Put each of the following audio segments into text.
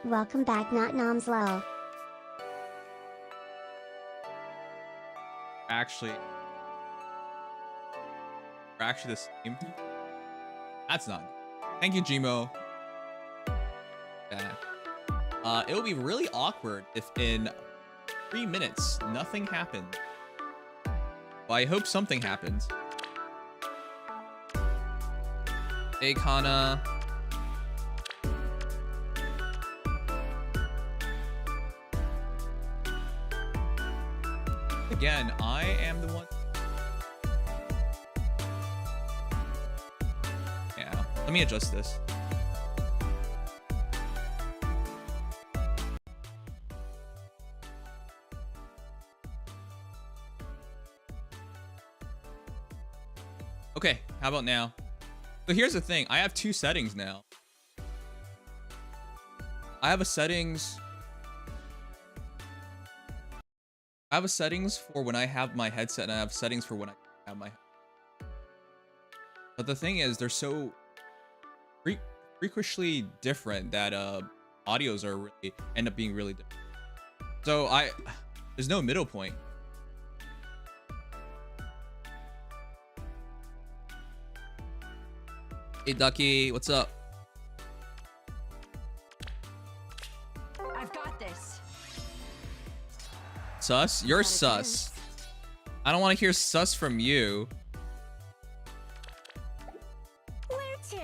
Welcome back, Not Noms Low. Actually, we're actually the same. That's not good. Thank you, Gmo. Yeah. It will be really awkward if in 3 minutes nothing happened. Well, I hope something happens. Hey, Kana. Again, I am the one. Yeah, let me adjust this. Okay, how about now? So here's the thing, I have 2 settings now. I have a settings for when I have my headset, and I have settings for when I have my headset. But the thing is, they're so freakishly different that audios are really end up being really different. So there's no middle point. Hey Ducky, what's up? I've got this. Sus? You're sus. I don't want to hear sus from you. Where to?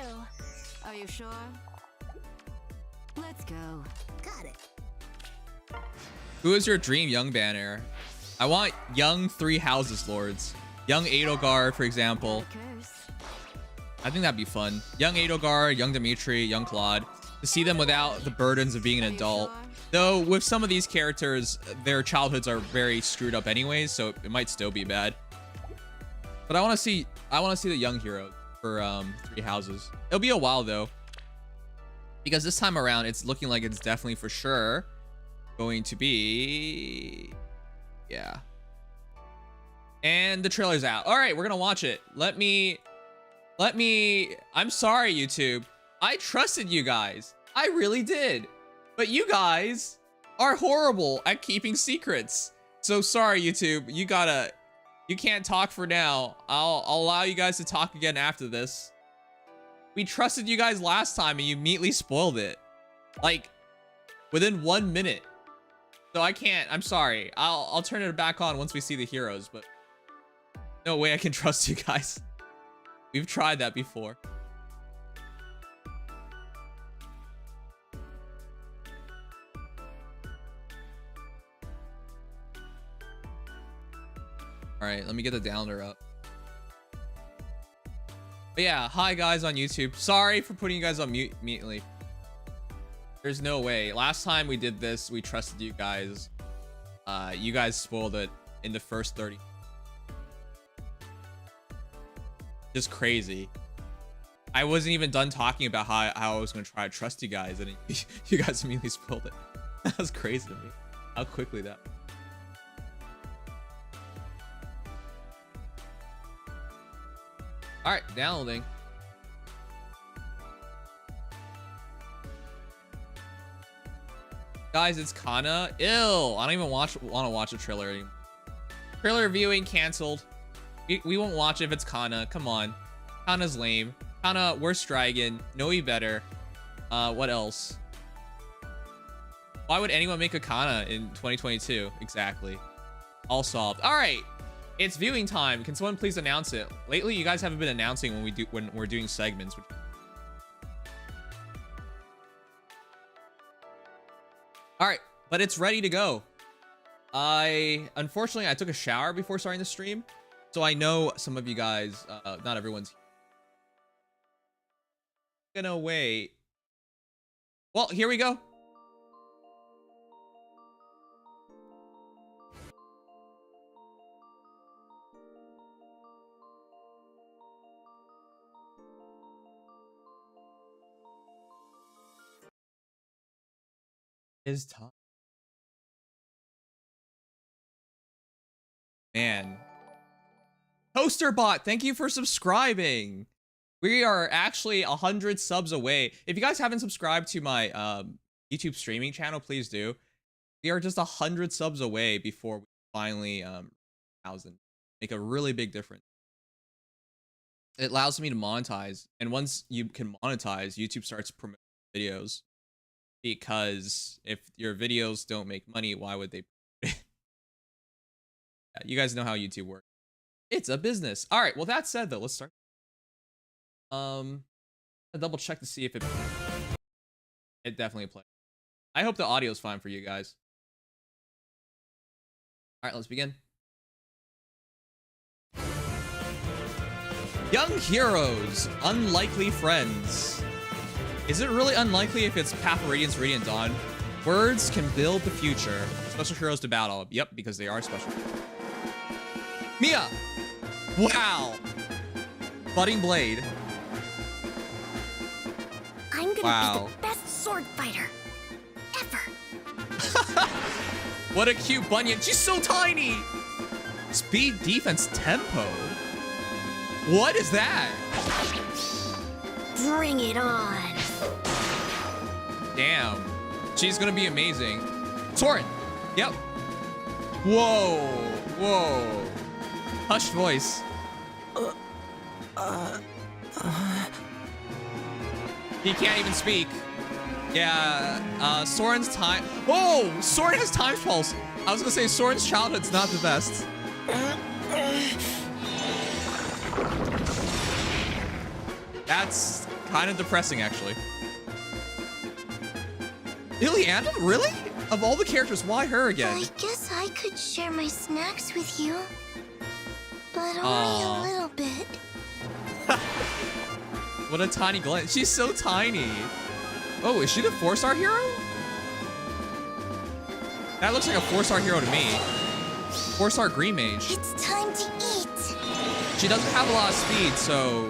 Are you sure? Let's go. Got it. Who is your dream young banner? I want young 3 houses lords. Young Edelgard, for example. I think that'd be fun. Young Edelgard, young Dimitri, young Claude. To see them without the burdens of being an adult. Though with some of these characters, their childhoods are very screwed up anyways, so it might still be bad. But I want to see the young hero for 3 houses. It'll be a while though, because this time around it's looking like it's definitely for sure going to be, yeah. And the trailer's out. All right, we're gonna watch it. Let me. I'm sorry, YouTube. I trusted you guys. I really did. But you guys are horrible at keeping secrets. So sorry, YouTube. You can't talk for now. I'll allow you guys to talk again after this. We trusted you guys last time and you immediately spoiled it. Like, within 1 minute. So I can't, I'm sorry. I'll turn it back on once we see the heroes, but no way I can trust you guys. We've tried that before. All right, let me get the downer up. But yeah, hi guys on YouTube. Sorry for putting you guys on mute immediately. There's no way. Last time we did this, we trusted you guys. You guys spoiled it in the first 30. Just crazy. I wasn't even done talking about how I was gonna try to trust you guys, and you guys immediately spoiled it. That was crazy to me. How quickly that. All right, downloading. Guys, it's Kana. Ill. I don't even want to watch a trailer anymore. Trailer viewing canceled. We won't watch it if it's Kana. Come on. Kana's lame. Kana, worst dragon. Know ye better. What else? Why would anyone make a Kana in 2022? Exactly. All solved. All right. It's viewing time. Can someone please announce it? Lately, you guys haven't been announcing when we're doing segments. All right, but it's ready to go. Unfortunately, I took a shower before starting the stream, so I know some of you guys, not everyone's gonna wait. Well, here we go. Is time. Man. Toasterbot, thank you for subscribing. We are actually 100 subs away. If you guys haven't subscribed to my YouTube streaming channel, please do. We are just 100 subs away before we finally 1,000. Make a really big difference. It allows me to monetize, and once you can monetize, YouTube starts promoting videos. Because if your videos don't make money, why would they? Yeah, you guys know how YouTube works. It's a business. All right. Well, that said, though, let's start. I'll double check to see if it definitely plays. I hope the audio is fine for you guys. All right, let's begin. Young heroes, unlikely friends. Is it really unlikely if it's Path of Radiance, Radiant Dawn? Words can build the future. Special heroes to battle. Yep, because they are special. Mia! Wow! Budding Blade. I'm gonna be the best sword fighter ever. What a cute Bunyan. She's so tiny! Speed, defense, tempo. What is that? Bring it on. Damn. She's gonna be amazing. Soren. Yep. Whoa. Whoa. Hushed voice. He can't even speak. Yeah. Soren's time. Oh! Soren has time pulse. I was gonna say Soren's childhood's not the best. That's kind of depressing, actually. Ilyana? Really? Of all the characters, why her again? I guess I could share my snacks with you. But only a little bit. What a tiny glint. She's so tiny. Oh, is she the 4-star hero? That looks like a 4-star hero to me. 4-star green mage. It's time to eat. She doesn't have a lot of speed, so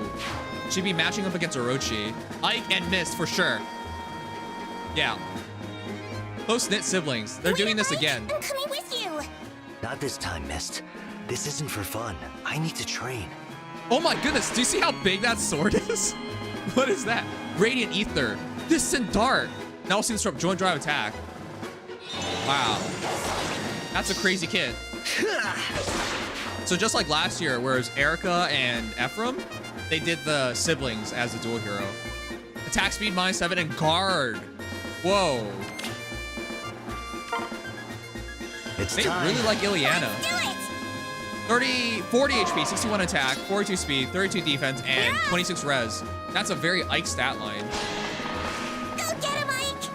she'd be matching up against Orochi. Ike and Mist for sure. Yeah. Close-knit siblings. They're doing this again. I'm coming with you. Not this time, Mist. This isn't for fun. I need to train. Oh my goodness, do you see how big that sword is? What is that? Radiant Ether. Distant Dart. Now see this from joint drive attack. Wow. That's a crazy kid. So just like last year, whereas Erica and Ephraim, they did the siblings as a dual hero. Attack speed -7 and guard. Whoa. It's They time. really like Ilyana. Do it. 40 HP, 61 attack, 42 speed, 32 defense, and 26 res. That's a very Ike stat line. Go get him, Ike.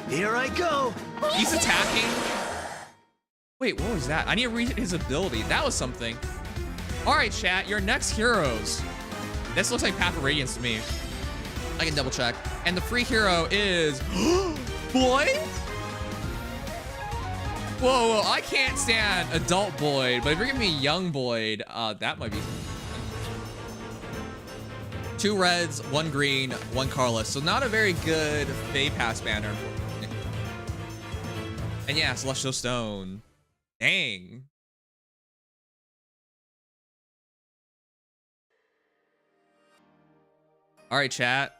Here I go. He's attacking. Wait, what was that? I need to read his ability. That was something. All right, chat, your next heroes. This looks like Path of Radiance to me. I can double check. And the free hero is Boyd? Whoa, I can't stand adult Boyd, but if you're giving me young Boyd, that might be 2 reds, 1 green, 1 colorless. So not a very good Fey Pass banner, unfortunately. And yeah, Celestial Stone. Dang. All right, chat.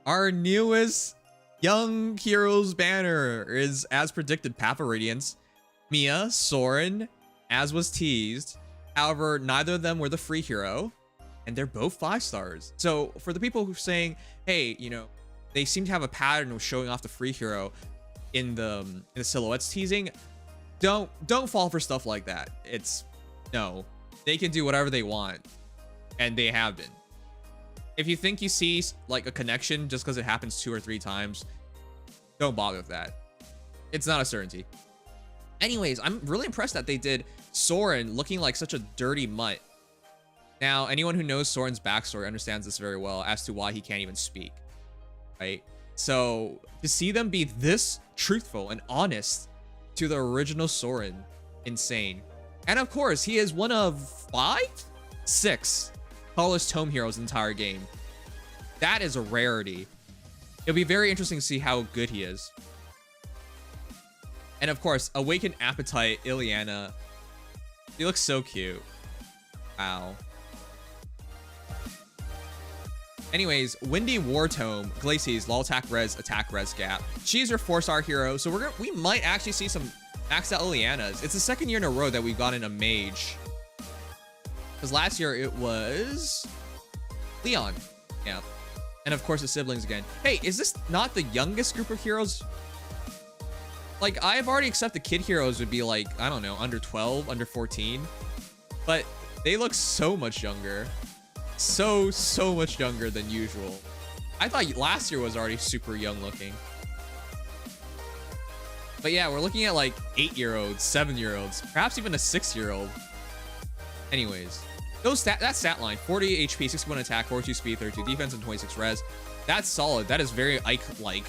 Our newest Young Heroes banner is, as predicted, Path of Radiance. Mia, Soren, as was teased. However, neither of them were the free hero, and they're both 5 stars. So for the people who are saying, hey, you know, they seem to have a pattern of showing off the free hero in the silhouettes teasing, don't fall for stuff like that. No, they can do whatever they want, and they have been. If you think you see like a connection just because it happens 2 or 3 times, don't bother with that. It's not a certainty. Anyways, I'm really impressed that they did Soren looking like such a dirty mutt. Now, anyone who knows Soren's backstory understands this very well as to why he can't even speak, right? So to see them be this truthful and honest to the original Soren, insane. And of course, he is one of 6 tallest tome heroes in the entire game. That is a rarity. It'll be very interesting to see how good he is. And of course, Awakened Appetite, Ilyana. He looks so cute. Wow. Anyways, Windy Wartome, Glacies, low attack res gap. She's your 4-star hero, so we might actually see some maxed out Ilyanas. It's the second year in a row that we've gotten a mage. Because last year it was Leon. Yeah. And of course the siblings again. Hey, is this not the youngest group of heroes? Like, I've already accepted kid heroes would be like, I don't know, under 12, under 14. But they look so much younger. So much younger than usual. I thought last year was already super young looking. But yeah, we're looking at like 8-year-olds, 7-year-olds, perhaps even a 6-year-old. Anyways, that stat line, 40 HP, 61 attack, 42 speed, 32 defense, and 26 res. That's solid. That is very Ike-like.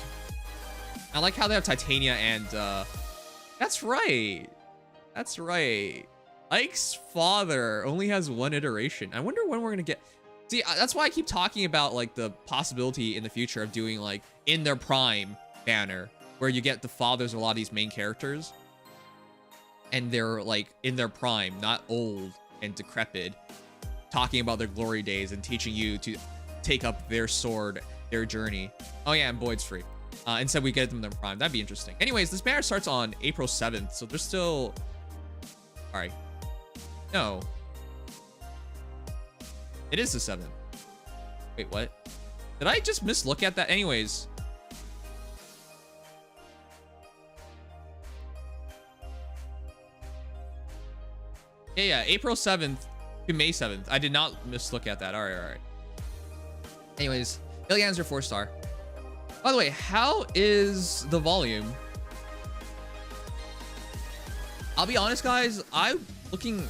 I like how they have Titania and that's right. That's right. Ike's father only has one iteration. I wonder when we're gonna get. See, that's why I keep talking about like the possibility in the future of doing like in their prime banner, where you get the fathers of a lot of these main characters, and they're like in their prime, not old and decrepit, talking about their glory days and teaching you to take up their sword, their journey. Oh yeah, and Boyd's free. Instead we get them in their prime. That'd be interesting. Anyways, this banner starts on April 7th, so there's still. All right. No. It is the 7th. Wait, what? Did I just mislook at that? Anyways. Yeah, April 7th to May 7th. I did not mislook at that. All right. Anyways, Ilyana's your 4-star. By the way, how is the volume? I'll be honest, guys. I'm looking.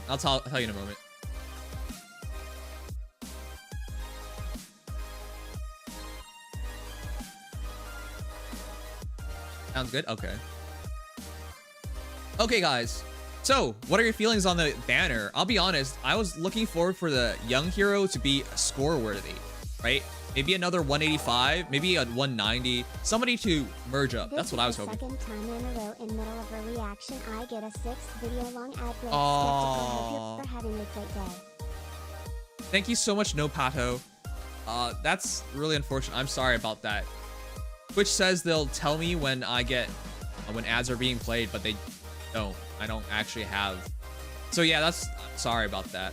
I'll tell you in a moment. Sounds good. Okay. Okay, guys. So, what are your feelings on the banner? I'll be honest. I was looking forward for the young hero to be score worthy, right? Maybe another 185, maybe a 190, somebody to merge up. That's what I was hoping. Second time in a row in middle of a reaction, I get a 6-video-long ad break. Aww. For having a great day. Thank you so much, No Pato. That's really unfortunate. I'm sorry about that. Twitch says they'll tell me when I get when ads are being played, but they don't. I don't actually have. So yeah, I'm sorry about that.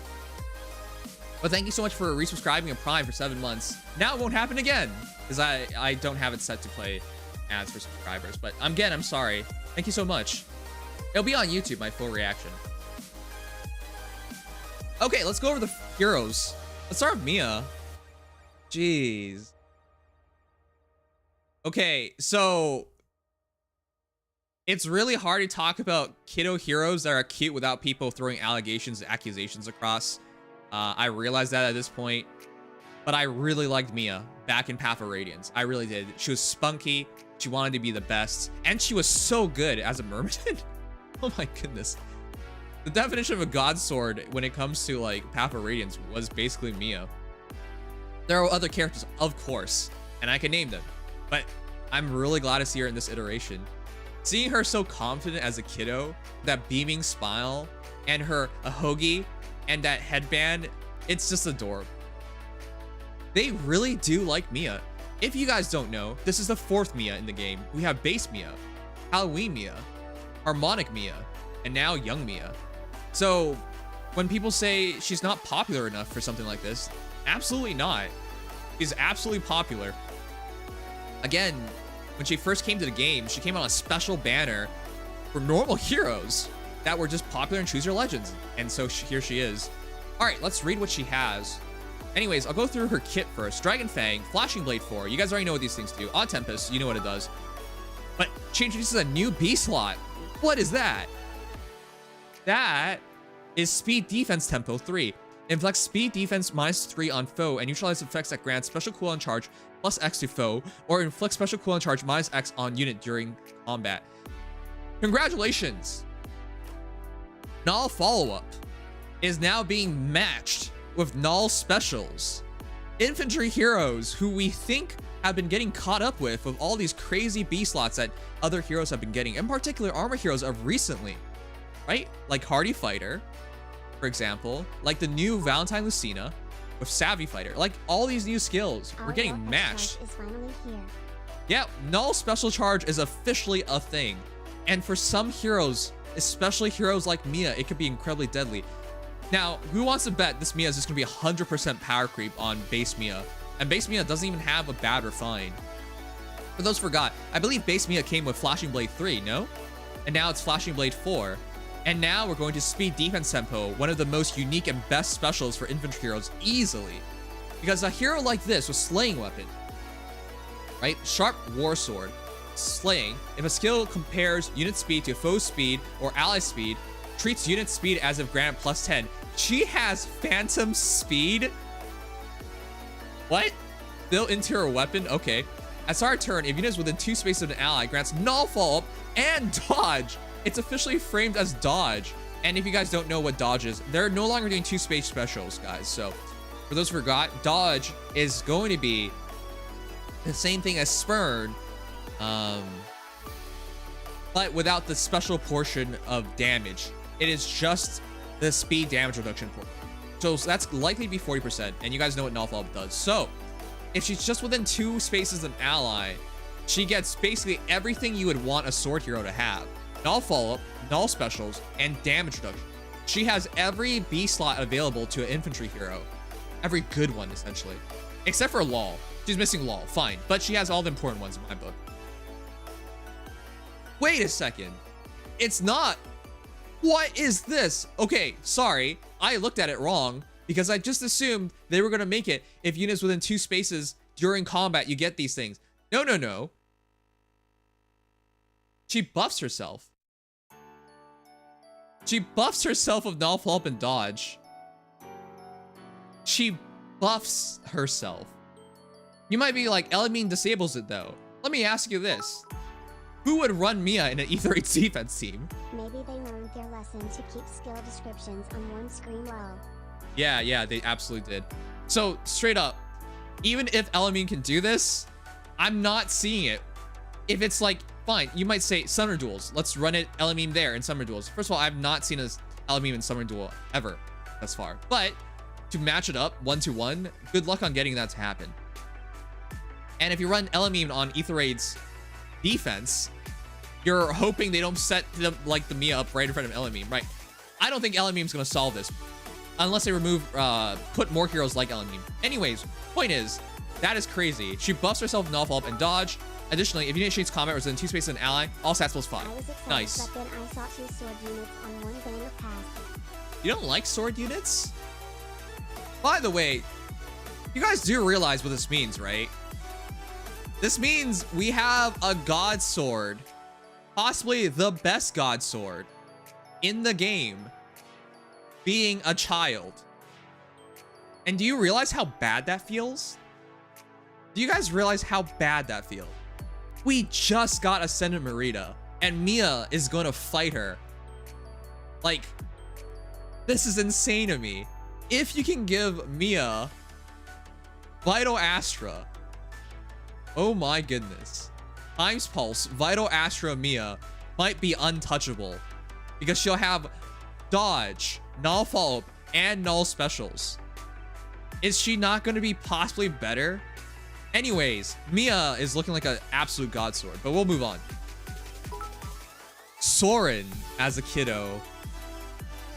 But thank you so much for resubscribing and Prime for 7 months. Now it won't happen again, because I don't have it set to play ads for subscribers. But I'm sorry. Thank you so much. It'll be on YouTube, my full reaction. Okay, let's go over the heroes. Let's start with Mia. Jeez. Okay, so it's really hard to talk about kiddo heroes that are cute without people throwing allegations and accusations across. I realized that at this point, but I really liked Mia back in Path of Radiance. I really did. She was spunky. She wanted to be the best, and she was so good as a mermaid. Oh my goodness. The definition of a god sword when it comes to like Path of Radiance was basically Mia. There are other characters, of course, and I can name them, but I'm really glad to see her in this iteration. Seeing her so confident as a kiddo, that beaming smile, and her ahogi, and that headband, it's just adorable. They really do like Mia. If you guys don't know, this is the 4th Mia in the game. We have base Mia, Halloween Mia, harmonic Mia, and now young Mia. So when people say she's not popular enough for something like this, absolutely not. She's absolutely popular. Again, when she first came to the game, she came on a special banner for normal heroes that were just popular in Choose Your Legends. And so here she is. All right, let's read what she has. Anyways, I'll go through her kit first. Dragon Fang, Flashing Blade 4. You guys already know what these things do. Odd Tempest, you know what it does. But she introduces a new B slot. What is that? That is Speed Defense Tempo 3. Inflicts speed defense -3 on foe and neutralize effects that grant special cooldown charge +X to foe, or inflict special cooldown charge -X on unit during combat. Congratulations! Null follow-up is now being matched with Null specials. Infantry heroes who we think have been getting caught up with all these crazy B slots that other heroes have been getting, in particular armor heroes of recently, right? Like Hardy Fighter, for example, like the new Valentine Lucina, with Savvy Fighter. Like all these new skills, we're Our getting warfare matched. charge is finally here. Yeah, null special charge is officially a thing. And for some heroes, especially heroes like Mia, it could be incredibly deadly. Now, who wants to bet this Mia is just gonna be 100% power creep on base Mia? And base Mia doesn't even have a bad refine. For those who forgot, I believe base Mia came with Flashing Blade 3, no? And now it's Flashing Blade 4. And now we're going to Speed Defense Tempo, one of the most unique and best specials for infantry heroes easily. Because a hero like this with Slaying Weapon, right? Sharp War Sword, Slaying. If a skill compares unit speed to foe speed or ally speed, treats unit speed as if granted plus 10. She has Phantom Speed? What? Built into her weapon? Okay. At start of turn, if unit is within 2 spaces of an ally, grants null follow-up and dodge. It's officially framed as dodge. And if you guys don't know what dodge is, they're no longer doing 2 space specials, guys. So for those who forgot, dodge is going to be the same thing as spurn, but without the special portion of damage. It is just the speed damage reduction portion. So that's likely to be 40%, and you guys know what null follow-up does. So if she's just within 2 spaces of an ally, she gets basically everything you would want a sword hero to have. Null follow-up, null specials, and damage reduction. She has every B slot available to an infantry hero. Every good one, essentially. Except for LOL. She's missing LOL, fine. But she has all the important ones in my book. Wait a second. It's not. What is this? Okay, sorry. I looked at it wrong because I just assumed they were going to make it if units within 2 spaces during combat, you get these things. No, no, no. She buffs herself. She buffs herself with null follow-up and dodge. She buffs herself. You might be like, Elamine disables it though. Let me ask you this. Who would run Mia in an E3 defense team? Maybe they learned their lesson to keep skill descriptions on one screen low. Yeah, they absolutely did. So straight up, even if Elamine can do this, I'm not seeing it. If it's like, fine, you might say Summer Duels. Let's run it Elamine there in Summer Duels. First of all, I've not seen a Elamine in Summer Duel ever thus far. But to match it up 1-to-1, good luck on getting that to happen. And if you run Elamine on Aetherraid's defense, you're hoping they don't set the Mia up right in front of Elamine, right? I don't think Elamine's gonna solve this unless they remove, put more heroes like Elamine. Anyways, point is, that is crazy. She buffs herself with null follow-up and dodge. Additionally, if you initiates combat within 2 spaces of an ally, all stats plus 5. I was excited, Nice. but then I saw 2 sword units on one banner pass. You don't like sword units? By the way, you guys do realize what this means, right? This means we have a god sword, possibly the best god sword in the game, being a child. And do you realize how bad that feels? Do you guys realize how bad that feels? We just got Ascendant Merida, and Mia is going to fight her. Like, this is insane to me. If you can give Mia Vital Astra, oh my goodness. Times Pulse, Vital Astra Mia might be untouchable because she'll have dodge, null follow-up, and null specials. Is she not going to be possibly better? Anyways, Mia is looking like an absolute god sword, but we'll move on. Soren as a kiddo.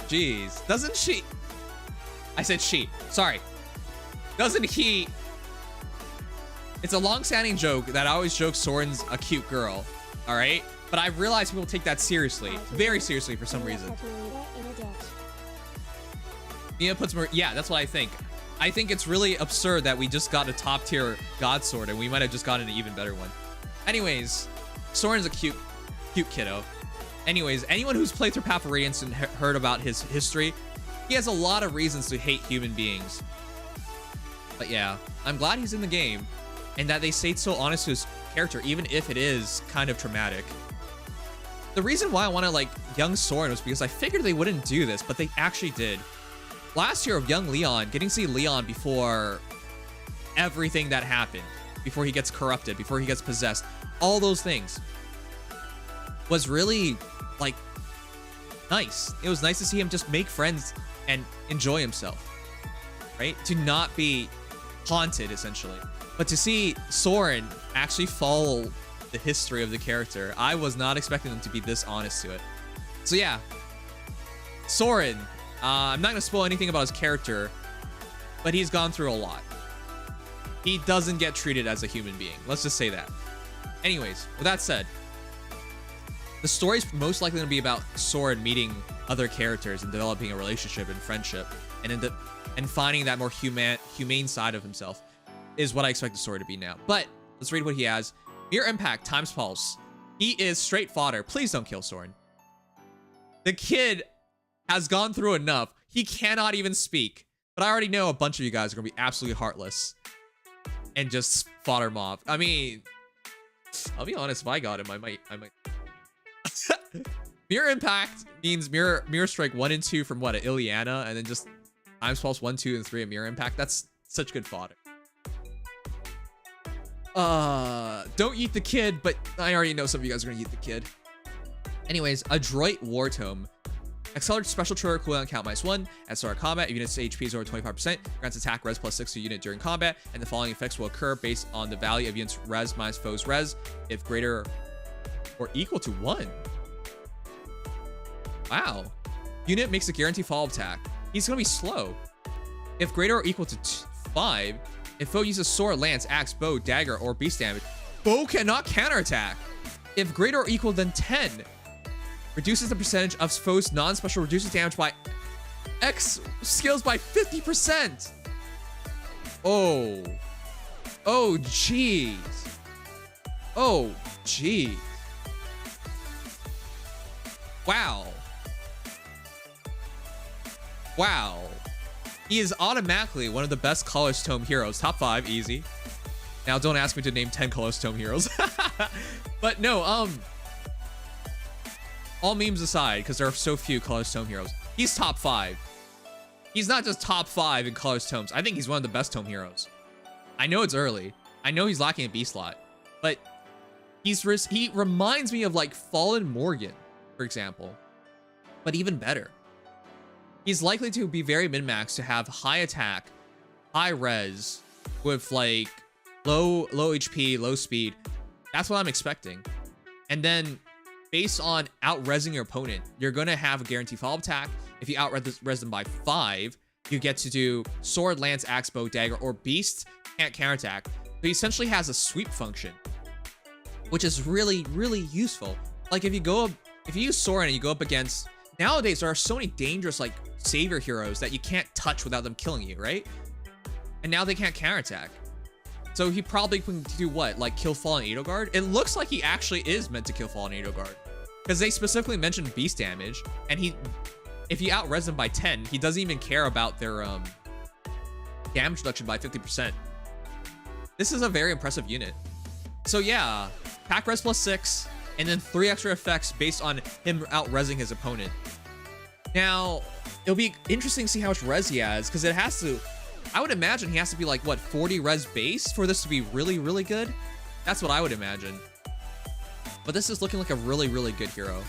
Jeez, doesn't she? I said she, sorry. Doesn't he? It's a long-standing joke that I always joke Soren's a cute girl, all right? But I realize people take that seriously, very seriously for some reason. Mia puts more, yeah, that's what I think. I think it's really absurd that we just got a top tier god sword and we might have just gotten an even better one. Anyways, Soren's a cute kiddo. Anyways, anyone who's played through Path of Radiance and heard about his history, he has a lot of reasons to hate human beings. But yeah, I'm glad he's in the game and that they stayed so honest to his character, even if it is kind of traumatic. The reason why I wanted like young Soren was because I figured they wouldn't do this, but they actually did. Last year of young Leon, getting to see Leon before everything that happened, before he gets corrupted, before he gets possessed, all those things was really like nice. It was nice to see him just make friends and enjoy himself, right? To not be haunted, essentially. But to see Soren actually follow the history of the character, I was not expecting them to be this honest to it. So yeah, Soren, I'm not gonna spoil anything about his character, but he's gone through a lot. He doesn't get treated as a human being. Let's just say that. Anyways, with that said, the story's most likely going to be about Soren meeting other characters and developing a relationship and friendship, and finding that more humane side of himself is what I expect the story to be now. But let's read what he has. Mere Impact times Pulse. He is straight fodder. Please don't kill Soren. The kid has gone through enough. He cannot even speak. But I already know a bunch of you guys are going to be absolutely heartless and just fodder him off. I mean, I'll be honest, if I got him, I might. Mirror Impact means mirror strike 1 and 2 from what, Ilyana, and then just times pulse 1, 2, and 3 at Mirror Impact. That's such good fodder. Don't eat the kid, but I already know some of you guys are gonna eat the kid. Anyways, Adroit War Tome. Accelerated special trigger cooldown count -1 at start of combat. If unit's HP is over 25%, grants attack res +6 to unit during combat, and the following effects will occur based on the value of unit's res minus foe's res, if greater or equal to 1. Wow. Unit makes a guaranteed follow-up attack. He's gonna be slow. If greater or equal to 5, if foe uses sword, lance, axe, bow, dagger, or beast damage, foe cannot counterattack. If greater or equal than 10, reduces the percentage of foe's non-special, reduces damage by X skills by 50%. Oh. Oh, jeez. Oh, jeez. Wow. Wow. He is automatically one of the best Colors Tome heroes. Top 5, easy. Now, don't ask me to name 10 Colors Tome heroes. But no, all memes aside, because there are so few Colors Tome heroes, he's top 5. He's not just top 5 in Colors Tomes. I think he's one of the best Tome heroes. I know it's early. I know he's lacking a B slot, but he reminds me of like Fallen Morgan, for example, but even better. He's likely to be very min-max, to have high attack, high res, with like low HP, low speed. That's what I'm expecting. And then based on out-resing your opponent, you're gonna have a guaranteed follow-up attack. If you out-res them by 5, you get to do sword, lance, axe, bow, dagger, or beast can't counterattack. So he essentially has a sweep function, which is really, really useful. Like if you use Soren and you go up against, nowadays there are so many dangerous like savior heroes that you can't touch without them killing you, right? And now they can't counterattack. So he probably can do what? Like kill Fallen Edelgard? It looks like he actually is meant to kill Fallen Edelgard, because they specifically mentioned beast damage, and if you out-res them by 10, he doesn't even care about their damage reduction by 50%. This is a very impressive unit. So yeah, attack res +6, and then 3 extra effects based on him out-resing his opponent. Now, it'll be interesting to see how much res he has, because it has to, I would imagine he has to be like, what, 40 res base for this to be really, really good? That's what I would imagine. But this is looking like a really, really good hero.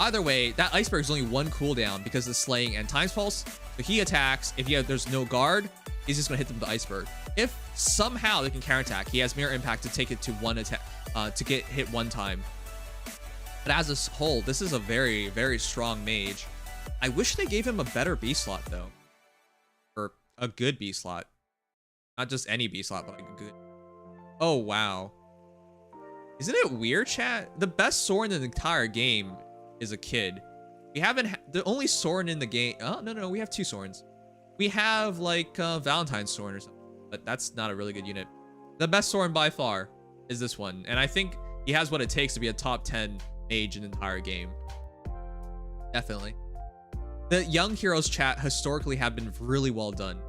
Either way, that iceberg is only 1 cooldown because of slaying and times pulse. So he attacks. If there's no guard, he's just gonna hit them with the iceberg. If somehow they can counterattack, he has mirror impact to take it to 1 attack, to get hit 1 time. But as a whole, this is a very, very strong mage. I wish they gave him a better B slot though, or a good B slot, not just any B slot, but like a good. Oh wow, isn't it weird, chat? The best Soren in the entire game is a kid. We haven't the only Soren in the game. Oh no, we have 2 Sorens. We have like Valentine's Soren or something, but that's not a really good unit. The best Soren by far is this one, and I think he has what it takes to be a top 10 mage in the entire game. Definitely. The young heroes, chat, historically have been really well done.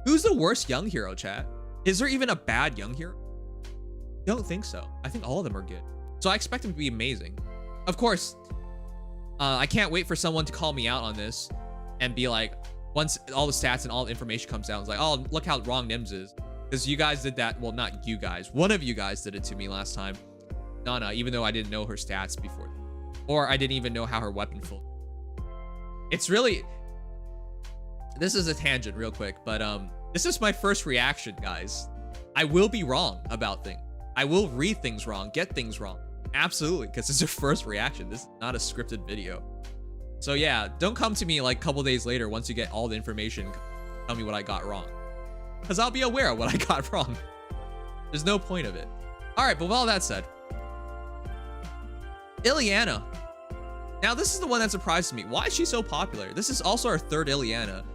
Who's the worst young hero, chat? Is there even a bad young hero? Don't think so. I think all of them are good. So I expect them to be amazing. Of course, I can't wait for someone to call me out on this and be like, once all the stats and all the information comes out, it's like, oh, look how wrong Nims is. Because you guys did that. Well, not you guys. One of you guys did it to me last time. Nana, even though I didn't know her stats before. Or I didn't even know how her weapon full. It's really, This is a tangent real quick, but this is my first reaction, guys. I will be wrong about things. I will read things wrong, get things wrong. Absolutely, because it's your first reaction. This is not a scripted video. So yeah, don't come to me like a couple days later once you get all the information, tell me what I got wrong. Because I'll be aware of what I got wrong. There's no point of it. All right, but with all that said, Ilyana. Now this is the one that surprised me. Why is she so popular? This is also our third Ilyana.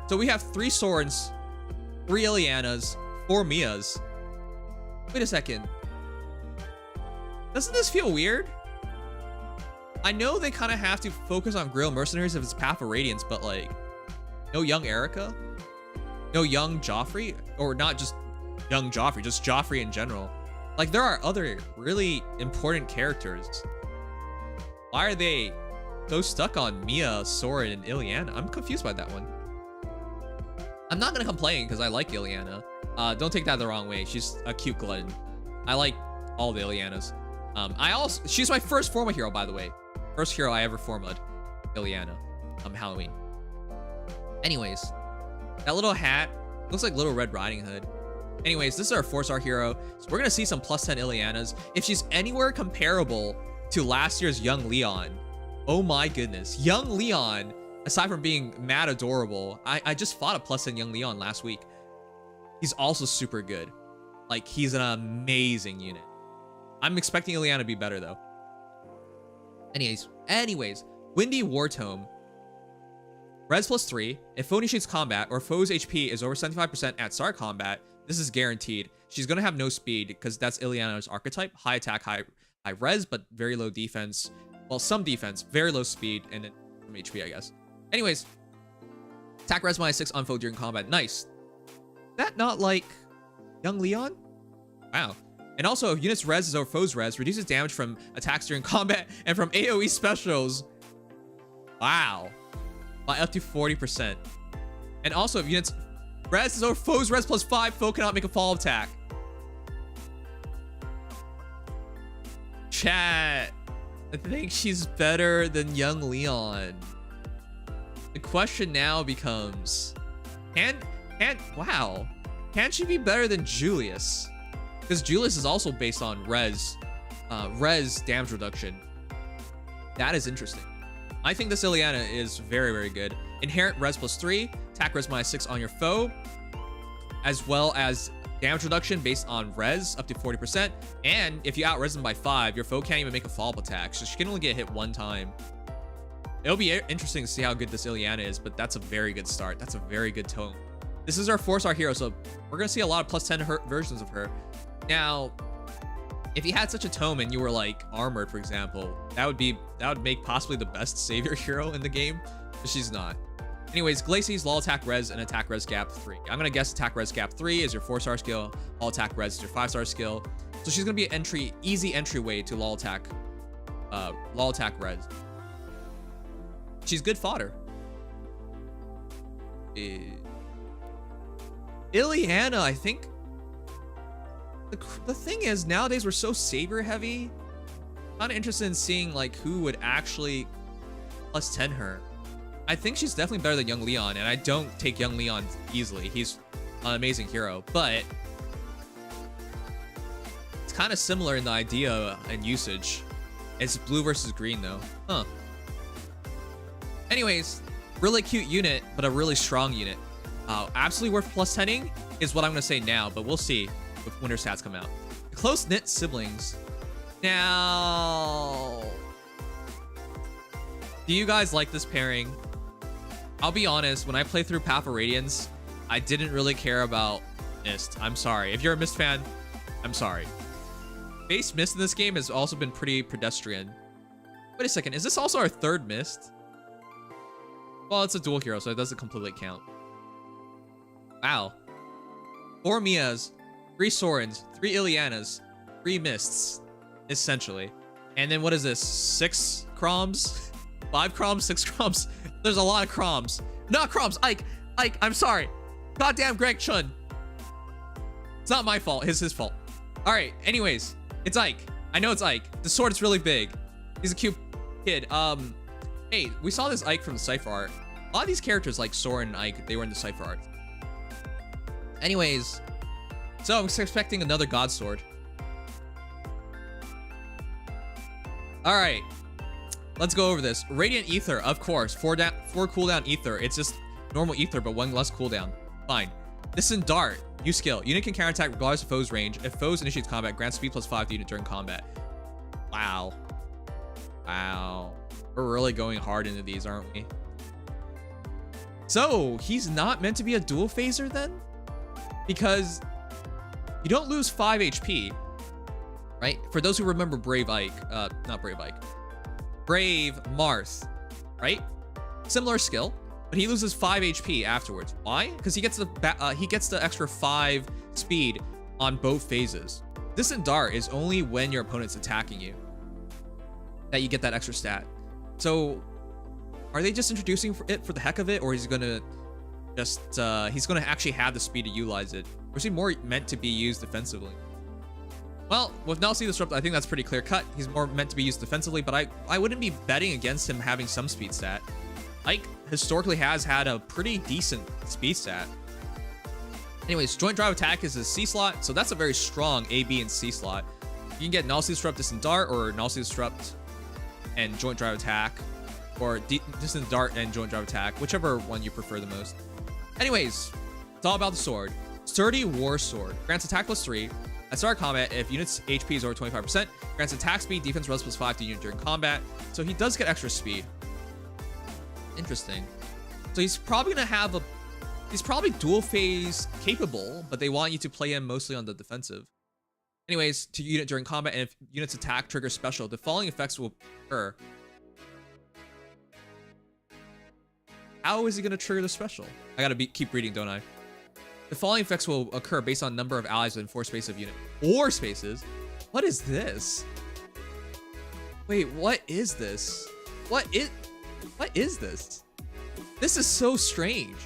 So we have 3 Sorens, 3 Ilyanas, 4 Mias. Wait a second. Doesn't this feel weird? I know they kind of have to focus on Grail mercenaries if it's Path of Radiance, but like, no young Erica? No young Joffrey? Or not just young Joffrey, just Joffrey in general. Like, there are other really important characters. Why are they so stuck on Mia, Soren, and Ilyana? I'm confused by that one. I'm not gonna complain because I like Ilyana. Don't take that the wrong way. She's a cute glutton. I like all the Ilyanas. She's my first Forma hero, by the way. First hero I ever Forma'd, Ilyana, Halloween. Anyways, that little hat looks like Little Red Riding Hood. Anyways, this is our 4-star hero. So we're gonna see some plus 10 Ilyanas. If she's anywhere comparable to last year's Young Leon, oh my goodness. Young Leon, aside from being mad adorable, I just fought a plus 10 Young Leon last week. He's also super good. Like, he's an amazing unit. I'm expecting Ilyana to be better though. Anyways, Windy Wartome. Res +3. If foe initiates combat or foe's HP is over 75% at start combat, this is guaranteed. She's gonna have no speed because that's Ilyana's archetype. High attack, high res, but very low defense. Well, some defense, very low speed, and then some HP, I guess. Anyways, attack res -6 on foe during combat. Nice. That not like Young Leon? Wow. And also, if units res is over foe's res, reduces damage from attacks during combat and from AoE specials. Wow. By up to 40%. And also, if units res is over foe's res +5, foe cannot make a fall attack. Chat. I think she's better than Young Leon. The question now becomes, wow. Can she be better than Julius? Because Julius is also based on res damage reduction. That is interesting. I think this Ilyana is very, very good. Inherent res +3, attack res -6 on your foe, as well as damage reduction based on res up to 40%. And if you out-res them by 5, your foe can't even make a follow-up attack, so she can only get hit 1 time. It'll be interesting to see how good this Ilyana is, but that's a very good start. That's a very good tone. This is our 4-star hero, so we're gonna see a lot of plus 10 versions of her. Now, if you had such a tome and you were like armored, for example, that would make possibly the best savior hero in the game, but she's not. Anyways, Glacie's Law Attack Res and Attack Res Gap 3. I'm gonna guess Attack Res Gap 3 is your 4-star skill, Law Attack Res is your 5-star skill. So she's gonna be an easy entryway to Law Attack Res. She's good fodder. Ilyana, I think. The thing is, nowadays we're so saber heavy. Kind of interested in seeing like who would actually plus 10 her. I think she's definitely better than Young Leon, and I don't take Young Leon easily. He's an amazing hero, but it's kind of similar in the idea and usage. It's blue versus green though. Huh. Anyways, really cute unit, but a really strong unit. Absolutely worth plus 10ing is what I'm gonna say now, but we'll see if winter stats come out. Close-knit siblings. Now, do you guys like this pairing? I'll be honest, when I played through Path of Radiance, I didn't really care about Mist. I'm sorry. If you're a Mist fan, I'm sorry. Base Mist in this game has also been pretty pedestrian. Wait a second, is this also our 3rd Mist? Well, it's a dual hero, so it doesn't completely count. Wow. 4 Mias, 3 Sorens, 3 Ilyanas, 3 Mists, essentially. And then what is this? 6 Chroms? 5 Chroms? 6 Chroms? There's a lot of Chroms. Not Chroms! Ike, I'm sorry. Goddamn Greg Chun. It's not my fault. It's his fault. Alright, anyways. It's Ike. I know it's Ike. The sword is really big. He's a cute kid. Hey, we saw this Ike from the Cypher art. lot of these characters like Soren and Ike, they were in the Cypher art. Anyways, so I'm expecting another God Sword. All right, let's go over this. Radiant Ether, of course, 4 cooldown Ether. It's just normal Ether, but 1 less cooldown. Fine. Distant Dart, new skill. Unit can counterattack regardless of foe's range. If foes initiates combat, grants speed +5 to unit during combat. Wow. Wow. We're really going hard into these, aren't we? So, he's not meant to be a dual phaser then? Because you don't lose 5 HP, right? For those who remember Brave Ike, not Brave Ike, Brave Marth, right? Similar skill, but he loses 5 HP afterwards. Why? Because he gets the extra 5 speed on both phases. Distant Dart is only when your opponent's attacking you that you get that extra stat. So, are they just introducing it for the heck of it, or is he gonna just he's gonna actually have the speed to utilize it, or is he more meant to be used defensively? Well, with Nullsea Disrupt, I think that's pretty clear cut. He's more meant to be used defensively, but I wouldn't be betting against him having some speed stat. Ike historically has had a pretty decent speed stat. Anyways, Joint Drive Attack is his C slot, so that's a very strong A, B, and C slot. You can get Nullsea Disrupt, Distant Dart, or Nullsea Disrupt and Joint Drive Attack, or Distant Dart and Joint Drive Attack, whichever one you prefer the most. Anyways, it's all about the sword. Sturdy War Sword. Grants attack +3. At start of combat, if unit's HP is over 25%, grants attack speed, defense res +5 to unit during combat. So he does get extra speed. Interesting. So he's probably gonna have he's probably dual phase capable, but they want you to play him mostly on the defensive. Anyways, to unit during combat, and if unit's attack triggers special, the following effects will occur. How is he gonna trigger the special? I gotta keep reading, don't I? The following effects will occur based on number of allies within 4 spaces of unit. 4 spaces? What is this? Wait, what is this? What is this? This is so strange.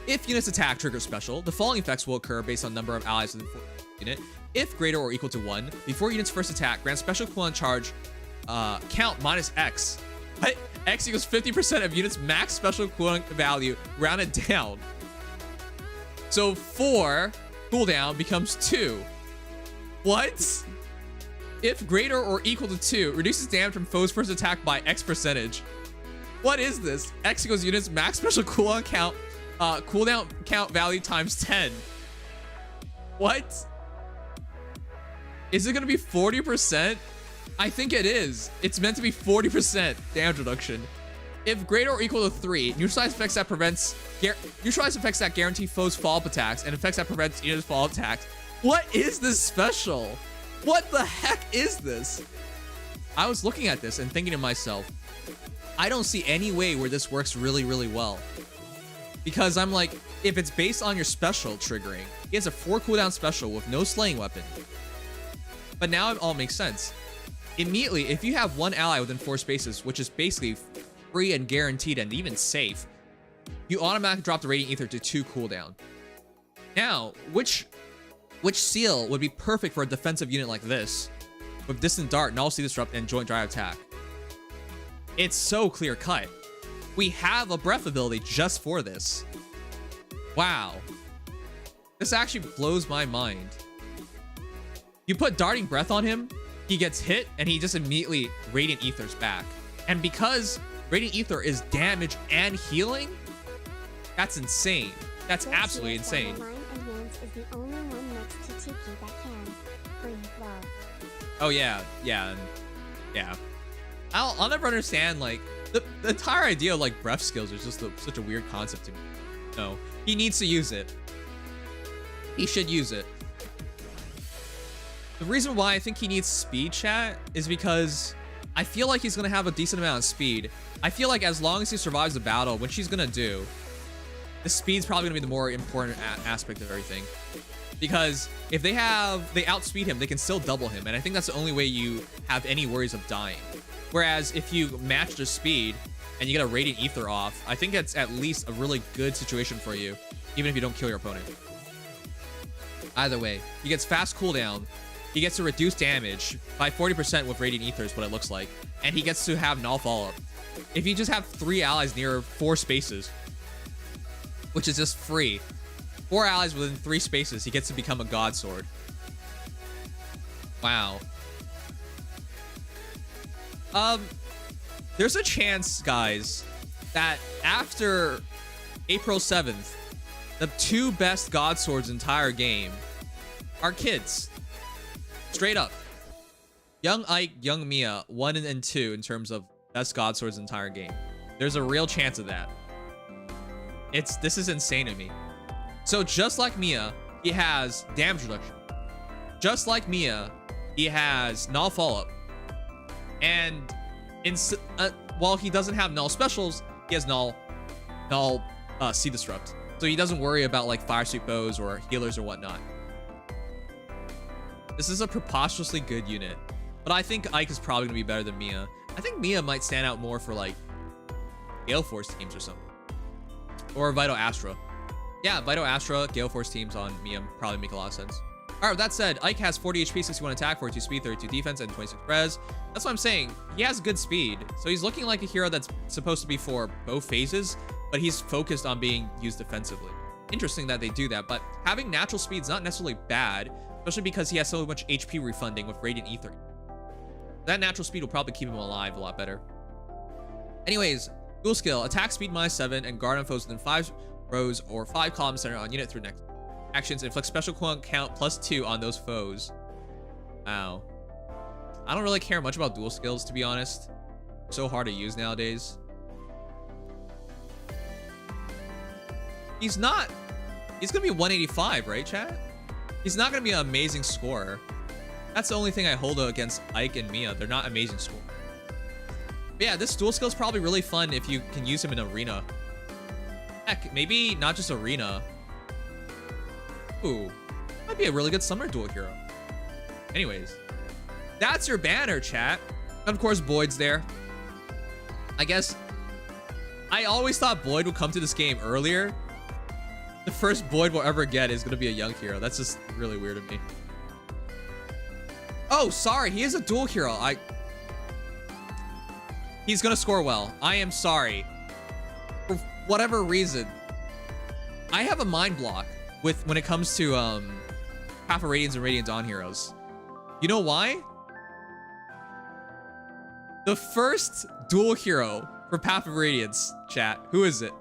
If unit's attack triggers special, the following effects will occur based on number of allies within 4 unit. If greater or equal to 1, before unit's first attack, grant special cooldown charge count -X. What? X equals 50% of unit's max special cooldown value rounded down. So 4 cooldown becomes 2. What? If greater or equal to 2, reduces damage from foe's first attack by X%. What is this? X equals unit's max special cooldown count value times 10. What? Is it gonna be 40%? I think it is. It's meant to be 40% damage reduction. If greater or equal to 3, neutralize effects that guarantee foes follow-up attacks and effects that prevents units follow-up attacks. What is this special? What the heck is this? I was looking at this and thinking to myself, I don't see any way where this works really, really well. Because I'm like, if it's based on your special triggering, he has a 4 cooldown special with no slaying weapon. But now it all makes sense. Immediately, if you have 1 ally within 4 spaces, which is basically free and guaranteed and even safe, you automatically drop the Radiant Ether to 2 cooldown. Now, which seal would be perfect for a defensive unit like this, with Distant Dart, Nullsea Disrupt, and Joint Drive Attack? It's so clear cut. We have a breath ability just for this. Wow. This actually blows my mind. You put Darting Breath on him, he gets hit, and he just immediately Radiant Ethers back. And because Radiant Ether is damage and healing, that's insane. That's absolutely insane. Line and Hands is the only one next to Tiki that can breathe well. Oh yeah, yeah. I'll never understand, like, the entire idea of like breath skills is just such a weird concept to me. No, he needs to use it. He should use it. The reason why I think he needs speed, chat, is because I feel like he's gonna have a decent amount of speed. I feel like as long as he survives the battle, which he's gonna do, the speed's probably gonna be the more important aspect of everything. Because if they outspeed him, they can still double him, and I think that's the only way you have any worries of dying. Whereas if you match their speed and you get a Radiant Ether off, I think it's at least a really good situation for you, even if you don't kill your opponent. Either way, he gets fast cooldown, he gets to reduce damage by 40% with Radiant Ether is what it looks like. And he gets to have null follow-up. If you just have 3 allies near 4 spaces, which is just free, 4 allies within 3 spaces, he gets to become a God Sword. Wow. There's a chance, guys, that after April 7th, the 2 best God Swords entire game are kids. Straight up. Young Ike, Young Mia, 1 and 2 in terms of best God Swords entire game. There's a real chance of that. This is insane to me. So just like Mia, he has damage reduction. Just like Mia, he has null follow-up. And while he doesn't have null specials, he has null C disrupt. So he doesn't worry about like fire sweep bows or healers or whatnot. This is a preposterously good unit. But I think Ike is probably gonna be better than Mia. I think Mia might stand out more for like Gale Force teams or something. Or Vital Astra. Yeah, Vital Astra, Gale Force teams on Mia probably make a lot of sense. Alright, with that said, Ike has 40 HP, 61 attack, 42 speed, 32 defense, and 26 res. That's what I'm saying. He has good speed. So he's looking like a hero that's supposed to be for both phases, but he's focused on being used defensively. Interesting that they do that, but having natural speed is not necessarily bad, especially because he has so much HP refunding with Radiant Ether. That natural speed will probably keep him alive a lot better. Anyways, dual skill, attack speed -7 and guard on foes within 5 rows or 5 columns center on unit through next. Actions inflict special count +2 on those foes. Wow. I don't really care much about dual skills, to be honest. So hard to use nowadays. He's gonna be 185, right, chat? He's not gonna be an amazing scorer. That's the only thing I hold against Ike and Mia. They're not amazing scorers. But yeah, this dual skill is probably really fun if you can use him in arena. Heck, maybe not just arena. Ooh, might be a really good summer dual hero. Anyways, that's your banner, chat. And of course, Boyd's there. I guess I always thought Boyd would come to this game earlier. The first Boyd we'll ever get is gonna be a young hero. That's just really weird to me. Oh, sorry, he is a dual hero. He's gonna score well. I am sorry. For whatever reason, I have a mind block when it comes to Path of Radiance and Radiant Dawn heroes. You know why? The first dual hero for Path of Radiance, chat. Who is it?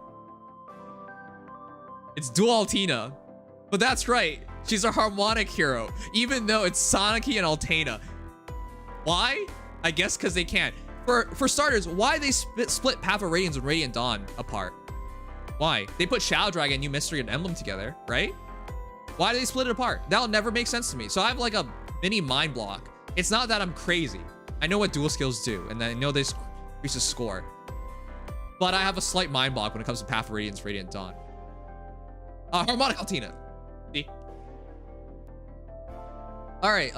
It's Dual Altina. But that's right. She's a harmonic hero, even though it's Sonicy and Altena. Why? I guess because they can't. For starters, why they split Path of Radiance and Radiant Dawn apart? Why? They put Shadow Dragon, New Mystery, and Emblem together, right? Why do they split it apart? That'll never make sense to me. So I have like a mini mind block. It's not that I'm crazy. I know what dual skills do, and I know this increases score. But I have a slight mind block when it comes to Path of Radiance, Radiant Dawn. Harmonic Altina. See? All right,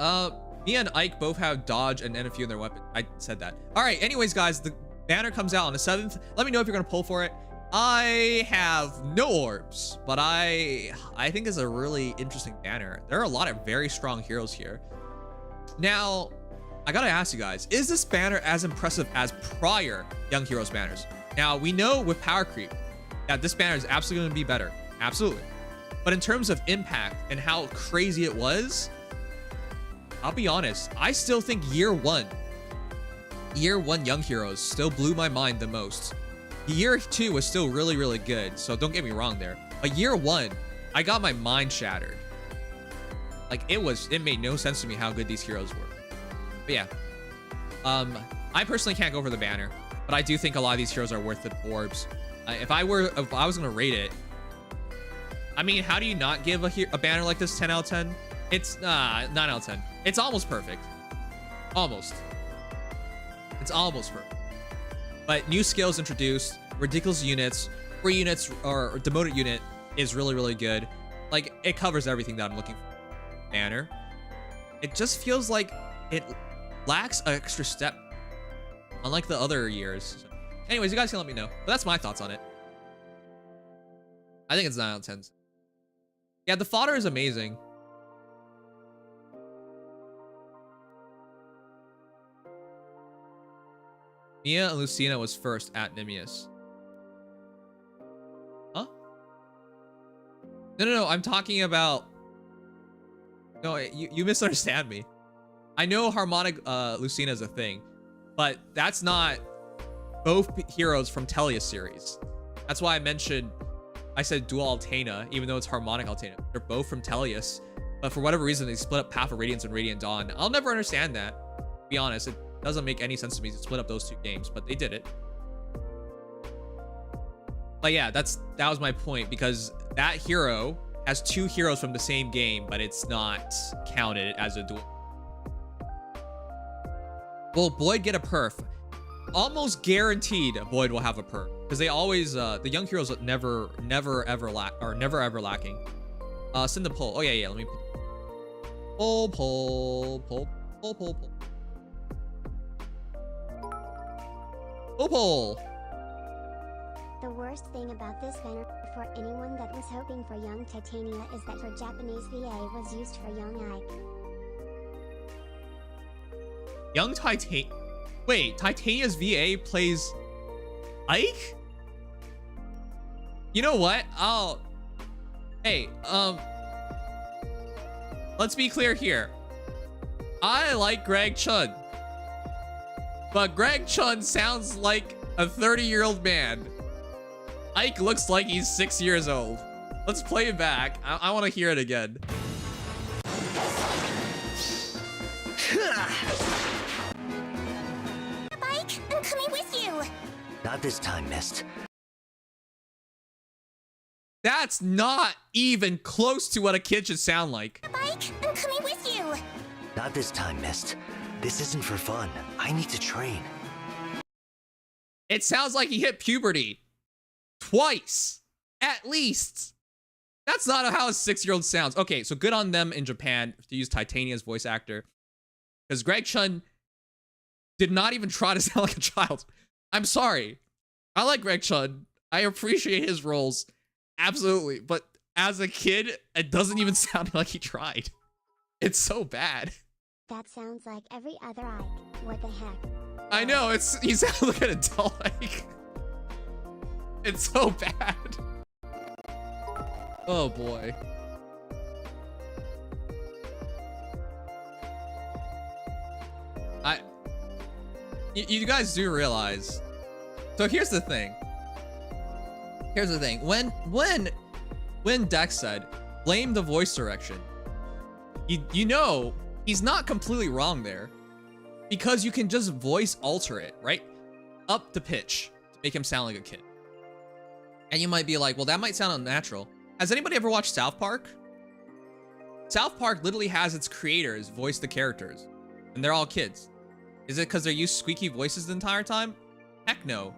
Mia and Ike both have dodge and NFU in their weapon. I said that. All right, anyways, guys, the banner comes out on the 7th. Let me know if you're gonna pull for it. I have no orbs, but I think it's a really interesting banner. There are a lot of very strong heroes here. Now, I gotta ask you guys, is this banner as impressive as prior Young Heroes banners? Now, we know with power creep that this banner is absolutely gonna be better. Absolutely. But in terms of impact and how crazy it was, I'll be honest, I still think year one Young Heroes still blew my mind the most. Year 2 was still really, really good, so don't get me wrong there. But year 1, I got my mind shattered. Like, it made no sense to me how good these heroes were. But yeah. I personally can't go for the banner, but I do think a lot of these heroes are worth the orbs. If I was gonna rate it, I mean, how do you not give a banner like this 10 out of 10? It's 9 out of 10. It's almost perfect. Almost. It's almost perfect. But new skills introduced, ridiculous units, free units, or demoted unit is really, really good. Like, it covers everything that I'm looking for. Banner. It just feels like it lacks an extra step, unlike the other years. So, anyways, you guys can let me know. But that's my thoughts on it. I think it's 9 out of 10. Yeah, the fodder is amazing. Mia and Lucina was first at Nimious. Huh? No. I'm talking about... No, you misunderstand me. I know harmonic Lucina is a thing, but that's not both heroes from Tellius series. That's why I said dual Altena, even though it's harmonic Altena. They're both from Tellius, but for whatever reason, they split up Path of Radiance and Radiant Dawn. I'll never understand that. To be honest, it doesn't make any sense to me to split up those two games, but they did it. But yeah, that was my point, because that hero has two heroes from the same game, but it's not counted as a duel. Will Boyd get a perf? Almost guaranteed Boyd will have a perf, because they always the young heroes never ever lacking. Send the poll. Oh yeah, let me poll. The worst thing about this banner for anyone that was hoping for young Titania is that her Japanese VA was used for young Ike. Young Titan. Wait, Titania's VA plays Ike? You know what? Hey, let's be clear here. I like Greg Chun, but Greg Chun sounds like a 30-year-old man. Ike looks like he's 6 years old. Let's play it back. I want to hear it again. Ike, I'm coming with you. Not this time, Mist. That's not even close to what a kid should sound like. Ike, I'm coming with you. Not this time, Mist. This isn't for fun. I need to train. It sounds like he hit puberty twice, at least. That's not how a 6-year-old sounds. Okay, so good on them in Japan to use Titania's voice actor, because Greg Chun did not even try to sound like a child. I'm sorry. I like Greg Chun. I appreciate his roles. Absolutely. But as a kid, it doesn't even sound like he tried. It's so bad. That sounds like every other Ike. What the heck? I know, he sounds like an adult Ike. It's so bad. Oh boy. You guys do realize. So here's the thing. When Dex said, blame the voice direction, you know he's not completely wrong there, because you can just voice alter it, right? Up the pitch to make him sound like a kid. And you might be like, well, that might sound unnatural. Has anybody ever watched South Park? South Park literally has its creators voice the characters, and they're all kids. Is it because they use squeaky voices the entire time? Heck no.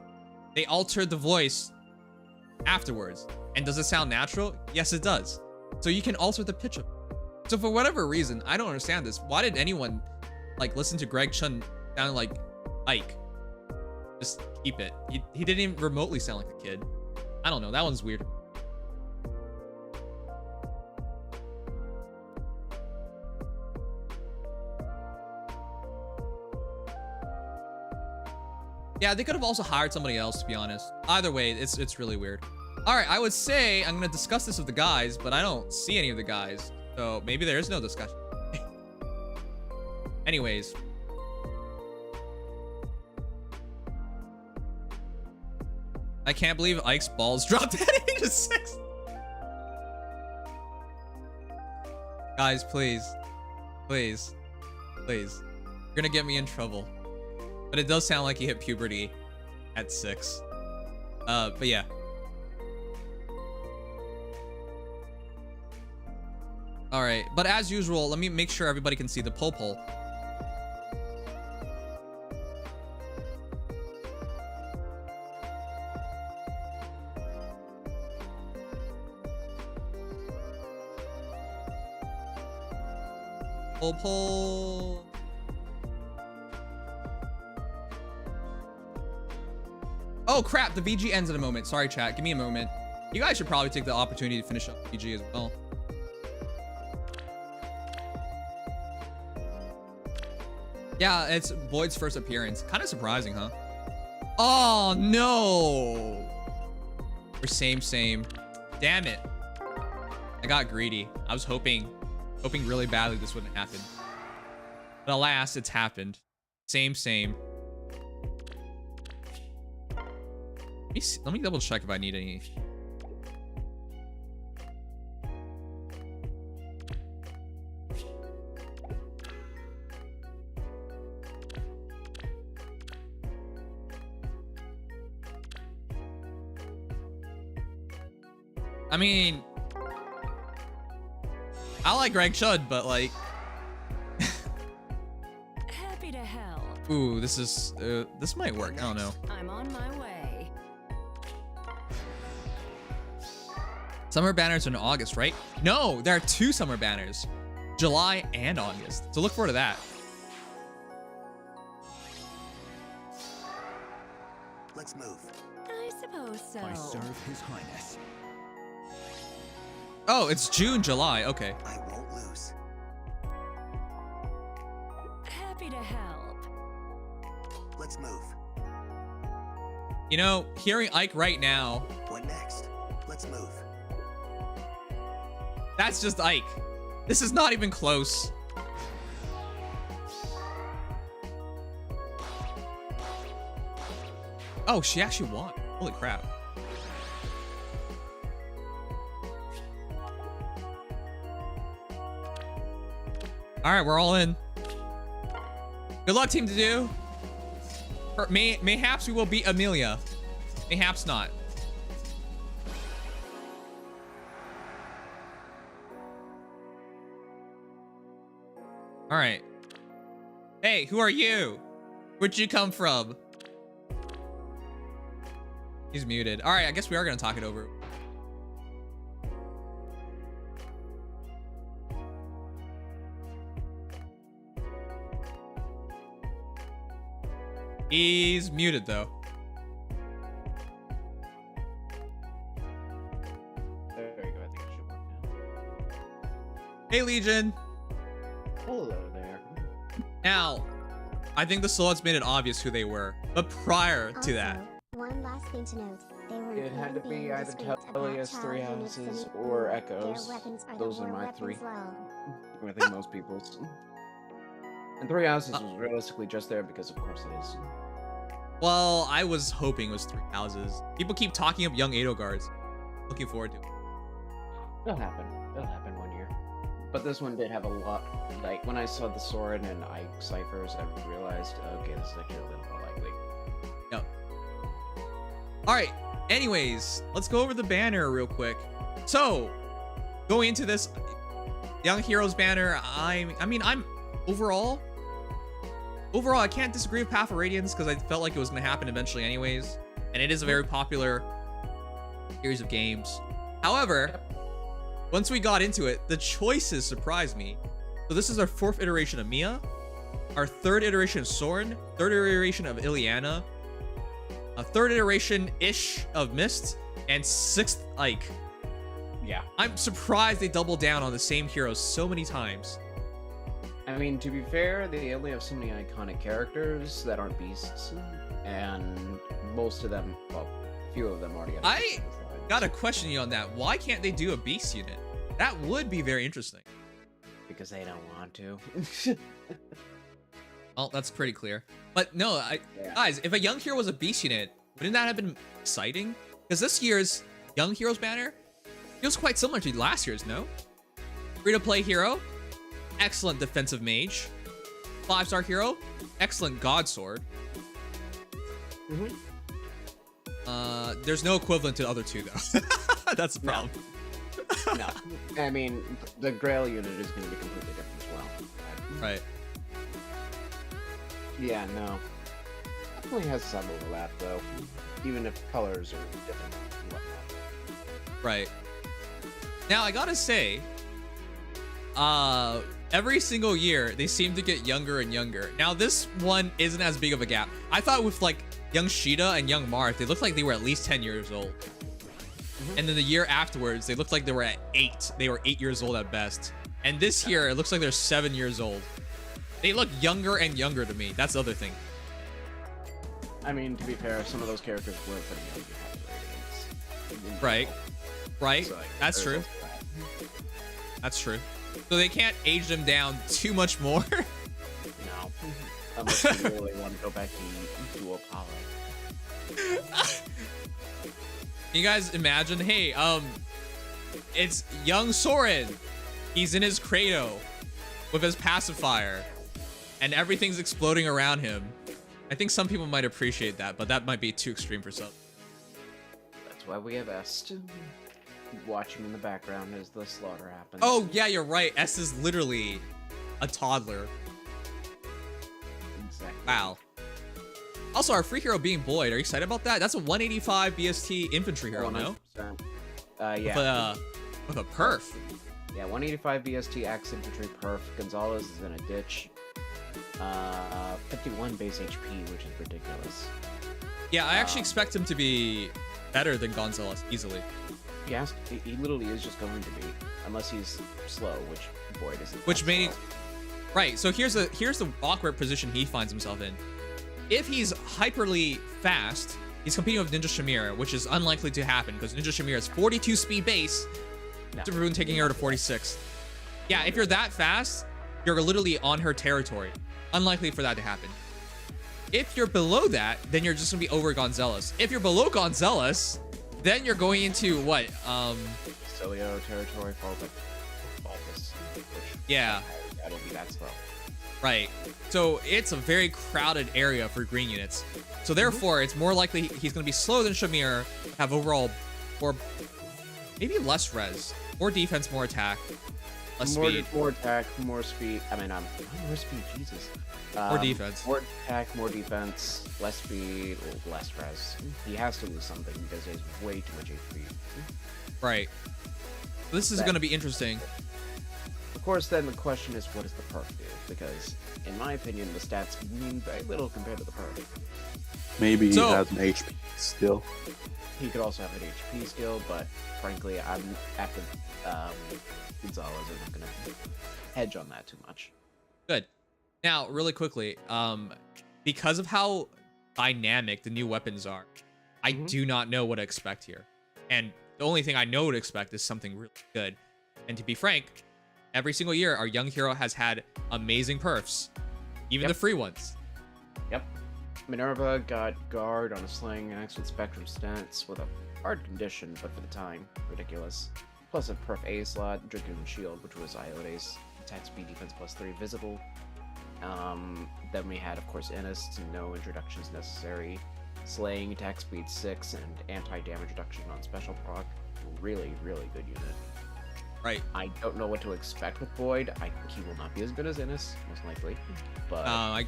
They altered the voice afterwards. And does it sound natural? Yes, it does. So you can alter the pitch of it. So for whatever reason, I don't understand this. Why did anyone like listen to Greg Chun sound like Ike? Just keep it. He didn't even remotely sound like a kid. I don't know. That one's weird. Yeah, they could have also hired somebody else, to be honest. Either way, it's really weird. All right, I would say I'm gonna discuss this with the guys, but I don't see any of the guys, so maybe there is no discussion. Anyways. I can't believe Ike's balls dropped at age 6. Guys, please. Please. Please. You're gonna get me in trouble. But it does sound like he hit puberty at 6. But yeah. All right, but as usual, let me make sure everybody can see the poll. Poll. Oh crap, the VG ends in a moment. Sorry chat, give me a moment. You guys should probably take the opportunity to finish up VG as well. Yeah, it's Boyd's first appearance. Kind of surprising, huh? Oh no. We're same. Damn it. I got greedy. I was hoping really badly this wouldn't happen. But alas, it's happened. Same. Let me double check if I need any. I mean, I like Greg Chud, but like, Happy to help. ooh, this might work. I don't know. I'm on my way. Summer banners are in August, right? No, there are 2 summer banners, July and August. So look forward to that. Let's move. I suppose so. I serve His Highness. Oh, it's June, July. Okay. I won't lose. Happy to help. Let's move. You know, hearing Ike right now, What next? Let's move. that's just Ike. This is not even close. Oh, she actually won. Holy crap. All right, we're all in. Good luck, Team to do. Mayhaps we will beat Amelia. Mayhaps not. All right. Hey, who are you? Where'd you come from? He's muted. All right, I guess we are gonna talk it over. He's muted though. There you go. I think it should work now. Hey, Legion. Hello there. Now, I think the Solots made it obvious who they were, but prior to that, Also, one last thing to note. They were It had to be being either discreet about Tellius, child Three units Houses, when or their Echoes. weapons are the Those are war my weapons three. well. I think most people's. And Three Houses was realistically just there because, of course, it is. well, I was hoping it was 3 houses. People keep talking up young Edelgards. Looking forward to it. It'll happen. It'll happen one year. But this one did have a lot. Like, when I saw the Soren and Ike ciphers, I realized, okay, this is actually a little more likely. Yep. All right. Anyways, let's go over the banner real quick. So, going into this Young Heroes banner, I mean, I'm overall, I can't disagree with Path of Radiance because I felt like it was going to happen eventually anyways. And it is a very popular series of games. However, once we got into it, the choices surprised me. So this is our 4th iteration of Mia, our 3rd iteration of Soren, 3rd iteration of Ilyana, a 3rd iteration-ish of Mist, and 6th Ike. Yeah. I'm surprised they doubled down on the same heroes so many times. I mean, to be fair, they only have so many iconic characters that aren't beasts, and most of them, well, a few of them already have. I gotta question you on that. Why can't they do a beast unit? That would be very interesting. Because they don't want to. Well, that's pretty clear. But no, guys, if a young hero was a beast unit, wouldn't that have been exciting? Because this year's Young Heroes banner feels quite similar to last year's, no? Free-to-play hero, excellent defensive mage, 5-star hero, excellent god sword. There's no equivalent to the other 2 though. That's the problem. No. I mean, the Grail unit is going to be completely different as well. Right. Yeah, no. Definitely has some overlap though, even if colors are different and whatnot. Right. Now I gotta say, every single year they seem to get younger and younger. Now this one isn't as big of a gap. I thought with like young Sheeta and young Marth, they looked like they were at least 10 years old. And then the year afterwards, they looked like they were at 8. They were 8 years old at best. And this year, it looks like they're 7 years old. They look younger and younger to me. That's the other thing. I mean, to be fair, some of those characters were pretty young to have ratings. Right. Right. So, like, That's there's true. also that. That's true. So they can't age them down too much more. No. Unless you really want to go back to Apollo. You guys imagine, hey, it's young Soren. He's in his Credo with his pacifier and everything's exploding around him. I think some people might appreciate that, but that might be too extreme for some. That's why we have S. Watching in the background as the slaughter happens. Oh, yeah, you're right. S is literally a toddler. Exactly. Wow. Also, our free hero being Boyd. Are you excited about that? That's a 185 BST infantry hero, no? 100%. Yeah. With a perf. Yeah, 185 BST Axe Infantry perf. Gonzalez is in a ditch. 51 base HP, which is ridiculous. Yeah, I actually expect him to be better than Gonzalez easily. Yes, he literally is just going to be, unless he's slow, which Boyd isn't. Which that made slow. right. So here's the awkward position he finds himself in. If he's hyperly fast, he's competing with Ninja Shamir, which is unlikely to happen because Ninja Shamir has 42 speed base. No. Super Boon taking her to 46. Yeah, if you're that fast, you're literally on her territory. Unlikely for that to happen. If you're below that, then you're just gonna be over Gonzalez. If you're below Gonzalez, then you're going into what? Cilio territory, Fulgus. Yeah. That'll be that slow. Right. So it's a very crowded area for green units. So therefore, it's more likely he's going to be slower than Shamir, have overall, or maybe less res, more defense, more attack, less speed, More attack, more speed. I mean, more speed, Jesus. more defense. More attack, more defense, less speed, less res. He has to lose something because he has way too much HP. Right. So this is going to be interesting. Of course, then the question is, what does the perf do? Because, in my opinion, the stats mean very little compared to the perf. Maybe he So- has an HP skill. He could also have an HP skill, but frankly, I'm after Gonzalez. I'm not gonna hedge on that too much. Good. Now, really quickly, because of how dynamic the new weapons are, I do not know what to expect here. And the only thing I know to expect is something really good. And to be frank, every single year, our young hero has had amazing perfs, even the free ones. Yep. Minerva got guard on a sling, axe with spectrum stats with a hard condition, but for the time, ridiculous. Plus a perf A slot, Dragoon Shield, which was Iodes, attack speed, defense +3, visible. Then we had, of course, Innis, no introductions necessary. Slaying, attack speed 6, and anti-damage reduction on special proc. Really, really good unit. Right. I don't know what to expect with Boyd. I think he will not be as good as Innis, most likely. But I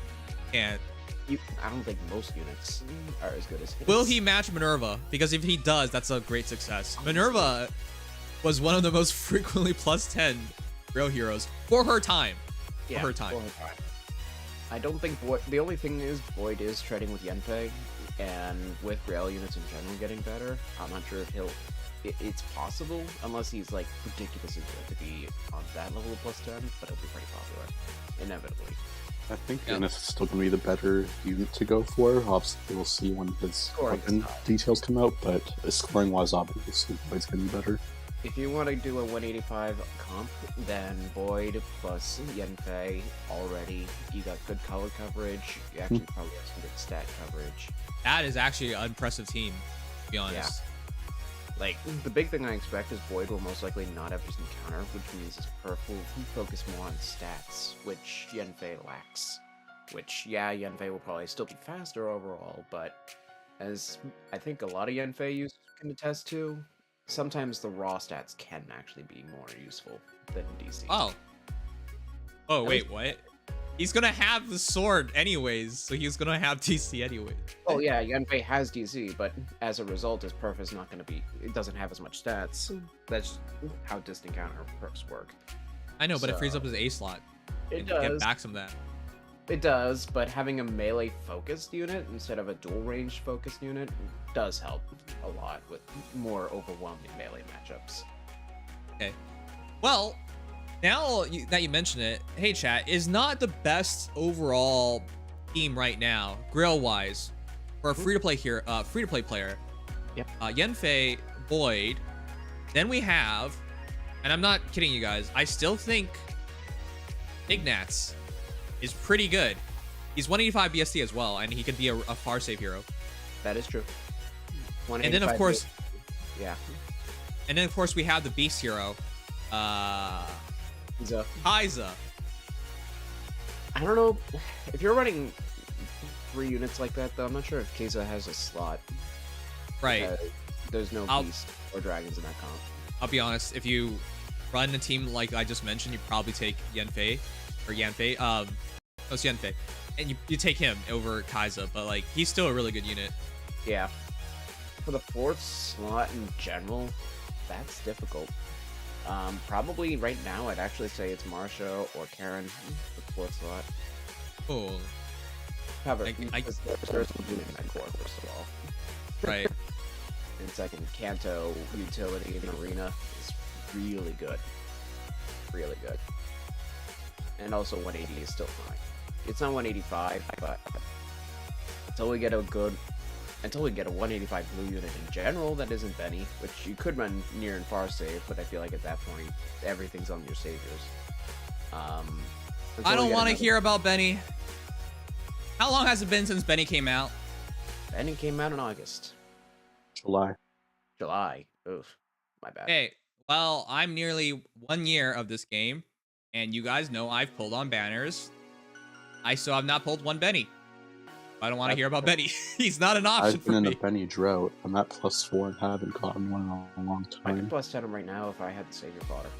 can't. I don't think most units are as good as Innis. Will he match Minerva? Because if he does, that's a great success. Minerva was one of the most frequently +10 Grail heroes for her time. Yeah, for her time. I don't think Boyd... The only thing is, Boyd is trading with Yenfei, and with Grail units in general getting better, I'm not sure if he'll... It's possible, unless he's, like, ridiculously good to be on that level of +10, but it'll be pretty popular, inevitably. I think Innis is still going to be the better unit to go for. Obviously, we'll see when his Scoring weapon aside. details come out, but scoring-wise, obviously, Boyd's getting better. If you want to do a 185 comp, then Boyd plus Yenfei already. You got good color coverage. You actually probably have some good stat coverage. That is actually an impressive team, to be honest. Like, the big thing I expect is Boyd will most likely not have his encounter, which means his perf will focus more on stats, which Yenfei lacks. Which, yeah, Yenfei will probably still be faster overall, but as I think a lot of Yenfei users can attest to, sometimes the raw stats can actually be more useful than DC. Oh. Oh, wait, what? He's gonna have the sword anyways, so he's gonna have DC anyways. Oh yeah, Yenfei has DC, but as a result, his perf is not going to be... It doesn't have as much stats. That's how distant counter perfs work. I know, but it So- frees up his A slot. It and does. Get back some of that. It does, but having a melee-focused unit instead of a dual-range focused unit does help a lot with more overwhelming melee matchups. Okay. Well, now that you mention it, hey chat, is not the best overall team right now, Grail-wise, for a free-to-play here, free-to-play player. Yep. Yanfei, Void. Then we have, and I'm not kidding you guys, I still think Ignatz is pretty good. He's 185 BST as well, and he could be a far save hero. That is true. And then of course, yeah. And then of course we have the beast hero, Kaiza. I don't know if you're running 3 units like that though. I'm not sure if Kaiza has a slot. Right. There's no beast or dragons in that comp. I'll be honest. If you run a team like I just mentioned, you probably take Yanfei. It's Yanfei, and you take him over Kaiza, but like he's still a really good unit. Yeah. For the 4th slot in general, that's difficult. Probably right now, I'd actually say it's Marsha or Karen for the 4th slot. Oh. However, there's no unit in that core, first of all. Right. And second, Kanto utility in the arena is really good. Really good. And also 180 is still fine. It's not 185, but until we get a 185 blue unit in general that isn't Benny, which you could run near and far save, but I feel like at that point everything's on your saviors. I don't want to hear about Benny. How long has it been since Benny came out? Benny came out in August. July. Oof. My bad. Hey, well, I'm nearly 1 year of this game, and you guys know I've pulled on banners. I still have not pulled one Benny. I don't want to hear about Benny. He's not an option for me. I've been in a Benny drought. I'm at +4 and haven't gotten one in a long I time. could +10 him right now if I had the savior fodder.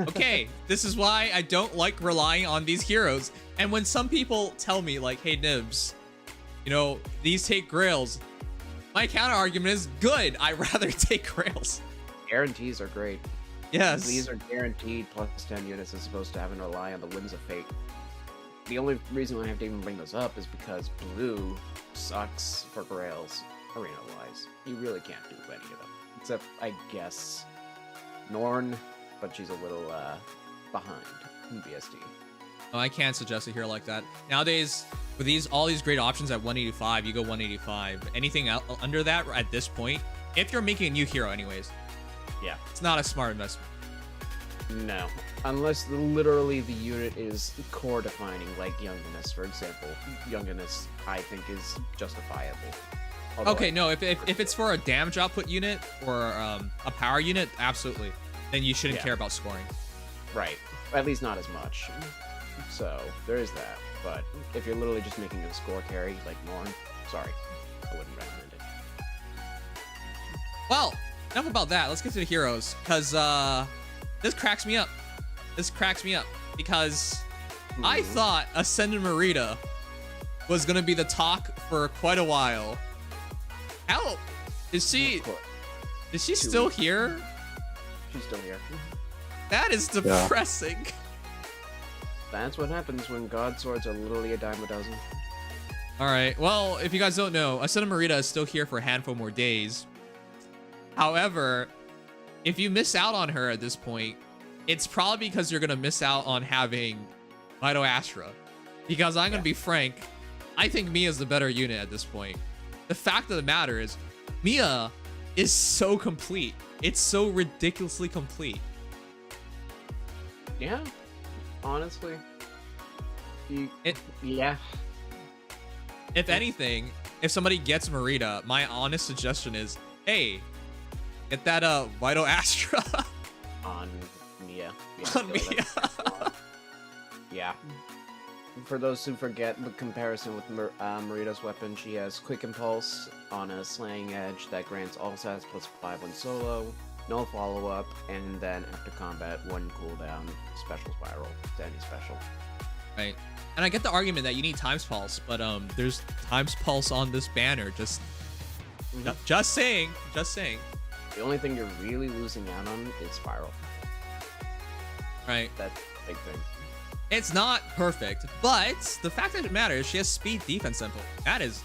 Okay, this is why I don't like relying on these heroes. And when some people tell me, like, hey, Nibs, you know, these take Grails, my counter argument is good. I'd rather take Grails. Guarantees are great. Yes. These are guaranteed +10 units as opposed to having to rely on the winds of fate. The only reason why I have to even bring those up is because blue sucks for Grails, arena-wise. You really can't do any of them. Except, I guess, Norn, but she's a little behind in BSD. Oh, I can't suggest a hero like that. Nowadays, with all these great options at 185, you go 185. Anything under that at this point, if you're making a new hero anyways, yeah, it's not a smart investment. No. Unless literally the unit is core defining, like Younginess, for example. Younginess, I think, is justifiable. Although Okay, no, if it's for a damage output unit or a power unit, absolutely. Then you shouldn't care about scoring. Right. At least not as much. So, there is that. But if you're literally just making a score carry, like Norn, sorry, I wouldn't recommend it. Well, enough about that. Let's get to the heroes, because this cracks me up. This cracks me up because I thought Ascended Merida was gonna be the talk for quite a while. How is she? Is she still here? She's still here. That is depressing. That's what happens when God Swords are literally a dime a dozen. All right. Well, if you guys don't know, Ascended Merida is still here for a handful more days. However, if you miss out on her at this point, it's probably because you're going to miss out on having Vital Astra. Because I'm going to be frank, I think Mia's the better unit at this point. The fact of the matter is, Mia is so complete. It's so ridiculously complete. Yeah, honestly. Yeah. If anything, if somebody gets Merida, my honest suggestion is, hey, get that Vital Astra on Mia. On Mia. Yeah. For those who forget the comparison with Merida's weapon, she has Quick Impulse on a Slaying Edge that grants all stats +5 when solo, no follow-up, and then after combat, 1 cooldown, special spiral to any special. Right. And I get the argument that you need Times Pulse, but there's Times Pulse on this banner. Just saying. Just saying. The only thing you're really losing out on is spiral. Right. That's a big thing. It's not perfect, but the fact that it matters, she has speed, defense, simple. That is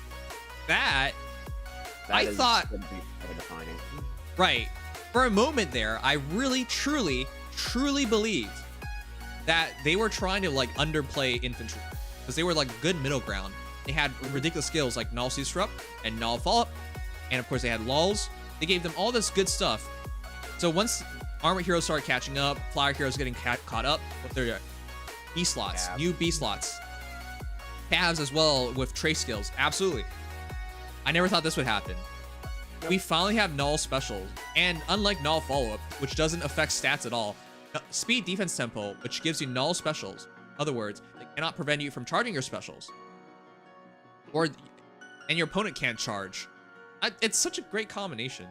I thought would be defining. Right. For a moment there, I really, truly believed that they were trying to like underplay infantry because they were like good middle ground. they had ridiculous skills like null disrupt and null follow-up, and of course they had lulls. They gave them all this good stuff. So once armor heroes started catching up, flyer heroes getting caught up with their B slots, new B slots, Cavs as well with trace skills. Absolutely. I never thought this would happen. We finally have null specials, and unlike null follow-up, which doesn't affect stats at all, speed defense tempo, which gives you null specials. In other words, it cannot prevent you from charging your specials, and your opponent can't charge. It's such a great combination.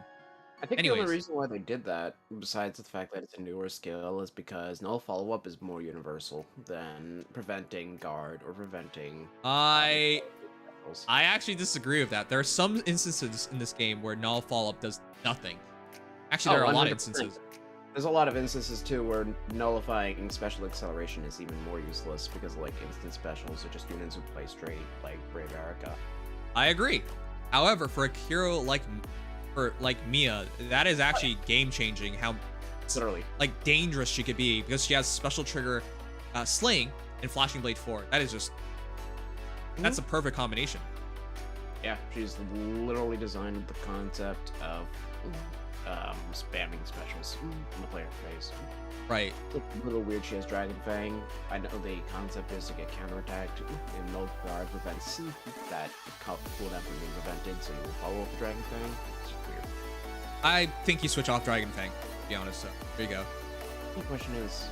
I think Anyways. the only reason why they did that, besides the fact that it's a newer skill, is because null follow-up is more universal than preventing guard or preventing... I actually disagree with that. There are some instances in this game where null follow-up does nothing. Actually, there are a lot of 100%. instances. There's a lot of instances, too, where nullifying special acceleration is even more useless because, like, instant specials are just units who play straight, like Brave Erica. I agree. However, for a hero like Mia, that is actually game-changing how Literally. like dangerous she could be because she has special trigger Sling and Flashing Blade 4. That is just... That's a perfect combination. Yeah, she's literally designed with the concept of spamming specials in the player face. Right. It's a little weird she has Dragon Fang. I know the concept is to get counterattacked, and no guard prevents that cooldown from being prevented, so you will follow up the Dragon Fang. It's just weird. I think you switch off Dragon Fang, to be honest, so there you go. The question is,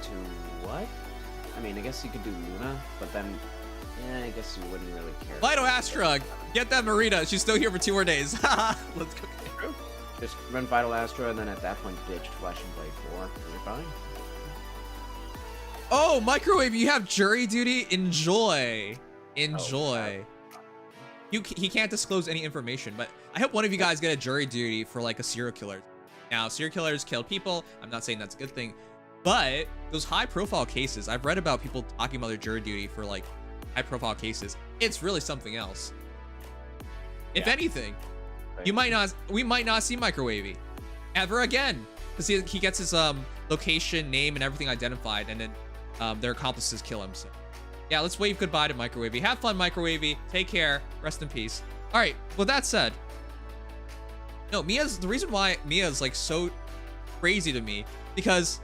to what? I mean, I guess you could do Luna, but then, I guess you wouldn't really care. Vital Astra! Get that Marita, she's still here for 2 more days. Let's go. Just run Vital Astra, and then at that point ditch Flashing Blade 4, and you're fine. Oh, Microwave, you have jury duty? Enjoy. Enjoy. He can't disclose any information, but I hope one of you guys get a jury duty for like a serial killer. Now, serial killers kill people. I'm not saying that's a good thing, but those high profile cases, I've read about people talking about their jury duty for like high profile cases. It's really something else. If anything, we might not see Microwavy ever again, because he gets his location, name, and everything identified, and then their accomplices kill him. So yeah, let's wave goodbye to Microwavy. Have fun, Microwavy. Take care. Rest in peace. All right. With that said, no, the reason why Mia's like so crazy to me, because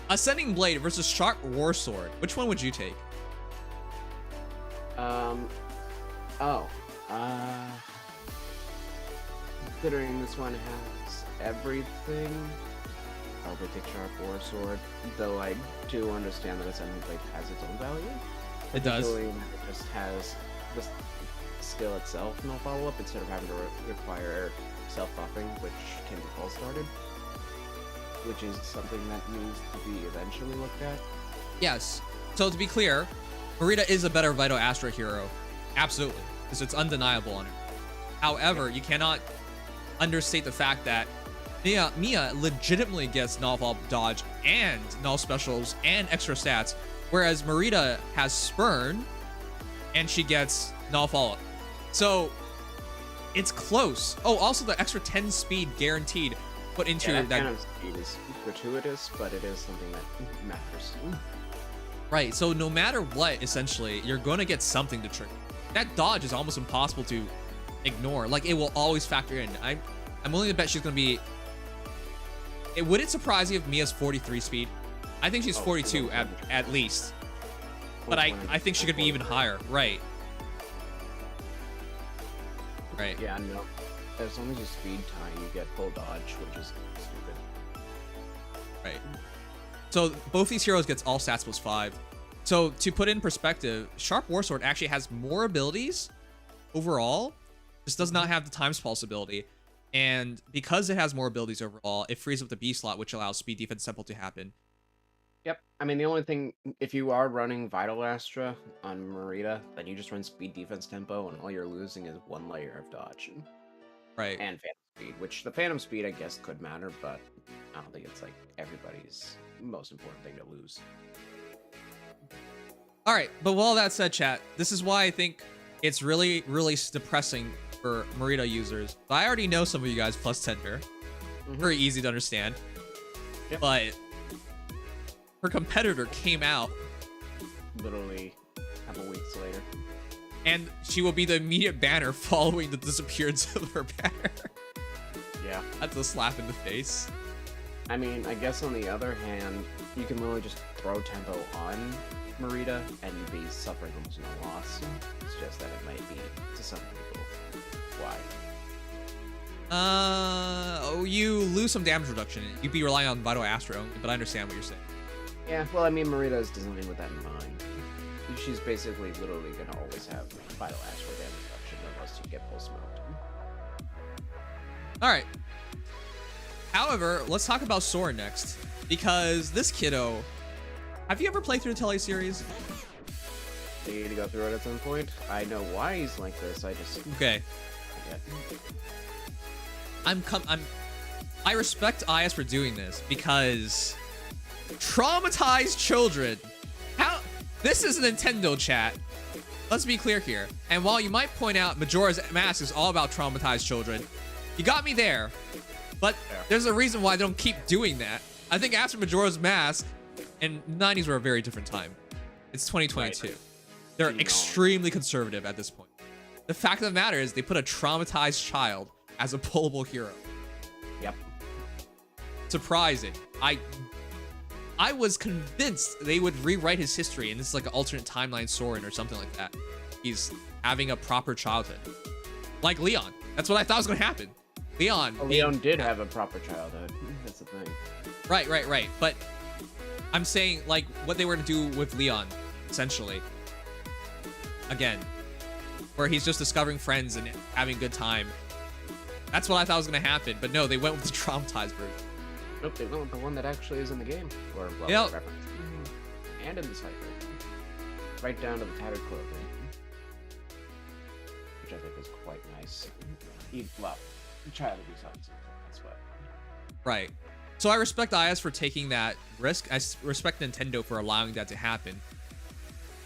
Ascending Blade versus Sharp War Sword. Which one would you take? Considering this one has everything, I'll take Sharp War Sword, though I do understand that Ascending Blade has its own value. It does. It just has the skill itself, no follow-up, instead of having to require self-buffing, which can be false started, which is something that needs to be eventually looked at. Yes. So to be clear, Marita is a better Vital Astra hero. Absolutely. Because it's undeniable on it. However, you cannot understate the fact that Mia legitimately gets null follow-up dodge and null specials and extra stats, whereas Marita has Spurn and she gets null follow-up. So it's close. Oh, also the extra 10 speed guaranteed put into that kind of speed is gratuitous, but it is something that matters. Right, so no matter what, essentially, you're going to get something to trigger. That dodge is almost impossible to ignore. Like, it will always factor in. I'm willing to bet she's going to be... Would it surprise you if Mia's 43 speed? I think she's 42 at least. But I think she could be even higher. Right. Right. Yeah, no. As long as you speed time, you get full dodge, which is stupid. Right. So both these heroes gets all stats plus 5. So to put in perspective, Sharp Warsword actually has more abilities overall. This does not have the Times Pulse ability. And because it has more abilities overall, it frees up the B slot, which allows speed defense tempo to happen. Yep. I mean, the only thing, if you are running Vital Astra on Marita, then you just run speed defense tempo, and all you're losing is 1 layer of dodge. Right. And Phantom Speed, which the Phantom Speed, I guess, could matter, but I don't think it's, like, everybody's most important thing to lose. All right, but with all that said, chat, this is why I think it's really, really depressing for Marita users. I already know some of you guys plus tender. Very easy to understand. Yep. But her competitor came out literally a couple weeks later. and she will be the immediate banner following the disappearance of her banner. Yeah. That's a slap in the face. I mean, I guess on the other hand, you can literally just throw tempo on Marita and you'd be suffering almost no loss. It's just that it might be, to some people, why. You lose some damage reduction. You'd be relying on Vital Astro, but I understand what you're saying. Yeah, well, I mean, Marita is designed with that in mind. She's basically literally gonna always have Vital Astro damage reduction unless you get full smoked. All right. However, let's talk about Soren next, because this kiddo. Have you ever played through the Tele series? Do you need to go through it at some point? I know why he's like this. I just Okay. I respect IS for doing this because traumatized children. How? This is a Nintendo chat. Let's be clear here. And while you might point out Majora's Mask is all about traumatized children, you got me there. But there's a reason why they don't keep doing that. I think after Majora's Mask, and 90s were a very different time. It's 2022. Right. They're extremely conservative at this point. The fact of the matter is they put a traumatized child as a pullable hero. Yep. Surprising. I was convinced they would rewrite his history and this is like an alternate timeline Soren or something like that. He's having a proper childhood. Like Leon. That's what I thought was going to happen. Leon did have a proper childhood. That's the thing. Right. But I'm saying like what they were going to do with Leon, essentially. Again, where he's just discovering friends and having a good time. That's what I thought was going to happen. But no, they went with the traumatized version. Nope, they went with the one that actually is in the game. Or, well, yep. Reference. And in the cipher. Right down to the tattered clothing. Which I think was quite nice. Well, child abuse, obviously. That's what. Right. So I respect IS for taking that risk. I respect Nintendo for allowing that to happen.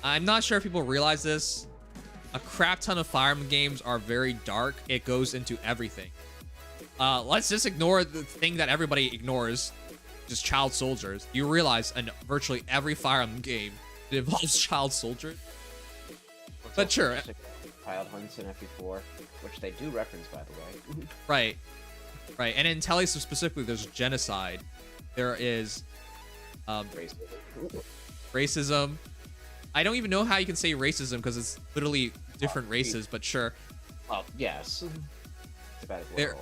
I'm not sure if people realize this. A crap ton of Fire Emblem games are very dark. It goes into everything. Let's just ignore the thing that everybody ignores, just child soldiers. You realize in virtually every Fire Emblem game, it involves child soldiers. But sure. Child hunts in FE4, which they do reference, by the way. Right. And in Tele specifically, there's genocide. There is racism. I don't even know how you can say racism because it's literally different races, but sure. Well, yes. It's about as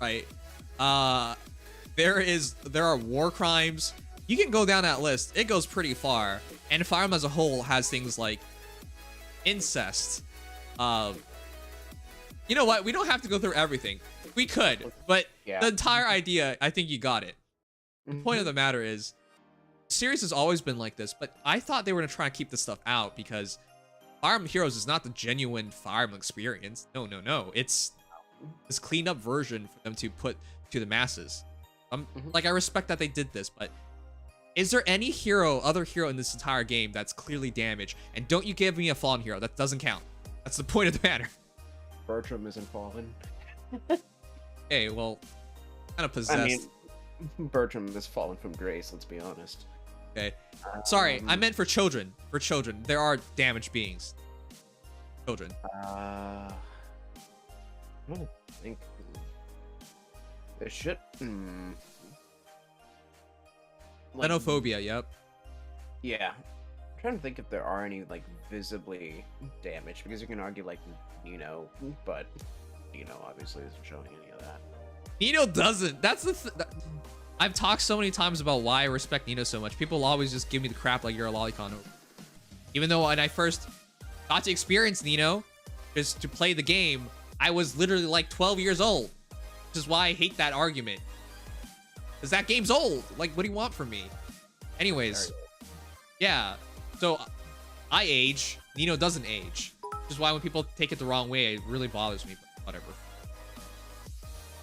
right. There are war crimes. You can go down that list. It goes pretty far. And Fire Emblem as a whole has things like incest. You know what? We don't have to go through everything. We could, but the entire idea, I think you got it. The point of the matter is, the series has always been like this, but I thought they were going to try and keep this stuff out because Fire Emblem Heroes is not the genuine Fire Emblem experience. No. It's this cleaned up version for them to put to the masses. Like, I respect that they did this, but is there any other hero in this entire game that's clearly damaged? And don't you give me a fallen hero. That doesn't count. That's the point of the matter. Bertram isn't fallen. Hey, well, kind of possessed. I mean, Bertram is fallen from grace, let's be honest. Okay. Sorry, I meant for children. For children. There are damaged beings. Children. I don't think there should. Xenophobia, yep. Yeah. I'm trying to think if there are any, like, visibly damaged, because you can argue, like, Nino, but Nino obviously isn't showing any of that. Nino doesn't. That's the I've talked so many times about why I respect Nino so much. People always just give me the crap like you're a lolicon. Even though when I first got to experience Nino, just to play the game, I was literally like 12 years old. Which is why I hate that argument. Because that game's old. Like, what do you want from me? Anyways. Yeah. So, I age. Nino doesn't age. Which is why when people take it the wrong way, it really bothers me. But whatever.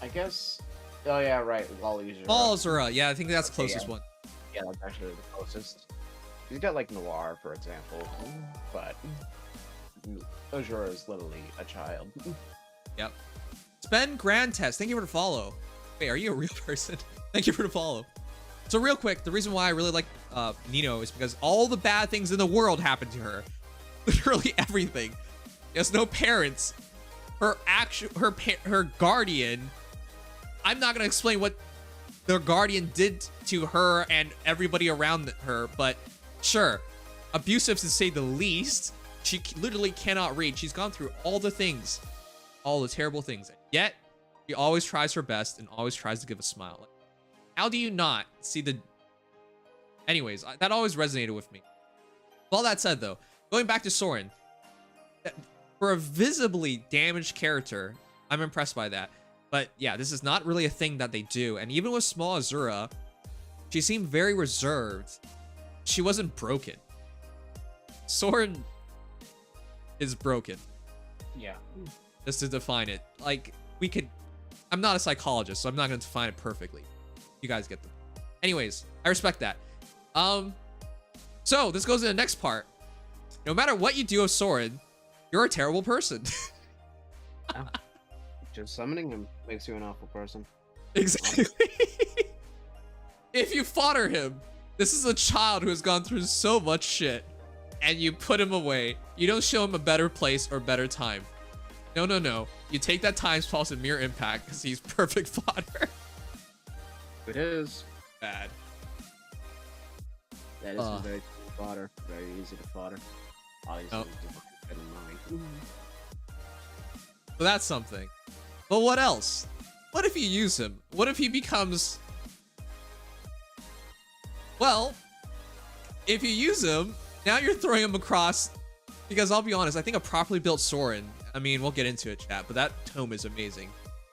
I guess... Oh, yeah, right. Lollyzura. Lollyzura. Yeah, I think that's the closest one. Yeah, that's actually the closest. He's got, like, Noir, for example. But... Azur is literally a child. Yep. Spen Grand Test, thank you for the follow. Wait, are you a real person? Thank you for the follow. So real quick, the reason why I really like Nino is because all the bad things in the world happened to her. literally everything. She has no parents. Her guardian. I'm not gonna explain what their guardian did to her and everybody around her, but sure, abusive to say the least. She literally cannot read. She's gone through all the things, all the terrible things, yet she always tries her best and always tries to give a smile. Like, how do you not see the... Anyways, that always resonated with me. With all that said, though, going back to Soren, for a visibly damaged character, I'm impressed by that. But yeah, this is not really a thing that they do. And even with small Azura, she seemed very reserved. She wasn't broken. Soren is broken. Yeah. Just to define it. Like, we could... I'm not a psychologist, so I'm not going to define it perfectly. You guys get them. Anyways, I respect that. So this goes to the next part. No matter what you do of Soren, you're a terrible person. Yeah. Just summoning him makes you an awful person. Exactly. If you fodder him, this is a child who has gone through so much shit, and you put him away. You don't show him a better place or better time. No, no, no. You take that times pulse and mirror impact because he's perfect fodder. It is. Bad. That is very fodder. Very easy to fodder. Obviously, Oh. good in mind. So that's something. But what else? What if you use him? What if he becomes... Well, if you use him, now you're throwing him across... Because I'll be honest, I think a properly built Soren... I mean, we'll get into it, chat, but that tome is amazing.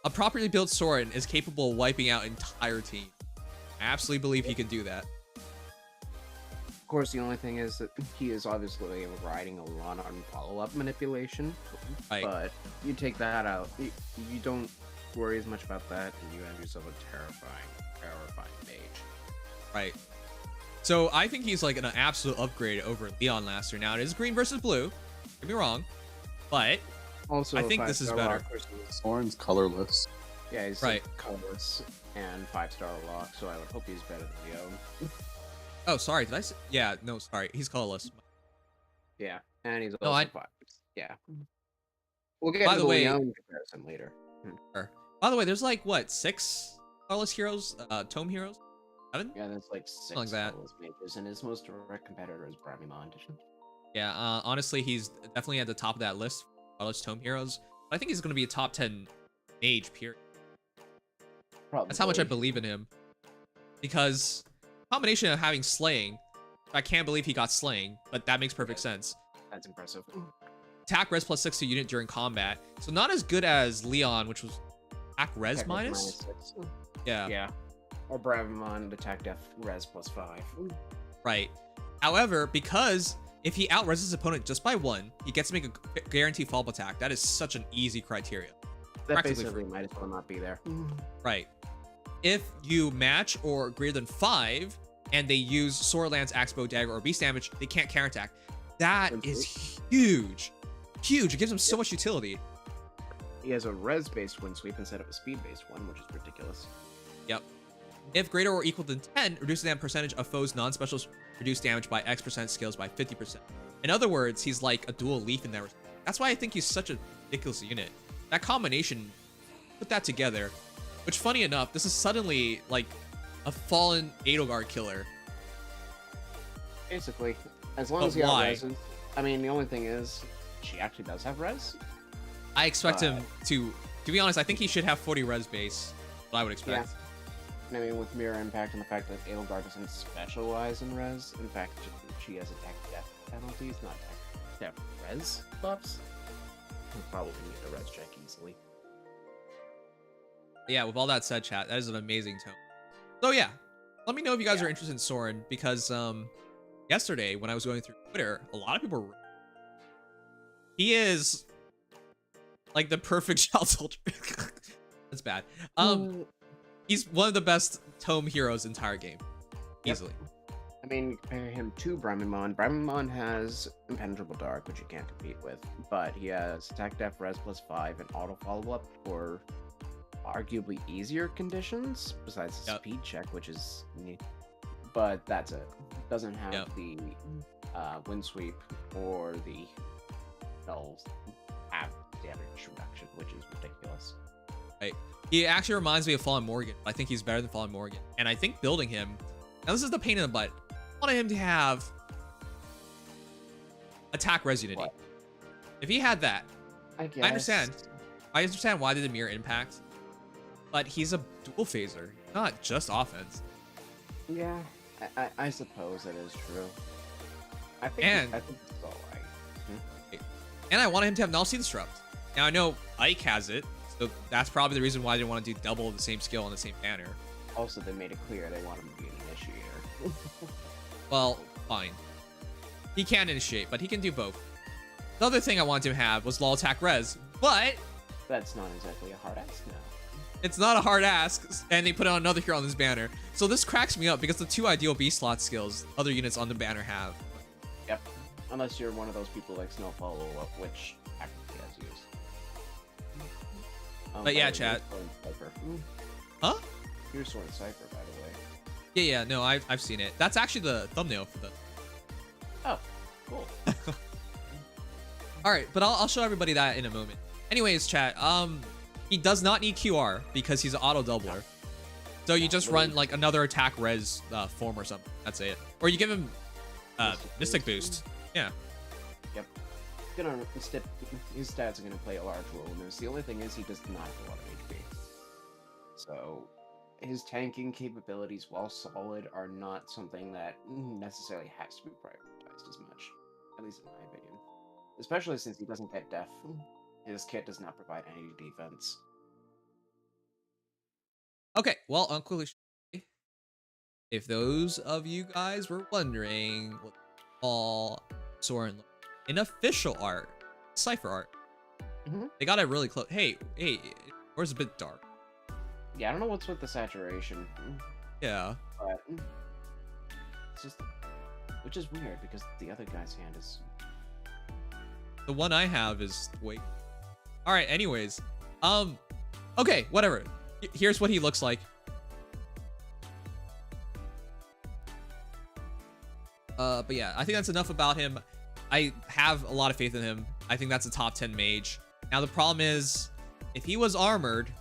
A properly built Soren is capable of wiping out entire team. I absolutely believe he can do that. Of course, the only thing is that he is obviously riding a lot on follow-up manipulation. Right. But you take that out, you don't worry as much about that, and you have yourself a terrifying mage. Right. So I think he's like an absolute upgrade over Leon last year. Now it is green versus blue. Don't get me wrong, but Also, I think this is better. Soren's colorless. Yeah, he's right. like colorless and 5-star lock, so I would hope he's better than Leon. Oh, sorry. Did I say? Yeah, no, sorry. He's colorless. Yeah, and he's No, also I- 5. Yeah. We'll get By to the the way- Leon comparison later. By the way, there's like what, 6 colorless heroes, tome heroes? 7? Yeah, there's like 6 like that. colorless mages, and his most direct competitor is Bramimond. Yeah, honestly, he's definitely at the top of that list. Colorless tome heroes. But I think he's going to be a top 10 mage. Period. Probably. That's how much I believe in him. Because combination of having slaying, I can't believe he got slaying, but that makes perfect sense. That's impressive. Attack res plus 6 to unit during combat. So not as good as Leon, which was attack res Attack minus. 6. Yeah. Yeah. Or Bravimon attack def res plus 5. Right. However, because if he out-res his opponent just by 1, he gets to make a guaranteed follow-up attack. That is such an easy criteria. That Practically basically might as well not be there. Right. If you match or greater than 5, and they use Sword, Lance, Axe, Bow, Dagger, or Beast damage, they can't counterattack. That is huge. Huge. It gives him so much utility. He has a res-based wind sweep instead of a speed-based one, which is ridiculous. Yep. If greater or equal than 10, reduces the percentage of foes' non-specials reduced damage by X% skills by 50%. In other words, he's like a dual leaf in that respect. That's why I think he's such a ridiculous unit. That combination, put that together, which funny enough, this is suddenly like a fallen Edelgard killer. Basically, as long But as he why? out-reses. I mean, the only thing is, she actually does have res. I expect him to be honest, I think he should have 40 res base, what I would expect. I mean, with Mirror Impact and the fact that Edelgard doesn't specialize in res, in fact, she has attack death penalties, not attack death res buffs. He'll probably need a res check easily. Yeah, with all that said, chat, that is an amazing tome. So yeah, let me know if you guys Yeah. are interested in Soren, because yesterday when I was going through Twitter, a lot of people were... He is like the perfect child soldier. That's bad. He's one of the best tome heroes entire game. Yep. Easily. I mean, compare him to Bramimon. Bramimon has Impenetrable Dark, which you can't compete with, but he has attack def res plus 5 and auto follow-up for arguably easier conditions, besides the Yep. speed check, which is neat. But that's it. Doesn't have Yep. the wind sweep or the null have damage reduction, which is ridiculous. Right. He actually reminds me of Fallen Morgan. I think he's better than Fallen Morgan. And I think building him, now this is the pain in the butt. I wanted him to have attack res unity. What? If he had that, I guess. I understand why they did mirror impact, but he's a dual phaser, not just offense. Yeah, I suppose that is true. I think it's all right. And I wanted him to have Null Sea Disrupt. Now I know Ike has it, so that's probably the reason why they want to do double the same skill in the same banner. Also, they made it clear they want him to be an initiator. Well, fine. He can initiate, but he can do both. The other thing I wanted him to have was Lull Attack Res, but That's not exactly a hard ask now. it's not a hard ask, and they put on another hero on this banner. So this cracks me up because the 2 ideal B slot skills other units on the banner have. Yep. Unless you're one of those people like Snow Follow Up, which actually has used. But yeah, by the way, chat. here's Soren Cypher. Huh? Here's Soren Cypher, by the way. Yeah, no, I've seen it. That's actually the thumbnail for the. Oh, cool. All right, but I'll show everybody that in a moment. Anyways, chat. He does not need QR because he's an auto doubler. So you just run like another attack res form or something. That's it. Or you give him Mystic Boost. Yeah. Yep. His stats are gonna play a large role in this. The only thing is he does not have a lot of HP. So his tanking capabilities, while solid, are not something that necessarily has to be prioritized as much. At least in my opinion. Especially since he doesn't get def. His kit does not provide any defense. Okay, well, Uncle, if those of you guys were wondering what all Soren in official art, Cypher art, they got it really close. Hey, where's a bit dark? Yeah, I don't know what's with the saturation. Yeah. But it's just, which is weird because the other guy's hand is. The one I have is wait. All right. Anyways, okay, whatever. Here's what he looks like. But yeah, I think that's enough about him. I have a lot of faith in him. I think that's a top 10 mage. Now the problem is, if he was armored,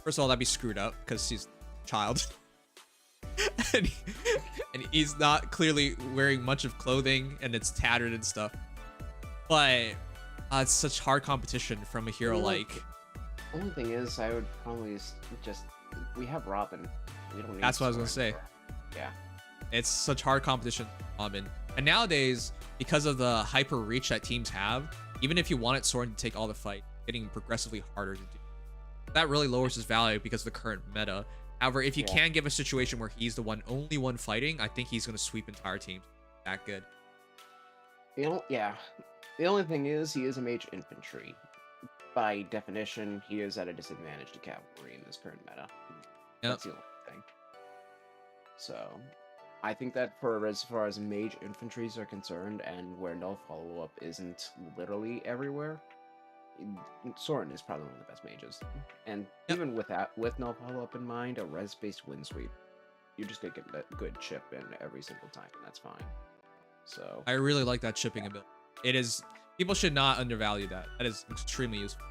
first of all, that'd be screwed up because he's a child. and he's not clearly wearing much of clothing and it's tattered and stuff. But it's such hard competition from a hero like. Only thing is, I would probably just we have Robin. We don't need That's what I was gonna say. Yeah. It's such hard competition, Robin. And nowadays, because of the hyper reach that teams have, even if you wanted Soren to take all the fight, getting progressively harder to do. That really lowers his value because of the current meta. However, if you can give a situation where he's the only one fighting, I think he's gonna sweep entire teams. That good. The only thing is, he is a mage infantry. By definition, he is at a disadvantage to cavalry in this current meta. That's the only thing. So, I think that for as far as mage infantries are concerned, and where null follow-up isn't literally everywhere, Soren is probably one of the best mages. And even with that, with null follow-up in mind, a res-based wind sweep, you're just gonna get a good chip in every single time, and that's fine. So I really like that chipping ability. It is. People should not undervalue that. That is extremely useful.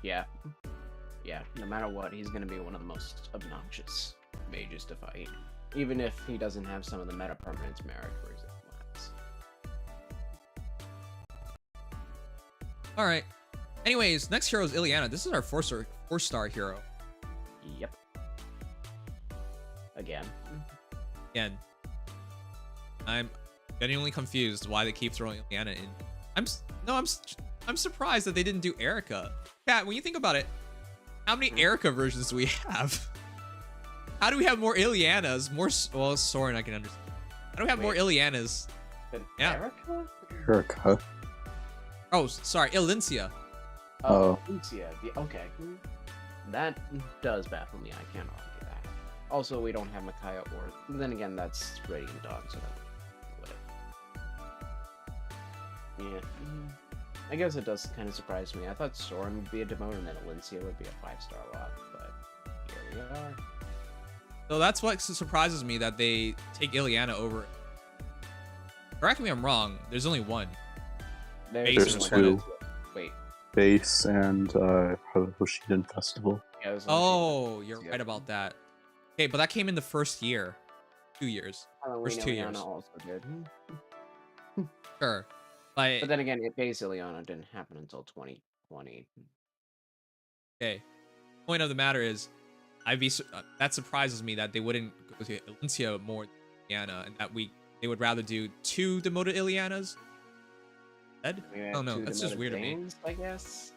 Yeah. No matter what, he's gonna be one of the most obnoxious mages to fight, even if he doesn't have some of the meta permanence merit, for example. All right. Anyways, next hero is Ilyana. This is our four-star hero. Yep. Again. I'm genuinely confused why they keep throwing Ilyana in. I'm surprised that they didn't do Erica. Kat, when you think about it, how many Erica versions do we have? How do we have more Ilyanas? Well, Soren, I can understand. How do we have more Ilyanas? Erica? Oh, sorry, Ilincia. Oh. Lucia. Okay. That does baffle me. I can't argue that. Also, we don't have Micaiah or... Then again, that's Radiant Dawn, so that... Yeah, I guess it does kind of surprise me. I thought Soren would be a demote and then Ilincia would be a 5-star lot, but here we are. So that's what surprises me, that they take Ilyana over. Correct me if I'm wrong. There's only one. There's only two. one. Wait. Base and Hoshiden Festival. Yeah, there's only Oh, you're right about that. Okay, but that came in the first year. 2 years. First 2 years. Ilyana also did. Sure. But But then again, Base Ilyana didn't happen until 2020. okay. Point of the matter is, that surprises me that they wouldn't go to Ilyana more than Ilyana, and that they would rather do 2 demoted Ilyanas. Ed? Oh no, that's just weird to me. I guess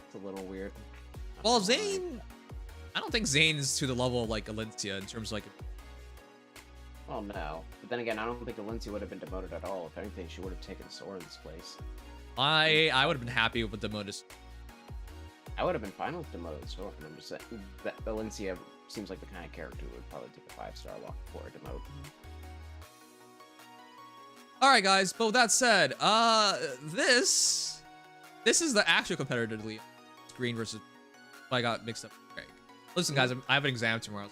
it's a little weird. Well, Zane, I don't think Zane's to the level of like Ilyana in terms of like. Well, no. But then again, I don't think Ilyana would have been demoted at all. If anything, she would have taken Soren's place. I would have been happy with the demoted. I would have been fine with demoted Soren. I'm just saying that Ilyana seems like the kind of character who would probably take a 5-star walk for a demote. All right, guys. But with that said, this is the actual competitor to Leon. Green versus. I got mixed up with Greg. Listen, guys, I have an exam tomorrow.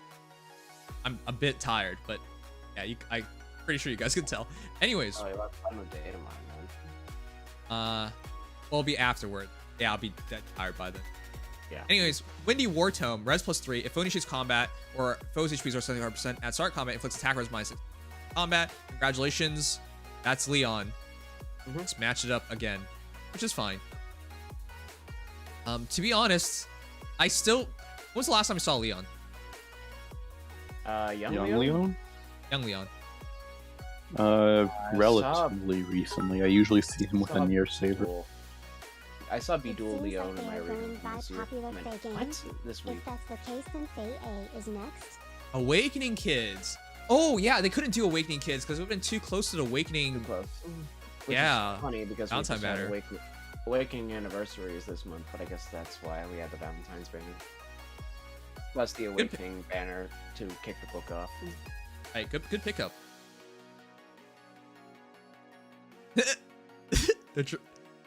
I'm a bit tired, but yeah, I'm pretty sure you guys can tell. Anyways, Oh, you'll have final day tomorrow, man. well, it'll be afterward. Yeah, I'll be dead tired by then. Yeah. Anyways, Windy War Tome, res +3. If foe initiates combat or foe's HPs are 75% at start combat, inflicts attack res -6 combat. Congratulations, that's Leon. Let's match it up again, which is fine. To be honest, when was the last time I saw Leon? Young Young Leon? Leon? Young Leon. Relatively recently. I usually see him with a near saber. Cool. I saw Beduel Seems Leon like in my they are going reading by this year. popular I mean, Fae what? games. This week. If that's the case, then Fae A is next. Awakening Kids. Oh yeah, they couldn't do Awakening Kids because it would have been too close to the Awakening. Too close. Which Yeah. is funny because we Valentine just had banner. Awakening anniversary is this month, but I guess that's why we had the Valentine's banner. Plus the Awakening banner to kick the book off. Right, good pickup.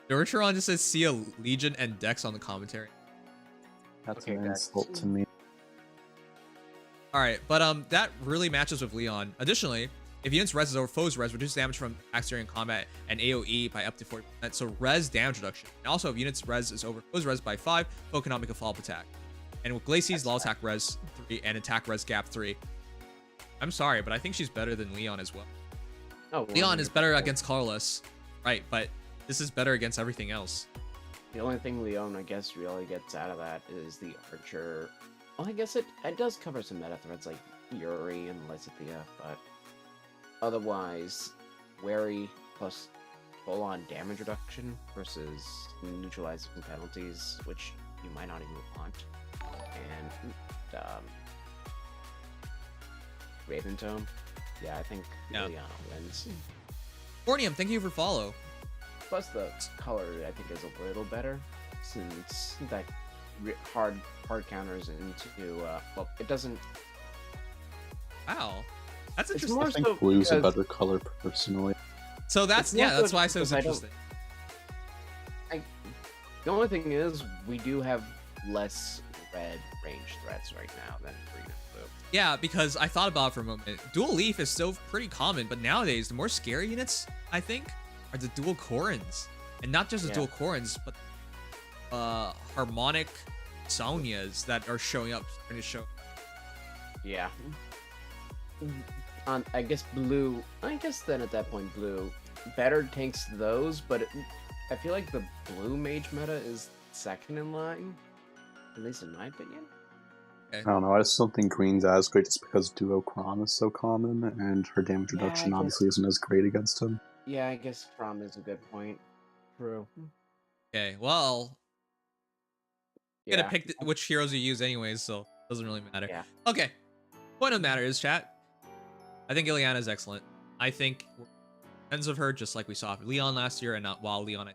Dortron just says see a Legion and Dex on the commentary. That's Okay, an guys. insult to me. All right, but that really matches with Leon. Additionally, if units res is over foes res, reduce damage from attacks during combat and AoE by up to 40%. So res damage reduction. And also, if units res is over foes res by 5, foe cannot make a follow-up attack. And with Glacies, law attack res 3 and attack res gap 3. I'm sorry, but I think she's better than Leon as well. Oh, Leon is better 100%. against colorless, right? But this is better against everything else. The only thing Leon, I guess, really gets out of that is the Archer. Well, I guess it does cover some meta threats like Yuri and Lysithea, but otherwise, Wary plus full-on damage reduction versus neutralizing penalties, which you might not even want, and Raven Tome. Yeah, I think Yeah. Ilyana wins. Fornium, thank you for follow. Plus the color, I think, is a little better since that hard counters into well, it doesn't. Wow, that's It's interesting. more I think so blue's a because- better color personally. So that's It's more that's so why I said it was because I don't- interesting. The only thing is, we do have less red range threats right now than green and blue. Yeah, because I thought about it for a moment. Dual Leaf is still pretty common, but nowadays the more scary units, I think, are the dual Corins. And not just the Yeah. dual Corins, but harmonic Sonias that are showing up, starting to show. Yeah. I guess blue. I guess then at that point, blue better tanks those, but I feel like the blue mage meta is second in line, at least in my opinion. I don't know, I just don't think green's as great just because Duo Kron is so common, and her damage Yeah, I reduction guess- obviously isn't as great against him. Yeah, I guess Prom is a good point. True. Okay, well, I'm Yeah. gonna pick which heroes you use anyways, so it doesn't really matter. Yeah. Okay, point of the matter is, chat, I think Ilyana is excellent. I think fans of her, just like we saw with Leon last year, and not while Leon,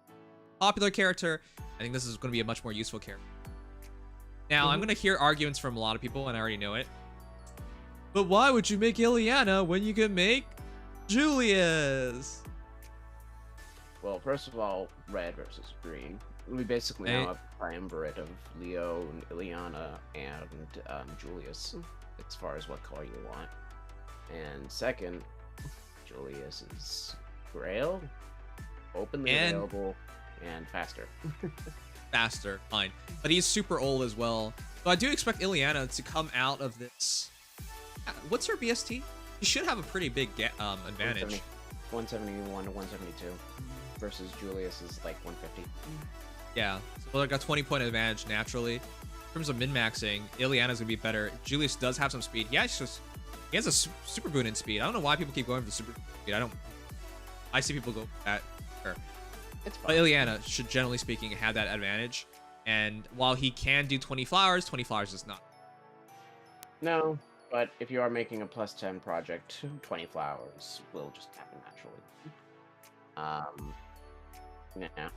popular character, I think this is going to be a much more useful character. Now, I'm going to hear arguments from a lot of people, and I already know it. But why would you make Ilyana when you can make Julius? Well, first of all, red versus green. We basically Hey. now have a triumvirate of Leo and Ilyana and Julius, as far as what color you want. And second, Julius is Grail, openly And- available, and faster. Faster, fine. But he's super old as well. So I do expect Ilyana to come out of this. What's her BST? She should have a pretty big advantage. 171 to 172 versus Julius is like 150. Yeah, so like a 20-point advantage naturally. In terms of min-maxing, Ilyana's gonna be better. Julius does have some speed. He has a super boon in speed. I don't know why people keep going for super speed. I see people go at her. It's But Ilyana should, generally speaking, have that advantage. And while he can do 20 flowers is not. No, but if you are making a plus 10 project, 20 flowers will just happen naturally. Yeah.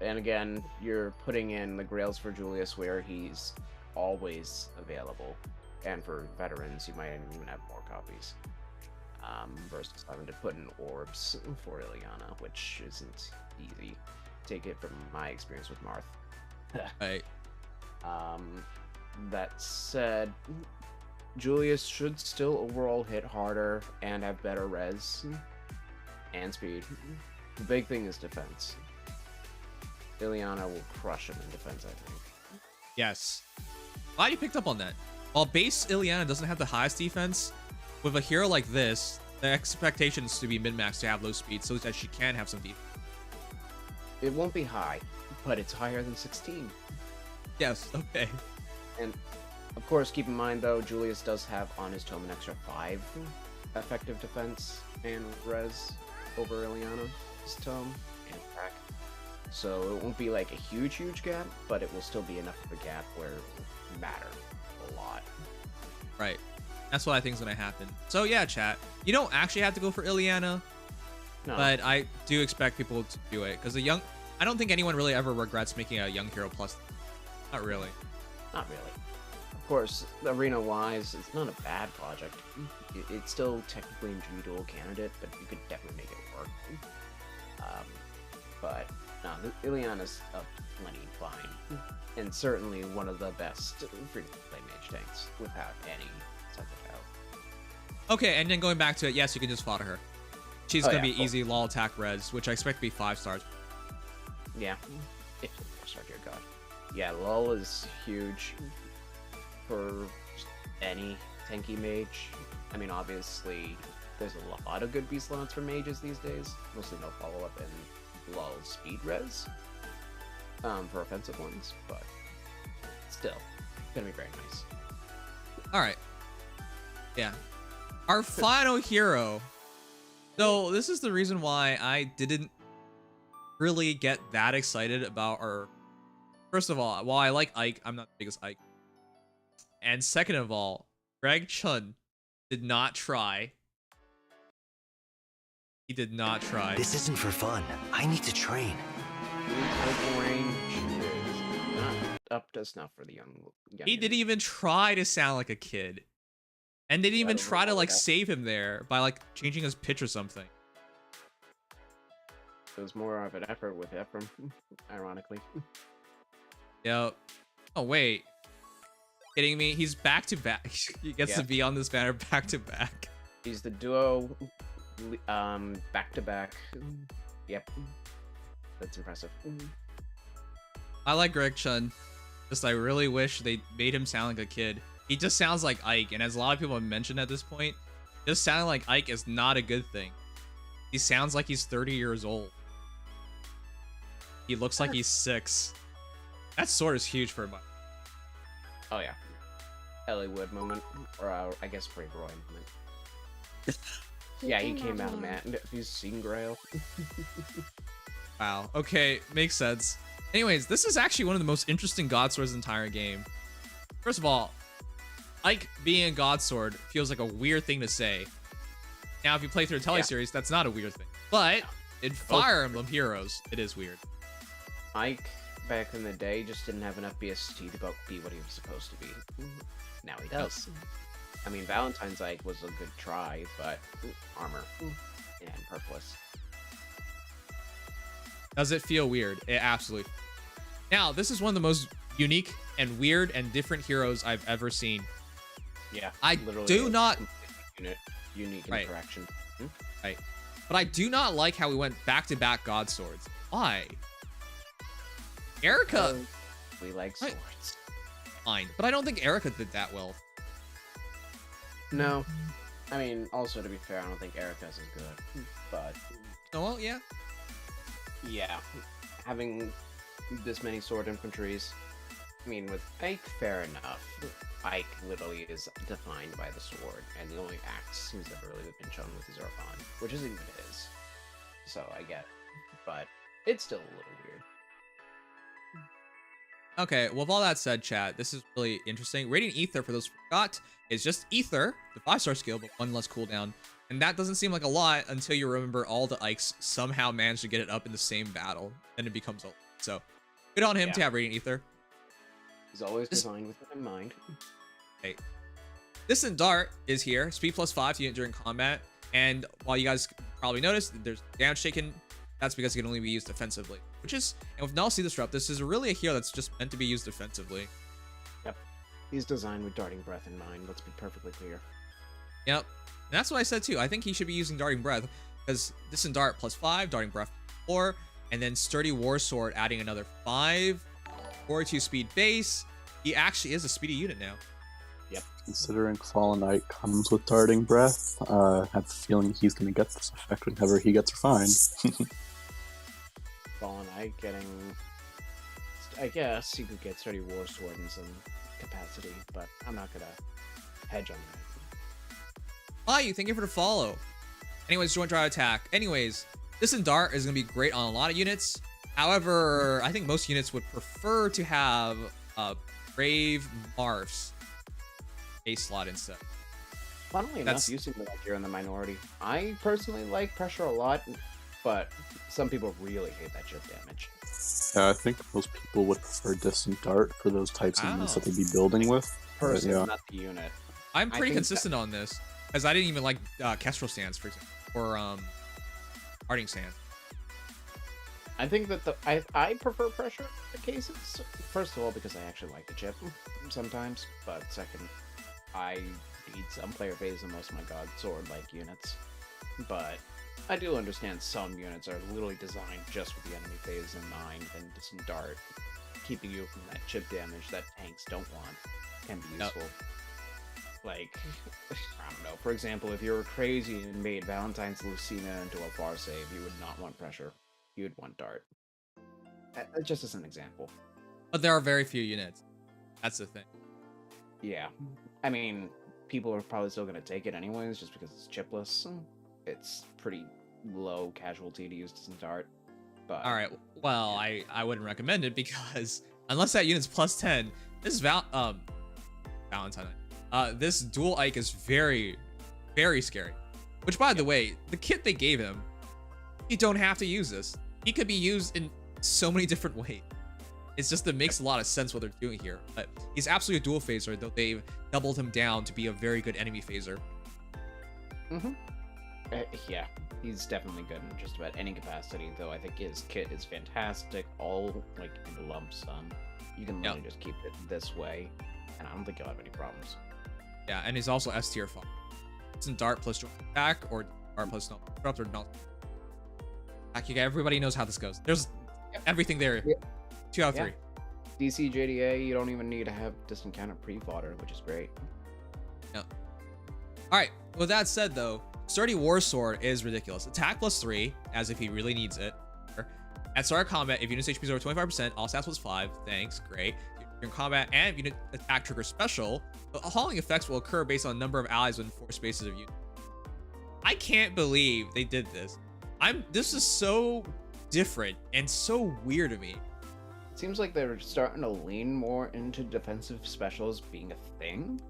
And again, you're putting in the Grails for Julius where he's always available. And for veterans, you might even have more copies. Versus having to put in orbs for Ilyana, which isn't easy. Take it from my experience with Marth. Right. That said, Julius should still overall hit harder and have better res and speed. The big thing is defense. Ilyana will crush him in defense, I think. Yes. Glad you picked up on that. While base Ilyana doesn't have the highest defense, with a hero like this, the expectation is to be min-max to have low speed so that she can have some defense. It won't be high, but it's higher than 16. Yes, okay. And of course, keep in mind though, Julius does have on his tome an extra 5 effective defense and res over Ilyana's tome and attack. So it won't be like a huge gap, but it will still be enough of a gap where it will matter a lot. Right. That's what I think is going to happen. So yeah, chat. You don't actually have to go for Ilyana, No, but I do expect people to do it because I don't think anyone really ever regrets making a young hero plus. Not really. not really. Of course, arena-wise, it's not a bad project. It's still technically an individual candidate, but you could definitely make it work. But no, Ilyana's a plenty fine, and certainly one of the best free-to-play mage tanks without any sense of doubt. Okay, and then going back to it, yes, you can just fodder her. She's Oh, going to yeah, be easy law attack res, which I expect to be 5 stars. Yeah, if you're 4-star, dear God. Yeah, LOL is huge for just any tanky mage. I mean, obviously, there's a lot of good B slots for mages these days. Mostly no follow-up and LOL speed res for offensive ones, but still, it's gonna be very nice. All right. Yeah. Our final hero. So this is the reason why I didn't really get that excited about our... First of all, while I like Ike, I'm not the biggest Ike. And second of all, Greg Chun did not try. He did not try. This isn't for fun. I need to train. Type range is not up to snuff for the young. He didn't even try to sound like a kid. And they didn't even try to like save him there by like changing his pitch or something. It was more of an effort with Ephraim, ironically. Yep. Oh wait. Kidding me? He's back to back. He gets to be on this banner back to back. He's the duo, back to back. Yep, that's impressive. I like Greg Chun. Just I really wish they made him sound like a kid. He just sounds like Ike, and as a lot of people have mentioned at this point, just sounding like Ike is not a good thing. He sounds like he's 30 years old. He looks like he's 6. That sword is huge for him. Oh yeah, Ellie Wood moment, or I guess Brave Roy moment. Yeah, he came out of Matt. Have you seen Grail? Wow. Okay, makes sense. Anyways, this is actually one of the most interesting God Swords in the entire game. First of all, Ike being a God Sword feels like a weird thing to say. Now, if you play through a Tele-series, that's not a weird thing. But in Fire Emblem Heroes, it is weird. Ike, back in the day, just didn't have enough BST to be what he was supposed to be. Now he does. I mean, Valentine's Ike was a good try, but armor and purpless. Does it feel weird? It absolutely. Now, this is one of the most unique and weird and different heroes I've ever seen. Yeah, I literally do not... unique Right. interaction. right? But I do not like how we went back-to-back God Swords. Why? Erica, We like Right. swords. fine, but I don't think Erica did that well. No. I mean, also to be fair, I don't think Erica's is good. But Oh, well, yeah. yeah, having this many sword infantries, I mean, with Ike, fair enough. Ike literally is defined by the sword, and the only axe he's ever really been shown with is Archon, which isn't even his. So I get it. But it's still a little weird. Okay, well, with all that said, chat, this is really interesting. Radiant Ether, for those who forgot, is just Ether, the 5-star skill, but 1 less cooldown. And that doesn't seem like a lot until you remember all the Ikes somehow managed to get it up in the same battle, and it becomes a lot. So, good on him to have Radiant Ether. He's always designed with it in mind. Hey. Distant Dart is here, speed +5 to unit during combat. And while you guys probably noticed, there's damage taken. That's because it can only be used defensively. Which is, and with Null Sea Disrupt, this is really a hero that's just meant to be used defensively. Yep. He's designed with Darting Breath in mind, let's be perfectly clear. Yep. And that's what I said too. I think he should be using Darting Breath because Distant Dart +5, Darting Breath 4, and then Sturdy War Sword adding another 5, 42 speed base. He actually is a speedy unit now. Yep. Considering Fallen Knight comes with Darting Breath, I have a feeling he's going to get this effect whenever he gets refined. Fallen Ike getting... I guess you could get Sturdy War Sword in some capacity, but I'm not gonna hedge on that. Hi, thank you for the follow. Anyways, joint drive attack. Anyways, Distant Dart is going to be great on a lot of units. However, I think most units would prefer to have Brave Marfs a slot instead. Funnily enough, you seem like you're in the minority. I personally like pressure a lot, but some people really hate that chip damage. Yeah, I think most people would prefer Distant Dart for those types of units that they'd be building with. Person, yeah. not the unit. I'm pretty consistent on this, because I didn't even like Kestrel Stance, for example, or Harding Stance. I think that I prefer pressure in cases. First of all, because I actually like the chip sometimes, but second, I need some player phase in most of my God Sword-like units. But I do understand some units are literally designed just with the enemy phase in mind, and Distant Dart, keeping you from that chip damage that tanks don't want, can be useful. Like, I don't know, for example, if you were crazy and made Valentine's Lucina into a bar save, you would not want pressure. You would want Dart. Just as an example. But there are very few units. That's the thing. Yeah. I mean, people are probably still going to take it anyways, just because it's chipless. It's pretty low casualty to use Distant Dart. But Alright, well, I wouldn't recommend it because unless that unit's +10, this Valentine. This dual Ike is very, very scary. Which, by the way, the kit they gave him, you don't have to use this. He could be used in so many different ways. It's just that it makes a lot of sense what they're doing here. But he's absolutely a dual phaser, though they've doubled him down to be a very good enemy phaser. Yeah, he's definitely good in just about any capacity, though I think his kit is fantastic, all like in lump sum. You can literally just keep it this way, and I don't think you'll have any problems. Yeah, and he's also S tier fun. It's in Dart plus joint attack, or Dart plus no disrupt, or not. Everybody knows how this goes. There's everything there. 2 out of 3. DC JDA, you don't even need to have distant counter pre-fodder, which is great. Yep. Alright, with that said though, Sturdy War Sword is ridiculous. Attack +3, as if he really needs it. At start of combat, if unit's HP is over 25%, all stats +5. Thanks, great. During combat, and if unit attack trigger special, the hauling effects will occur based on number of allies within 4 spaces of unit. I can't believe they did this. This is so different and so weird to me. It seems like they're starting to lean more into defensive specials being a thing.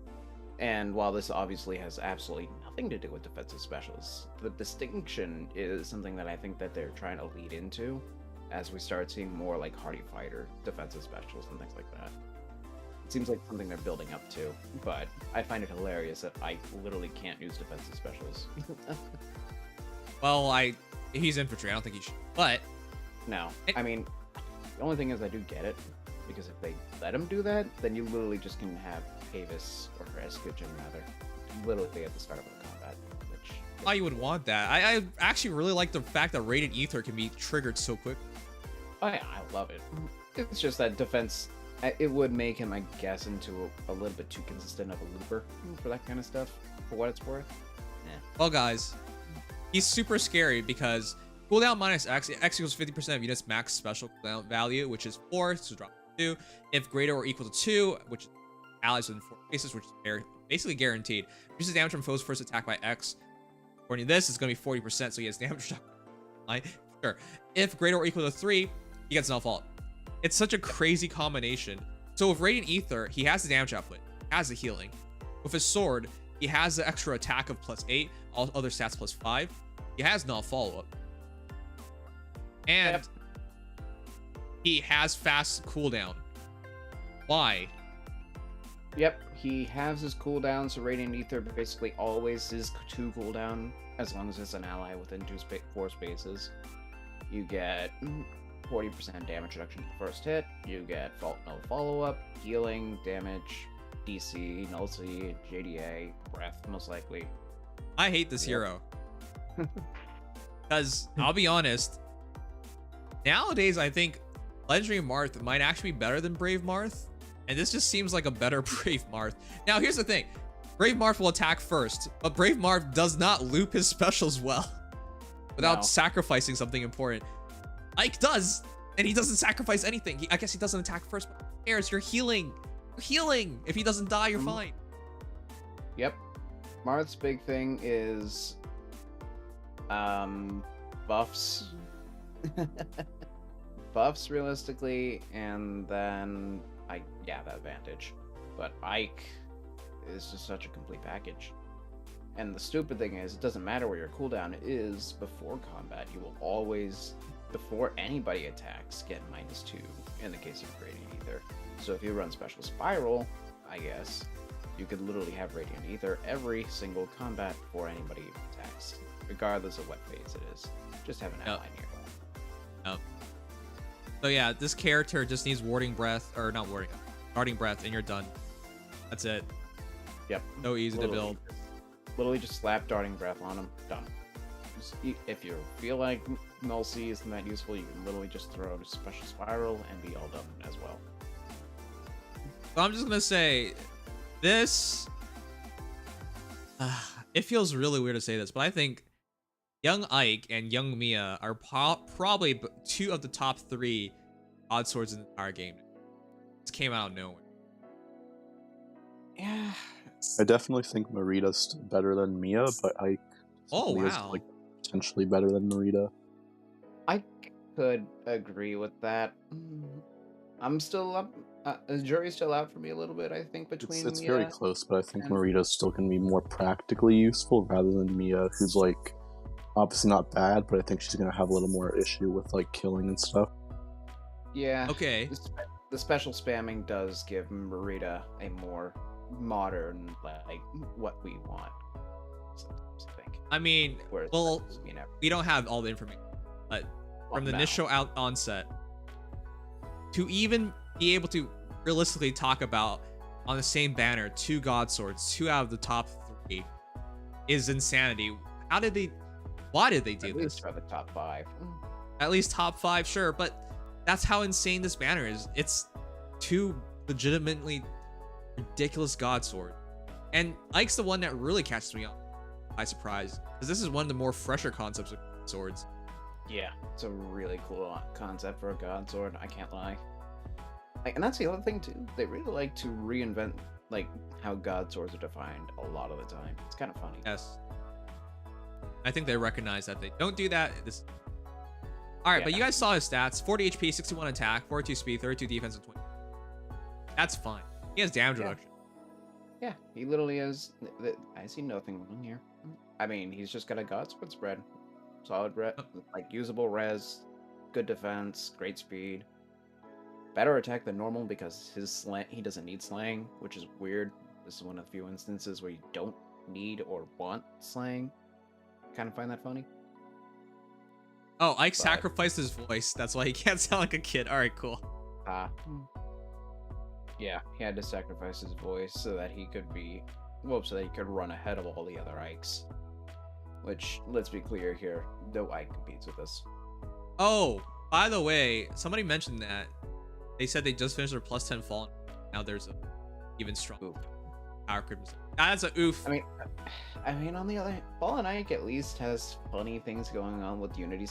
And while this obviously has absolutely nothing to do with defensive specials, the distinction is something that I think that they're trying to lead into as we start seeing more like Hardy Fighter defensive specials and things like that. It seems like something they're building up to, but I find it hilarious that I literally can't use defensive specials. Well, he's infantry. I don't think he should. But no, I mean, the only thing is I do get it, because if they let him do that, then you literally just can have Avis or Escuchen rather, literally at the start of the combat, which why you would want that. I actually really like the fact that Radiant Ether can be triggered so quick. Oh yeah, I love it. It's just that defense. It would make him, I guess, into a little bit too consistent of a looper for that kind of stuff. For what it's worth. Yeah. Well, guys, he's super scary because cooldown minus X equals 50% of units max special cooldown value, which is 4, so drop 2. If greater or equal to 2, which is allies within 4 spaces, which is basically guaranteed. Reduces damage from foes first attack by X. According to this, it's going to be 40%, so he has damage reduction. Sure. If greater or equal to 3, he gets null fault. It's such a crazy combination. So with Radiant Ether, he has the damage output, has the healing. With his sword, he has the extra attack of +8, all other stats +5. He has null follow-up. And he has fast cooldown. Why? Yep, he has his cooldown, so Radiant Ether basically always is 2 cooldown, as long as it's an ally within 4 spaces. You get 40% damage reduction the first hit, you get no follow-up, healing, damage, DC, nullity, JDA, breath, most likely. I hate this hero. Because, I'll be honest, nowadays I think Legendary Marth might actually be better than Brave Marth. And this just seems like a better Brave Marth. Now, here's the thing. Brave Marth will attack first, but Brave Marth does not loop his specials well without sacrificing something important. Ike does, and he doesn't sacrifice anything. I guess he doesn't attack first, but who cares? You're healing. You're healing. If he doesn't die, you're fine. Yep. Marth's big thing is buffs. Buffs, realistically, and then that advantage. But Ike is just such a complete package. And the stupid thing is, it doesn't matter where your cooldown is before combat. You will always, before anybody attacks, get -2 in the case of Radiant Ether. So if you run Special Spiral, I guess, you could literally have Radiant Ether every single combat before anybody attacks, regardless of what phase it is. Just have an ally nearby. So yeah, this character just needs Warding Breath, or not Warding, Guarding Breath, and you're done. That's it. Yep. So easy to build. Literally just slap Darting Breath on him. Done. If you feel like Null C isn't that useful, you can literally just throw out a Special Spiral and be all done as well. So I'm just gonna say, this... it feels really weird to say this, but I think Young Ike and Young Mia are probably 2 of the top 3 odd swords in the entire game. This came out of nowhere. Yeah. I definitely think Marita's better than Mia, but I Mia's like potentially better than Marita. I could agree with that. I'm still up. The jury's still out for me a little bit, I think, between It's Mia very close, but I think Marita's still going to be more practically useful rather than Mia, who's like obviously not bad, but I think she's going to have a little more issue with like killing and stuff. Yeah. Okay. The special spamming does give Marita a more modern, like, what we want. Sometimes I think. I mean, Whereas well, we don't have all the information, but from the initial onset, to even be able to realistically talk about on the same banner 2 God Swords, 2 out of the top 3, is insanity. Why did they do this? At least for the top 5. At least top 5, sure, but that's how insane this banner is. It's 2 legitimately ridiculous God Sword. And Ike's the one that really catches me by surprise, because this is one of the more fresher concepts of swords. Yeah, it's a really cool concept for a God Sword, I can't lie. And that's the other thing too, they really like to reinvent like how God Swords are defined a lot of the time. It's kind of funny. Yes. I think they recognize that they don't do that. Alright, but you guys saw his stats. 40 HP, 61 attack, 42 speed, 32 defense, and 20. That's fine. He has damage reduction. Yeah, he literally has... I see nothing wrong here. I mean, he's just got a God Sword spread. Solid, like, usable res, good defense, great speed. Better attack than normal because he doesn't need slaying, which is weird. This is one of the few instances where you don't need or want slaying. Kind of find that funny. Oh, Ike sacrificed his voice. That's why he can't sound like a kid. Alright, cool. Yeah, he had to sacrifice his voice so that he could be... Well, so that he could run ahead of all the other Ikes. which, let's be clear here, no Ike competes with this. Oh, by the way, somebody mentioned that they said they just finished their plus 10 Fallen. Now there's a even stronger power creep. That's a oof. I mean, on the other hand, Fallen Ike at least has funny things going on with Unity.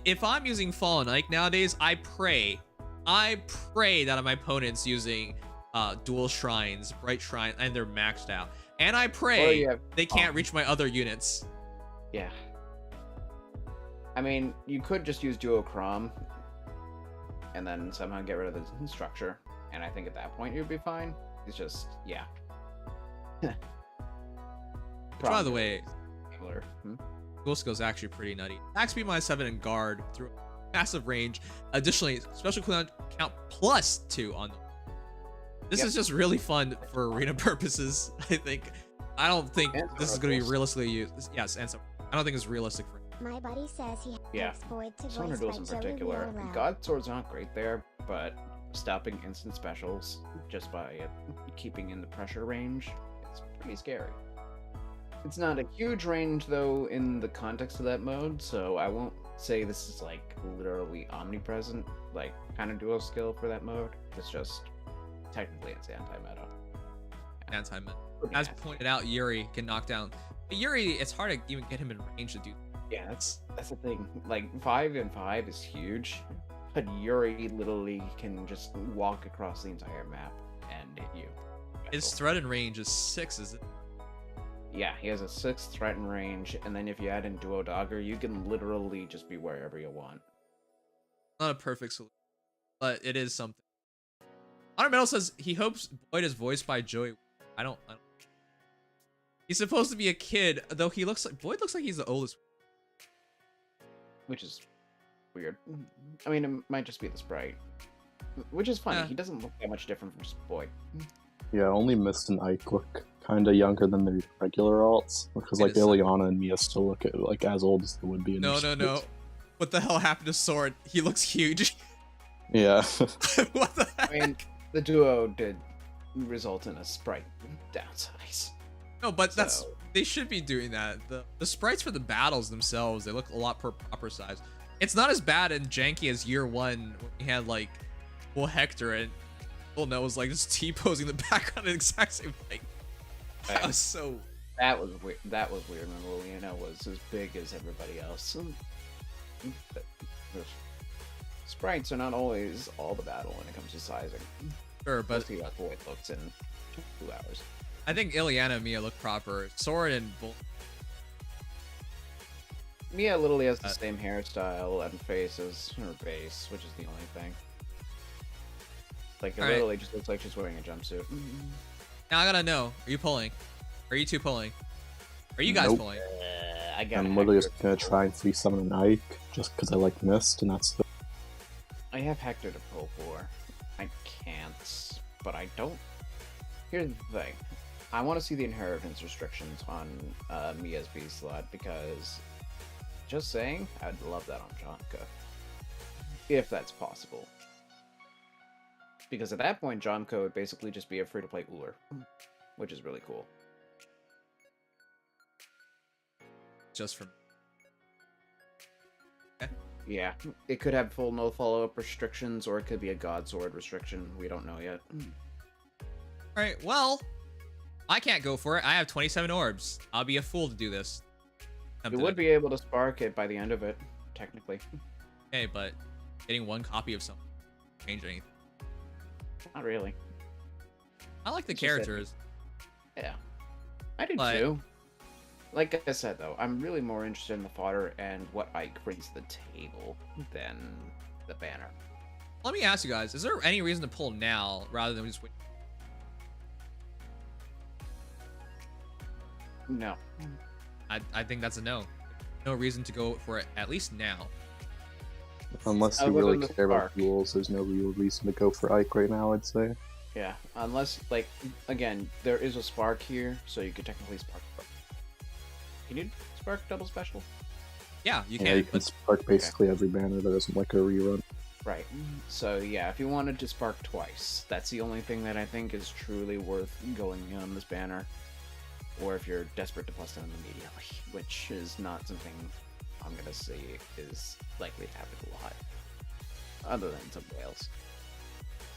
If I'm using Fallen Ike nowadays, I pray that my opponent's using dual shrines, bright shrine, and they're maxed out. And I pray they can't reach my other units. Yeah. I mean, you could just use duochrome and then somehow get rid of the structure, and I think at that point you'd be fine. It's just, yeah. By the way, dual skill is actually pretty nutty. Attack speed -7 and guard through massive range. Additionally, special cooldown count +2 on them. This is just really fun for arena purposes. I don't think this is going to be realistically used. Yes, and so I don't think it's realistic for. My buddy says he hopes Void to Soren voice duels by in Joey particular. Villarreal. God Sword's not great there, but stopping instant specials just by keeping in the pressure range, it's pretty scary. It's not a huge range though in the context of that mode, so I won't say this is like literally omnipresent, like kind of dual skill for that mode. It's just technically it's anti-meta. Anti-meta. As pointed out, Yuri can knock down. But Yuri, it's hard to even get him in range to do. Yeah, that's the thing. Like 5 and 5 is huge, but Yuri literally can just walk across the entire map and hit you. His threat in range is 6, is it? Yeah, he has a 6 threat in range, and then if you add in Duo Dogger, you can literally just be wherever you want. Not a perfect solution, but it is something. Honor Metal says he hopes Void is voiced by Joey. I don't. He's supposed to be a kid, though he looks like Void looks like he's the oldest. Which is weird. I mean, it might just be the sprite. Which is funny. Yeah. He doesn't look that much different from Void. Yeah, only Mist and Ike look kind of younger than the regular alts, because like Ilyana and Mia still look like as old as they would be. In No. What the hell happened to Soren? He looks huge. Yeah. What the heck? I mean, the duo did result in a sprite downsize. No, but they should be doing that. The sprites for the battles themselves, they look a lot proper size. It's not as bad and janky as year 1 when we had like Bull Hector and Bull Nose was like just T-posing the background at the exact same thing. That was so. That was weird. That was weird when Ilyana was as big as everybody else. Sprites are not always all the battle when it comes to sizing. Sure, but let's see what Void looks in 2 hours. I think Ilyana and Mia look proper. Soren and Bull. Mia literally has the same hairstyle and face as her base, which is the only thing. Like, it literally just looks like she's wearing a jumpsuit. Now I gotta know, are you pulling? Are you two pulling? Are you guys pulling? I'm literally just gonna try and free summon an Ike, just because I like Mist, and that's it. I have Hector to pull for. I can't, but I don't. Here's the thing. I want to see the inheritance restrictions on Mia's B slot, because, just saying, I'd love that on Jonka. If that's possible. Because at that point, Jonka would basically just be a free-to-play Uller, which is really cool. Just from. Okay. Yeah, it could have full no follow-up restrictions, or it could be a God Sword restriction. We don't know yet. Alright, well, I can't go for it. I have 27 orbs. I'll be a fool to do this. You would be able to spark it by the end of it, technically. Okay, but getting one copy of something doesn't change anything. Not really. I like the characters. Yeah. I do too. Like I said, though, I'm really more interested in the fodder and what Ike brings to the table than the banner. Let me ask you guys, is there any reason to pull now rather than just wait? No. I think that's a no. No reason to go for it, at least now. Unless you really care about duels, there's no real reason to go for Ike right now, I'd say. Yeah, unless, like, again, there is a spark here, so you could technically spark. Can you spark double special? Yeah, you can. Yeah, you can spark basically every banner that isn't like a rerun. Right. So, yeah, if you wanted to spark twice, that's the only thing that I think is truly worth going on this banner. or if you're desperate to plus them immediately, which is not something I'm gonna say is likely to happen a lot, other than some whales.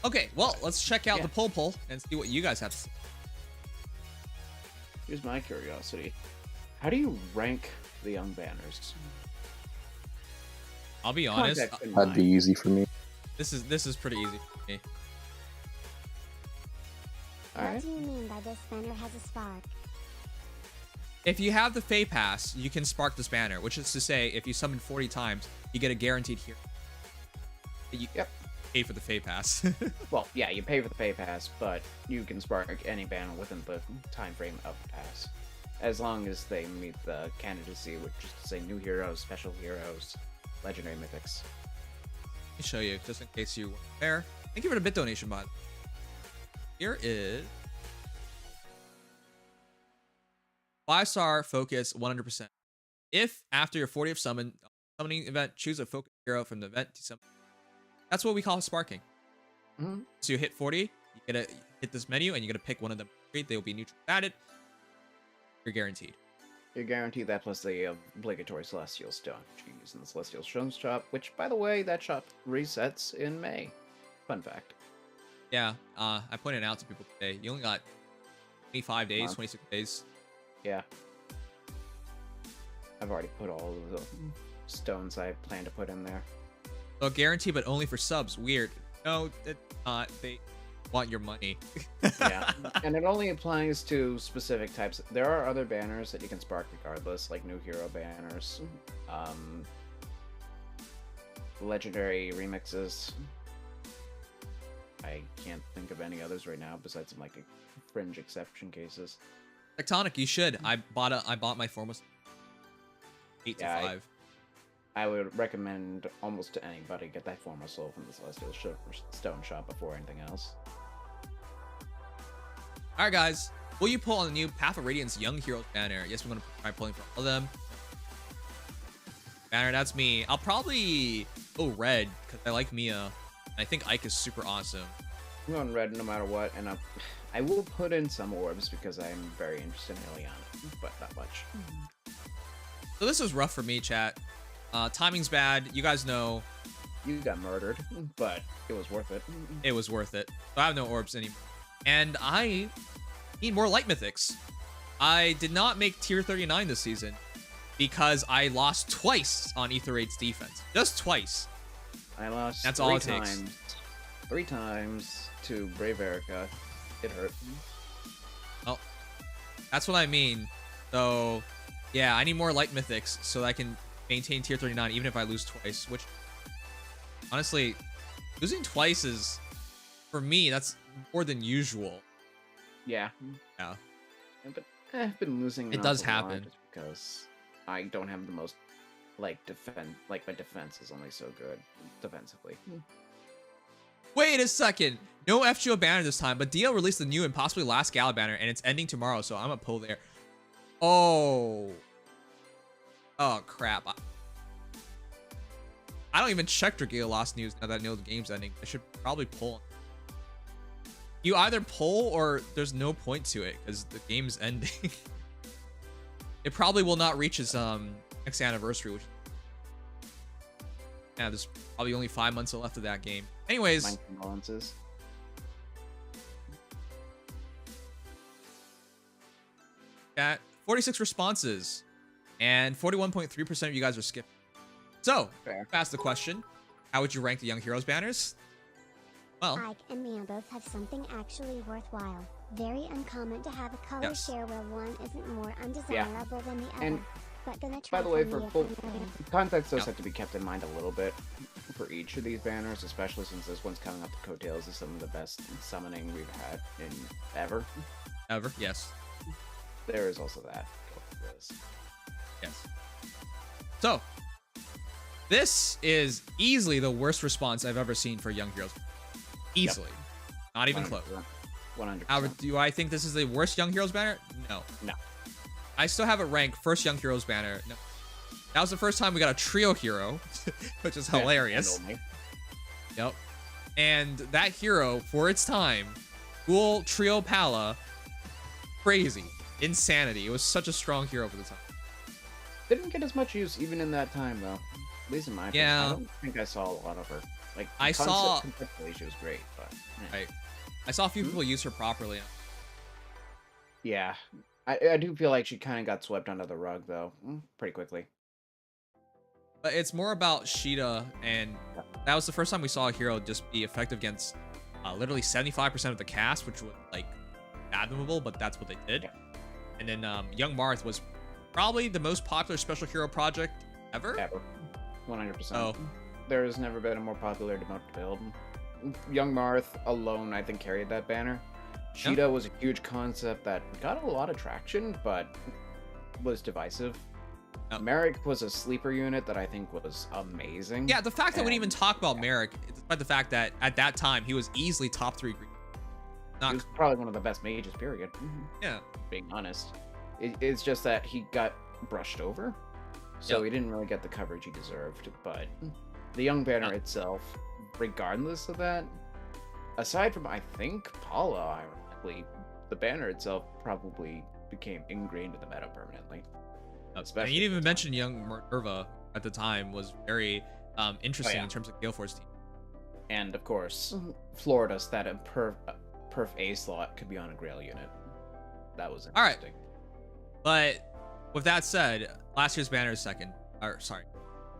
Okay, well, let's check out Yeah. the poll and see what you guys have to say. Here's my curiosity: how do you rank the young banners? I'll be honest, Context in That'd be mind. easy for me. this is pretty easy for me. What Alright. do you mean by this banner has a spark? If you have the Fey Pass, you can spark this banner, which is to say, if you summon 40 times, you get a guaranteed hero. You Yep. pay for the Fey Pass. Well, yeah, you pay for the pay pass, but you can spark any banner within the time frame of the pass, as long as they meet the candidacy, which is to say new heroes, special heroes, legendary mythics. Let me show you, just in case you weren't there. Thank you for the bit donation, bud. Here is 5-star focus 100%. If after your 40th summoning event, choose a focus hero from the event to summon. That's what we call sparking. Mhm. So you hit 40, you gotta hit this menu, and you gotta pick one of them. They will be neutral added. You're guaranteed. You're guaranteed that plus the obligatory Celestial Stone, which you can use in the Celestial Stone shop, which, by the way, that shop resets in May. Fun fact. Yeah, I pointed out to people today, you only got 25 days, Month. 26 days. Yeah. I've already put all of the stones I plan to put in there. So guarantee, but only for subs. Weird. No, it's not. They want your money. Yeah. And it only applies to specific types. There are other banners that you can spark regardless, like new hero banners, legendary remixes. I can't think of any others right now besides some like fringe exception cases. Tectonic, you should. I bought my Formos 8 to Yeah, 5. I would recommend almost to anybody get that form of soul from the Celestial Stone shop before anything else. All right, guys. Will you pull on the new Path of Radiance Young Heroes banner? Yes, we're gonna try pulling for all of them. Banner, that's me. I'll probably go red because I like Mia. And I think Ike is super awesome. I'm going red no matter what, and I will put in some orbs because I'm very interested in Ilyana, but not much. So this was rough for me, chat. Timing's bad. You guys know You got murdered, but it was worth it. it was worth it. So I have no orbs anymore. And I need more light mythics. I did not make tier 39 this season because I lost twice on Ether Raid's defense. Just twice. I lost That's three all it takes. times. 3 times to Brave Erica. It hurt. Oh, that's what I mean. So, yeah, I need more light mythics so that I can maintain tier 39 even if I lose twice, which, honestly, losing twice is, for me, that's more than usual. Yeah. Yeah. But I've been losing. It an does awful lot happen. just because I don't have the most like defend. Like my defense is only so good defensively. Wait a second. No FGO banner this time, but DL released the new and possibly last Gala banner, and it's ending tomorrow, so I'm gonna pull there. Oh. Oh, crap. I don't even check Dragalia Lost news now that I know the game's ending. I should probably pull. You either pull or there's no point to it because the game's ending. It probably will not reach its next anniversary, which, yeah, there's probably only 5 months left of that game. Anyways, My condolences. at 46 responses and 41.3% of you guys are skipping. So, Fair. ask the question, how would you rank the Young Heroes banners? Well, Ike and Mia both have something actually worthwhile. Very uncommon to have a color Yes. share where one isn't more undesirable than the other. And But gonna try by the way, for for Mia full later. context, does Yep. have to be kept in mind a little bit for each of these banners, especially since this one's coming up the coattails of some of the best summoning we've had in ever. ever, yes. There is also that. This. Yes. So, this is easily the worst response I've ever seen for Young Heroes. Easily. Not even close. 100%. However, do I think this is the worst Young Heroes banner? No. No. I still have it ranked first Young Heroes banner. No. That was the first time we got a trio hero, which is hilarious. And only. Yep. And that hero, for its time, Ghoul Trio Pala, crazy. Insanity. It was such a strong hero for the time. Didn't get as much use even in that time though. At least in my opinion. Yeah. I don't think I saw a lot of her. Like I saw- conceptually she was great, but Right. I saw a few people use her properly. yeah. I do feel like she kind of got swept under the rug though, pretty quickly. But it's more about Sheeta, and that was the first time we saw a hero just be effective against literally 75% of the cast, which was like fathomable, but that's what they did. Yeah. And then Young Marth was probably the most popular special hero project ever. Ever. 100%. Oh. There has never been a more popular demote to build. Young Marth alone, I think, carried that banner. Sheeta was a huge concept that got a lot of traction, but was divisive. Yep. Merrick was a sleeper unit that I think was amazing. Yeah, the fact that we didn't even And talk about Merrick, despite the fact that at that time he was easily top 3 green. he Not was probably one of the best mages, period. yeah. Being honest. It's just that he got brushed over, so Yep. he didn't really get the coverage he deserved. But the Young Banner itself, regardless of that, aside from, I think, Paula, ironically, the banner itself probably became ingrained in the meta permanently. And Especially you didn't at even the mention Young Minerva at the time was very interesting in terms of Gale Force team. And of course, Florida's that a perf A slot could be on a Grail unit. That was All right. interesting. But with that said, last year's banner is second. Or sorry,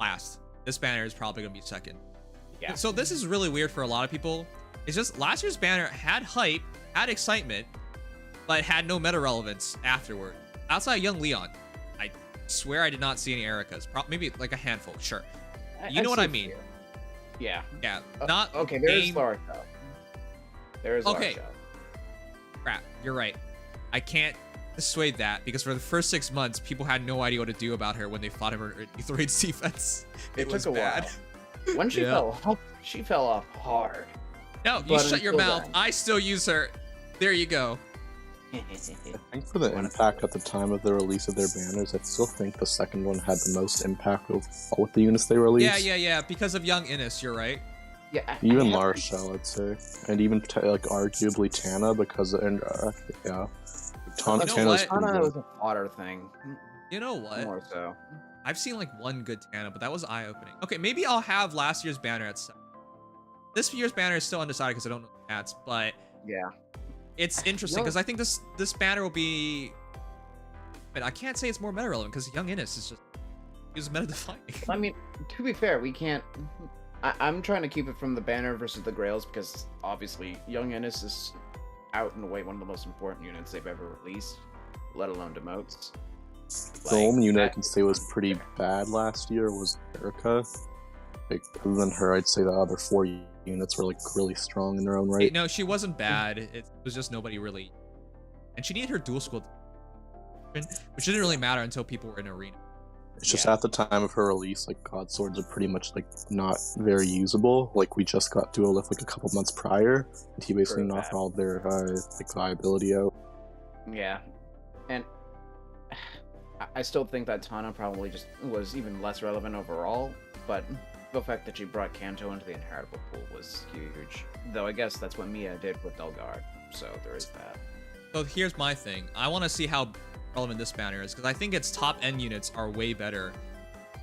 last. This banner is probably gonna be second. Yeah. So this is really weird for a lot of people. It's just last year's banner had hype, had excitement, but had no meta relevance afterward. Outside of Young Leon, I swear I did not see any Ericas. Maybe like a handful, sure. You know what I mean? Yeah. Yeah, not Okay, there's main- Larsha. There's Okay. Larsha. Crap, you're right. I can't dissuade that because for the first 6 months, people had no idea what to do about her when they fought her in Etheride's defense. It was took a bad. while. When she Yeah. fell off, she fell off hard. No, you But shut your until mouth. then- I still use her. There you go. I think for the impact at the time of the release of their banners, I still think the second one had the most impact overall with the units they released. Yeah. Because of Young Innis, you're right. Yeah. Even I- Larshell, I'd say, and even like arguably Tana because yeah, You know Tana's what? Tana was a fodder thing. You know what? More so. I've seen like one good Tana, but that was eye-opening. Okay, maybe I'll have last year's banner at 7. This year's banner is still undecided because I don't know the stats, but Yeah. it's interesting because I think this banner will be. But I can't say it's more meta relevant because Young Innis is just he's meta defining. I mean, to be fair, we can't. I'm trying to keep it from the banner versus the Grails because obviously Young Innis is out and away one of the most important units they've ever released, let alone demotes. The only unit I can say was pretty bad last year was Erica. Like, other than her, I'd say the other 4 units were like really strong in their own right. No, she wasn't bad. It was just nobody really, and she needed her dual school, which didn't really matter until people were in arena. It's just at the time of her release, like God Swords are pretty much like not very usable. Like we just got Duolith like a couple months prior, and he basically True knocked that. all their like viability out. Yeah, and I still think that Tana probably just was even less relevant overall, but the fact that she brought Kanto into the inheritable pool was huge. Though I guess that's what Mia did with Delgard, so there is that. So here's my thing. I want to see how relevant this banner is because I think its top end units are way better,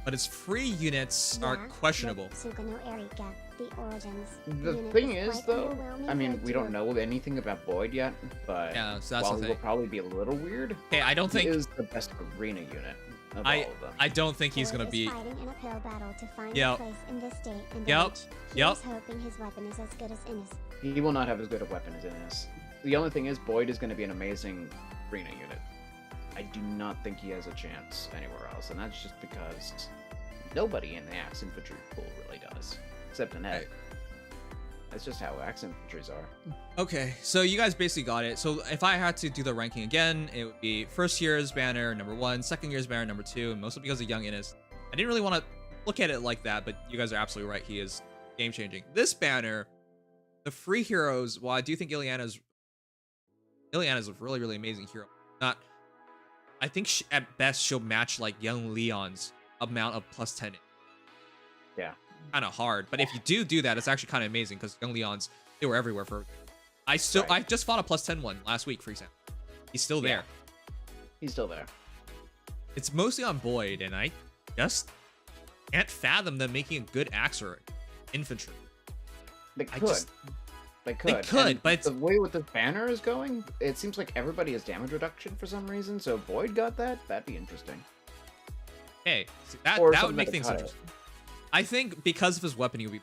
but its free units are Yeah, questionable. like Sugano Erika, the origins. The unit thing is is, quite though, underwhelming I mean, compared we to don't know anything about Boyd yet, but Yeah, so that's while the he will thing. probably be a little weird, Okay, I don't he think is the best arena unit of all of them. I don't think he's Boyd gonna is be. fighting an uphill battle to find Yep. a place in this state and Yep. age. He Yep. is hoping his weapon is as good as Innis. He will not have as good a weapon as Innis. The only thing is, Boyd is going to be an amazing arena unit. I do not think he has a chance anywhere else, and that's just because nobody in the Axe Infantry pool really does, except Annette. That's just how Axe Infantries are. Okay, so you guys basically got it. So if I had to do the ranking again, it would be first year's banner number 1, second year's banner number 2, and mostly because of Young Innis. I didn't really want to look at it like that, but you guys are absolutely right. He is game changing. This banner, the free heroes. While I do think Ilyana's a really really amazing hero. Not, I think at best she'll match like Young Leon's amount of plus 10. Yeah. Kind of hard, but if you do that, it's actually kind of amazing because Young Leon's, they were everywhere for. I just fought a plus 10 one last week, for example. He's still there. He's still there. It's mostly on Boyd, and I just can't fathom them making a good axe or infantry. They I could. just- They could. could, but the way with the banner is going, it seems like everybody has damage reduction for some reason. So if Boyd got that, that'd be interesting. Hey, see, that Or would something make to things cut it. interesting. I think because of his weapon, he would be.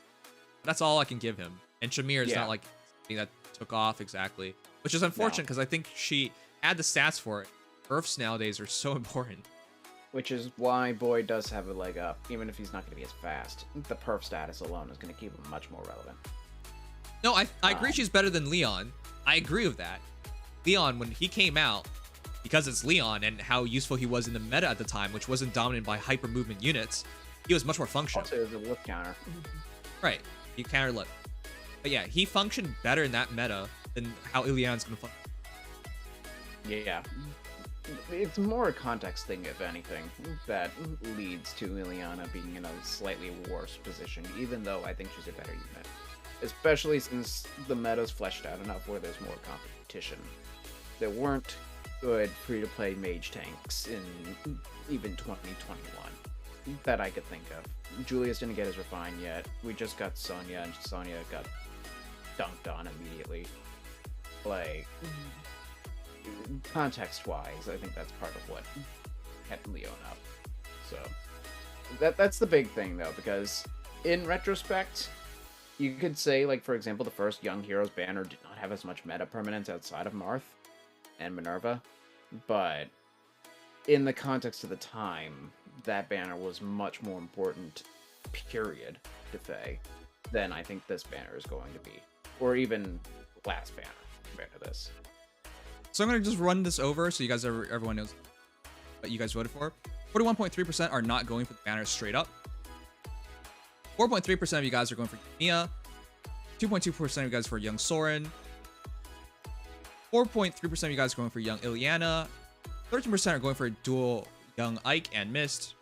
That's all I can give him. And Shamir is Yeah. not like something that took off exactly, which is unfortunate because I think she had the stats for it. Earths nowadays are so important. Which is why Boyd does have a leg up, even if he's not going to be as fast. The perf status alone is going to keep him much more relevant. No, I agree she's better than Leon. I agree with that. Leon, when he came out, because it's Leon and how useful he was in the meta at the time, which wasn't dominated by hyper movement units, he was much more functional. Also, there's a lift counter. Right. He counter lip. But yeah, he functioned better in that meta than how Ilyana's going to function. Yeah. It's more a context thing, if anything, that leads to Ilyana being in a slightly worse position, even though I think she's a better unit. Especially since the meta's fleshed out enough where there's more competition. There weren't good free-to-play mage tanks in even 2021 that I could think of. Julius didn't get his refine yet. We just got Sonya, and Sonya got dunked on immediately. Like, context-wise, I think that's part of what kept Leon up. So, that's the big thing, though, because in retrospect, you could say, like, for example, the first Young Heroes banner did not have as much meta permanence outside of Marth and Minerva, but in the context of the time, that banner was much more important, period, to Faye, than I think this banner is going to be. Or even last banner compared to this. So I'm going to just run this over so you guys, everyone knows what you guys voted for. 41.3% are not going for the banner straight up. 4.3% of you guys are going for Mia. 2.2% of you guys for young Soren. 4.3% of you guys are going for young Ilyana. 13% are going for dual young Ike and Mist.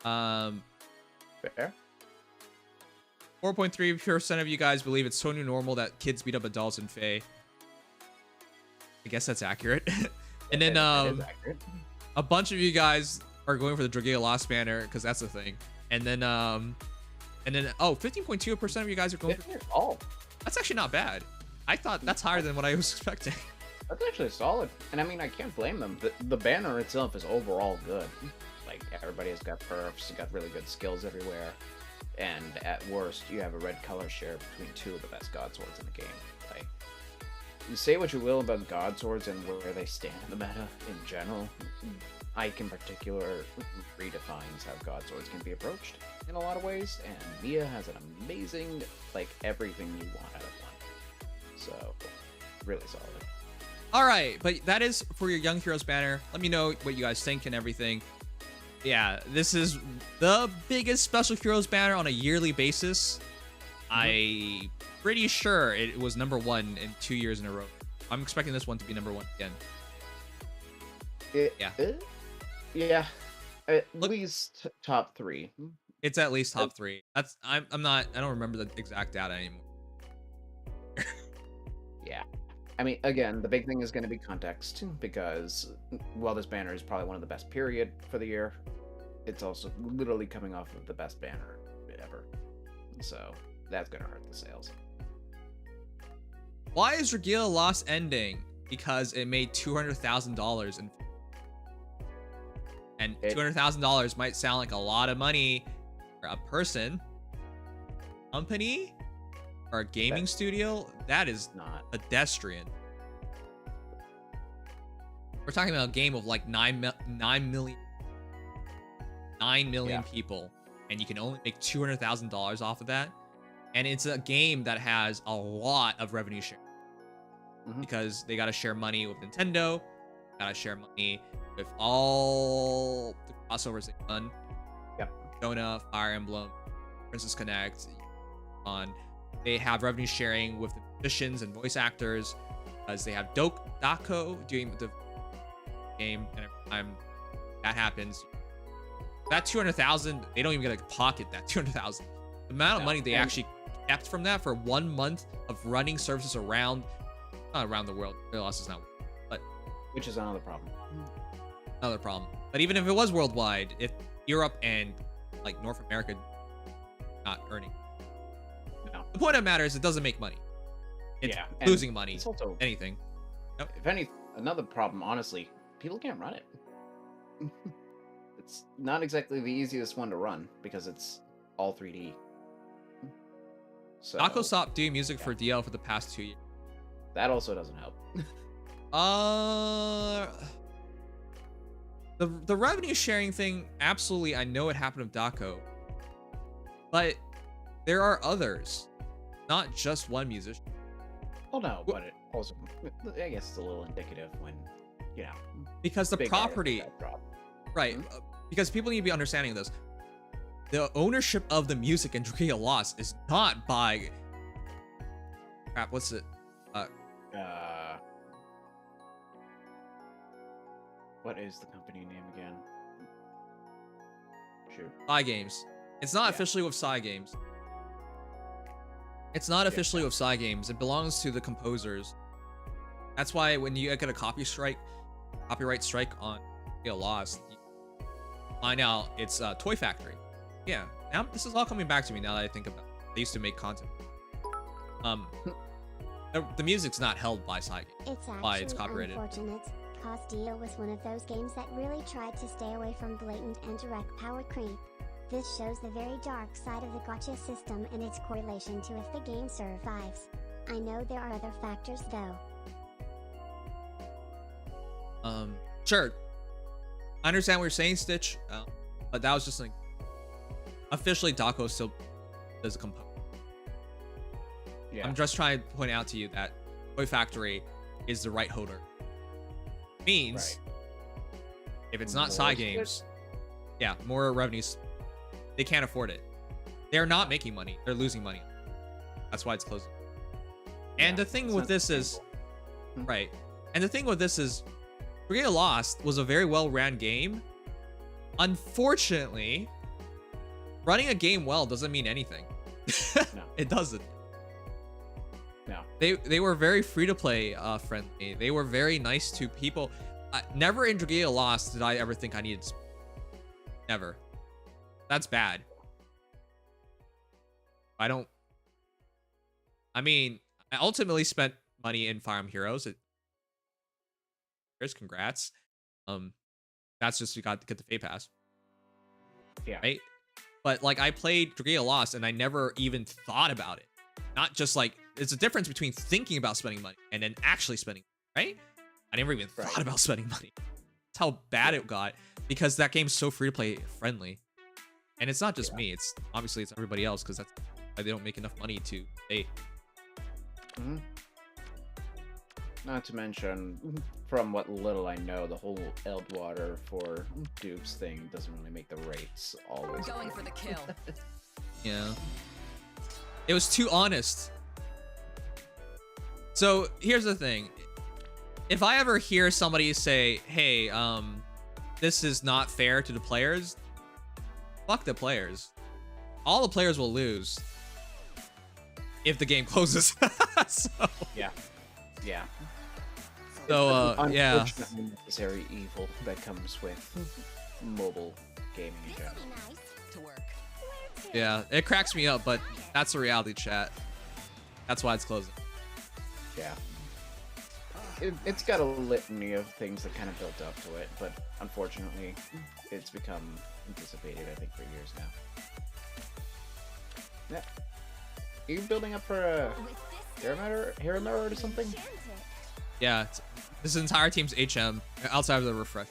Fair? 4.3% of you guys believe it's totally normal that kids beat up adults in Fae. I guess that's accurate. And then It is accurate. a bunch of you guys are going for the Dragalia Lost banner because that's the thing. And then 15.2% of you guys are going for... Oh, That's actually not bad. I thought that's higher than what I was expecting. that's actually solid. And I mean, I can't blame them. The banner itself is overall good. Like, everybody has got perfs, got really good skills everywhere. And at worst, you have a red color share between two of the best god swords in the game. Like, you say what you will about god swords and where they stand in the meta in general. Ike in particular redefines how god swords can be approached in a lot of ways, and Mia has an amazing, like, everything you want out of one. So, really solid. All right, but that is for your Young Heroes banner. Let me know what you guys think and everything. Yeah, this is the biggest Special Heroes banner on a yearly basis. I'm pretty sure it was #1 in 2 years in a row. I'm expecting this one to be #1 again. Yeah. At Look- least top 3. It's at least top 3. That's I don't remember the exact data anymore. Yeah. I mean, again, the big thing is going to be context, because while this banner is probably one of the best period for the year, it's also literally coming off of the best banner ever. So that's going to hurt the sales. Why is Dragalia Lost ending? Because it made $200,000 in. And $200,000 might sound like a lot of money for a person, company, or a gaming studio. That is Not. pedestrian. We're talking about a game of like 9 million Yeah. people, and you can only make $200,000 off of that. And it's a game that has a lot of revenue share because they got to share money with Nintendo, got to share money with all the crossovers they've done. Yep. Jonah, Fire Emblem, Princess Connect, on. They have revenue sharing with the musicians and voice actors, because they have Dako doing the game, and every time that happens, that 200,000, they don't even get to pocket that 200,000. The amount of money they actually kept from that for 1 month of running services not around the world. Real loss is not, but Which is another problem. Another problem. But even if it was worldwide, if Europe and like North America not earning, No. the point of the matter is it doesn't make money. It's Yeah, and losing money. It's also, Anything. if another problem, honestly, people can't run it. It's not exactly the easiest one to run because it's all 3D. So Daco stopped doing music for DL for the past 2 years. that also doesn't help. The revenue sharing thing, absolutely, I know it happened with Daco, but there are others, not just one musician. Well, no, but it also, I guess, it's a little indicative when, you know, Because the big property, artists that drop. right? Because people need to be understanding this. The ownership of the music in Dragalia Lost is not by. Crap, what's it? What is the company name again? Shoot. Psy Games. It's not Yeah. officially with Psy Games. It's not officially with Psy Games. It belongs to the composers. That's why when you get a copyright strike on Dragalia Lost, you find out it's Toy Factory. Yeah, now this is all coming back to me now that I think about it. They used to make content. The music's not held by Psy Games. It's Why, it's actually copyrighted. unfortunate. Costia was one of those games that really tried to stay away from blatant and direct power creep. This shows the very dark side of the Gacha system and its correlation to if the game survives. I know there are other factors though. Sure. I understand what you're saying, Stitch, but that was just like officially Daco still does a compose. Yeah. I'm just trying to point out to you that Toy Factory is the right holder. Means if it's not More Psy is Games, yeah, more revenues. They can't afford it. They're not making money. They're losing money. That's why it's closing. And the thing with this is, right. And the thing with this is, Dragalia Lost was a very well-ran game. Unfortunately, running a game well doesn't mean anything. No. It doesn't. No. They were very free-to-play friendly. They were very nice to people. Never in Dragalia Lost did I ever think I needed. Never. That's bad. I mean, I ultimately spent money in Fire Emblem Heroes. Congrats. That's just you got to get the Fate Pass. Yeah. Right? But like I played Dragalia Lost and I never even thought about it. Not just like it's a difference between thinking about spending money and then actually spending, right? I never even thought about spending money. That's how bad it got because that game's so free to play friendly. And it's not just me, it's obviously it's everybody else because that's why they don't make enough money to pay. Not to mention, from what little I know, the whole Eldwater for dupes thing doesn't really make the rates always. Going for the kill. Yeah. It was too honest. So here's the thing. If I ever hear somebody say, hey, this is not fair to the players, fuck the players. All the players will lose if the game closes. So, Yeah. Yeah. So, yeah. Unfortunately necessary evil that comes with mobile gaming in general. To work. Yeah, it cracks me up, but that's the reality, chat. That's why it's closing. Yeah. It's got a litany of things that kind of built up to it, but unfortunately, it's become anticipated, I think, for years now. Yeah. Are you building up for a Hero Mirror or something? Yeah, this entire team's HM outside of the refresh,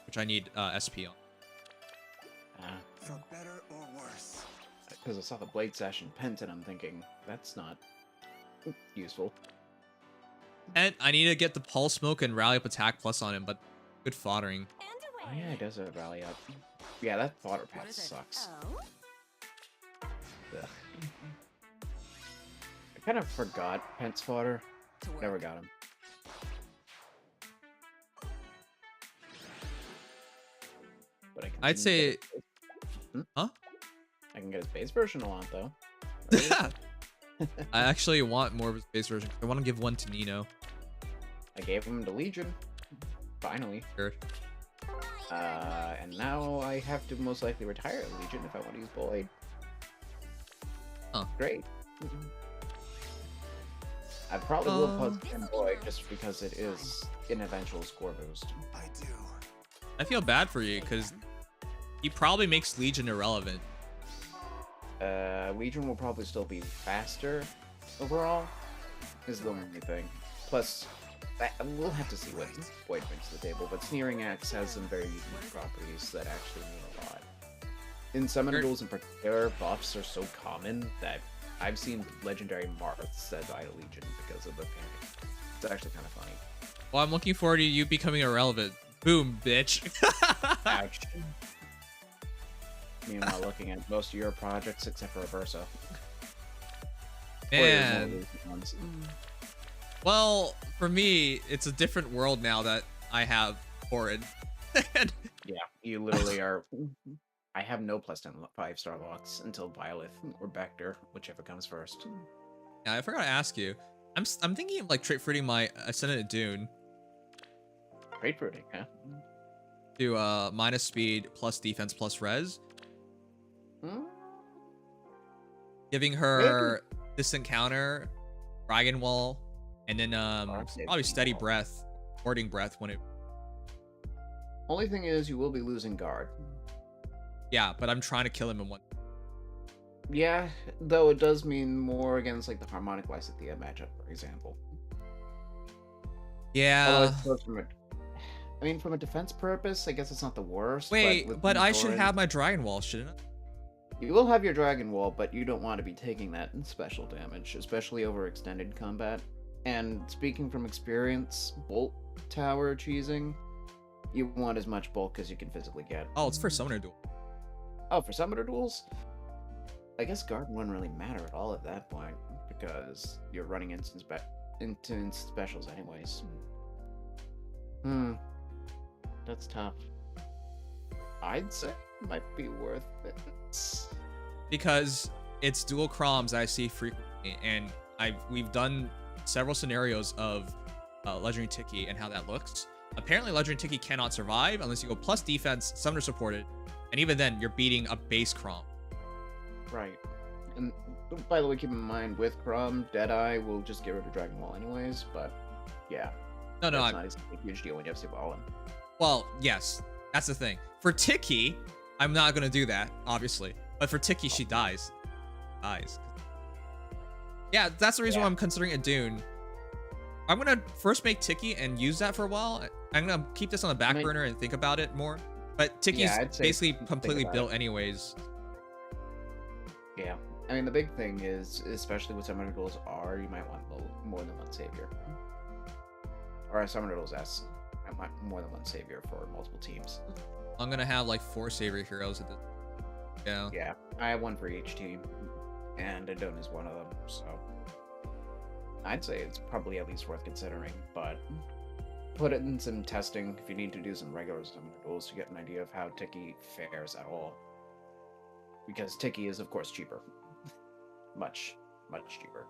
which I need SP on. For better or worse. Because I saw the Blade Sash and Pent, and I'm thinking, that's not useful. And I need to get the Pulse Smoke and Rally Up Attack Plus on him, but good foddering. Oh yeah, it does a rally up. Yeah, that fodder path sucks. Ugh. I kind of forgot Pent's fodder. Never got him. But I'd say... Huh? I can get his base version a lot, though. I actually want more of his base version. I want to give one to Nino. I gave him to Legion. Finally. Sure. And now I have to most likely retire Legion if I want to use Void. Huh. Great. I probably will pause Void just because it is an eventual score boost. I feel bad for you because he probably makes Legion irrelevant. Legion will probably still be faster overall, is the only thing. Plus, we'll have to see what Void brings to the table, but Sneering Axe has some very unique properties that actually mean a lot. In Summon Duels in particular, buffs are so common that I've seen legendary Marths set by Legion because of the panic. It's actually kind of funny. Well, I'm looking forward to you becoming irrelevant. Boom, bitch. Ouch. Meanwhile, looking at most of your projects except for Reverso. Man. Well, for me, it's a different world now that I have Horrid. Yeah, you literally are. I have no plus 10 5-star locks until Violet or Vector, whichever comes first. Yeah, I forgot to ask you. I'm thinking of like trait fruiting my Ascendant Dune. Trait fruiting, huh? To minus speed plus defense plus res. Giving her distant counter, Dragon Wall, and then probably steady breath, warding breath when it. Only thing is, you will be losing guard. Yeah, but I'm trying to kill him in one. Yeah, though it does mean more against like the Harmonic Lysithea matchup, for example. Yeah. I mean, from a defense purpose, I guess it's not the worst. Wait, but I should have my Dragon Wall, shouldn't I? You will have your Dragon Wall, but you don't want to be taking that special damage, especially over extended combat. And speaking from experience, Bolt Tower cheesing, you want as much bulk as you can physically get. Oh, it's for Summoner Duel. Oh, for Summoner Duels? I guess Guard wouldn't really matter at all at that point, because you're running instant specials anyways. That's tough. I'd say it might be worth it. Because it's dual Chroms I see frequently, and we've done several scenarios of Legendary Tiki and how that looks. Apparently, Legendary Tiki cannot survive unless you go plus defense, Summoner supported, and even then, you're beating a base Chrom. Right. And by the way, keep in mind, with Chrom, Deadeye will just get rid of Dragon Wall anyways, but yeah. No, that's not a huge deal when you have Siballin. Well, yes, that's the thing. For Tiki, I'm not going to do that, obviously. But for Tiki, she dies. Yeah, that's the reason why I'm considering a Dune. I'm going to first make Tiki and use that for a while. I'm going to keep this on the back burner and think about it more. But Tiki's basically completely built anyways. Yeah. I mean, the big thing is, especially with Summoner Duels R, you might want more than one Savior. Or Summoner Duels S. I want more than one Savior for multiple teams. I'm going to have like 4 Savior heroes at this. Yeah. Yeah, I have one for each team, and Adon is one of them, so I'd say it's probably at least worth considering, but put it in some testing if you need to do some regular Summoner Duels to get an idea of how Tiki fares at all. Because Tiki is, of course, cheaper. much cheaper.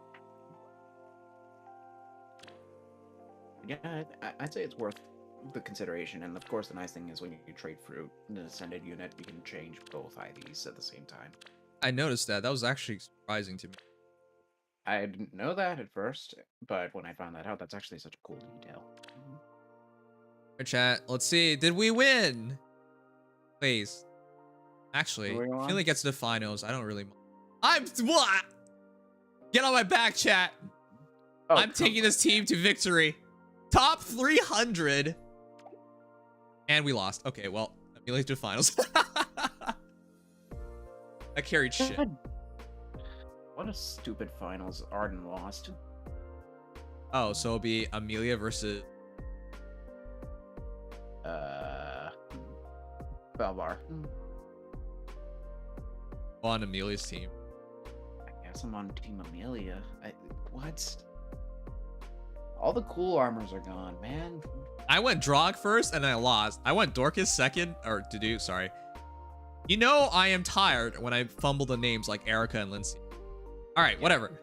Yeah, I'd say it's worth the consideration, and of course the nice thing is when you trade fruit in an ascended unit, you can change both IVs at the same time. I noticed that. That was actually surprising to me. I didn't know that at first, but when I found that out, that's actually such a cool detail. Right, chat, let's see. Did we win? Please. Actually, if it only gets to the finals, I don't really mind. What? Get on my back, chat. Oh, I'm taking this team to victory. Top 300. And we lost. Okay, well, we made it to the finals. I carried shit. What a stupid finals. Arden lost. Oh, so it'll be Amelia versus... Belvar. On Amelia's team. I guess I'm on Team Amelia. What? All the cool armors are gone, man. I went Drog first and I lost. I went Dorcas second, or Dudu, sorry. You know I am tired when I fumble the names like Erica and Lindsay. All right, whatever.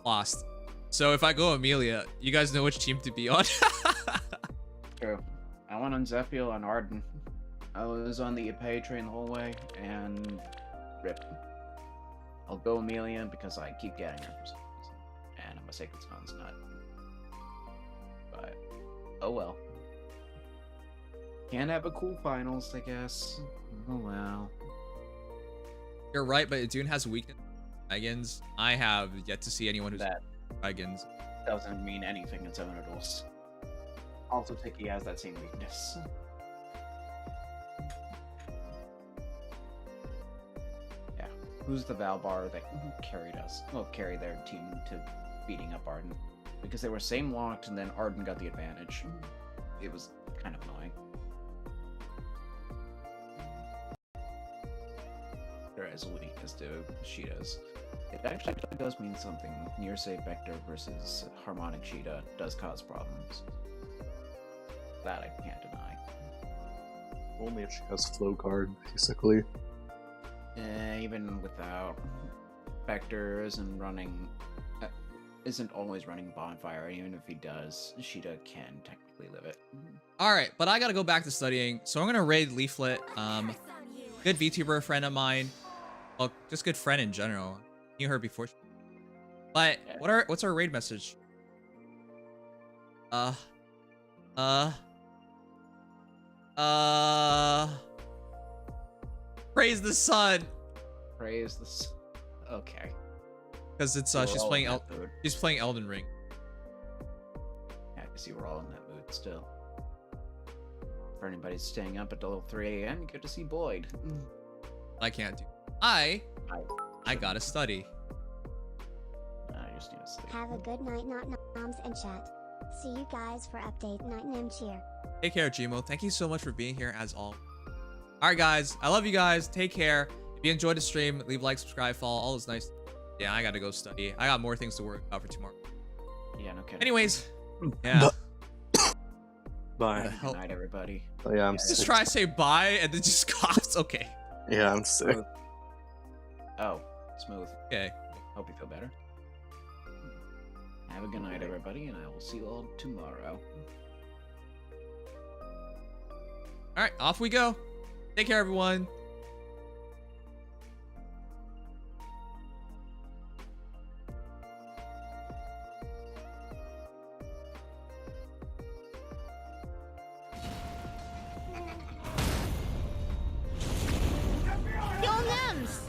Lost. So if I go Amelia, you guys know which team to be on. True. I went on Zephyr on Arden. I was on the Ipe train the whole way, and rip. I'll go Amelia because I keep getting her for some reason. And I'm a Sacred Stone's nut. But, oh well. Can't have a cool finals, I guess. Oh well. You're right, but Dune has a weakness. Dragons. I have yet to see anyone who's That dragons. doesn't mean anything in 7 duels. Also, Tiki has that same weakness. Yeah. Who's the Valbar that carried us? Well, carried their team to beating up Arden. Because they were same locked and then Arden got the advantage. It was kind of annoying. There is a weakness to Sheeta's. It actually does mean something. Near save vector versus harmonic Sheeta does cause problems. That I can't deny. Only if she has flow guard, basically. Even without Vector isn't always running Bonfire. Even if he does, Sheeta can technically live it. All right, but I gotta go back to studying, so I'm gonna raid Leaflet. Good VTuber friend of mine. Well, just good friend in general. Knew her before. But Yeah. what's our raid message? Praise the sun. Praise this. Okay. Because it's We're she's all playing in that mood. she's playing Elden Ring. Yeah, I see we're all in that mood still. For anybody staying up until 3 a.m., you get to see Boyd. I can't do. I gotta study. I just need to sleep. Have a good night, not noms and chat. See you guys for update night and cheer. Take care, Gmo. Thank you so much for being here as always. All right, guys. I love you guys. Take care. If you enjoyed the stream, leave a like, subscribe, follow. All is nice. Yeah, I gotta go study. I got more things to worry about for tomorrow. Yeah, no kidding. Anyways, yeah. Bye. Good night, everybody. Oh, yeah, I'm Just sick. try to say bye and then just coughs. Okay. Yeah, I'm sick. Oh, smooth. Okay. Hope you feel better. Have a good night, everybody, and I will see you all tomorrow. All right, off we go. Take care, everyone. Yo, Nims!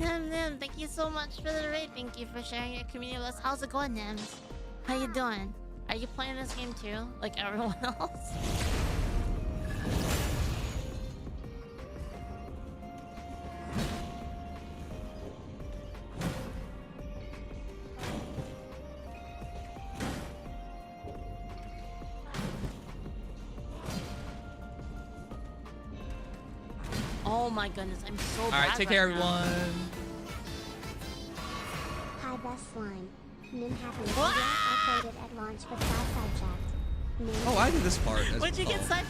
Nim, thank you so much for the raid. Thank you for sharing your community with us. How's it going, Nims? How you doing? Are you playing this game too, like everyone else? Oh my goodness, I'm so All bad right, take right care, now. everyone. Hi, best slime. Nim happy What? I played it at launch but got sidetracked. Nim, Oh, I did this part. Where'd you get oh. sidetracked?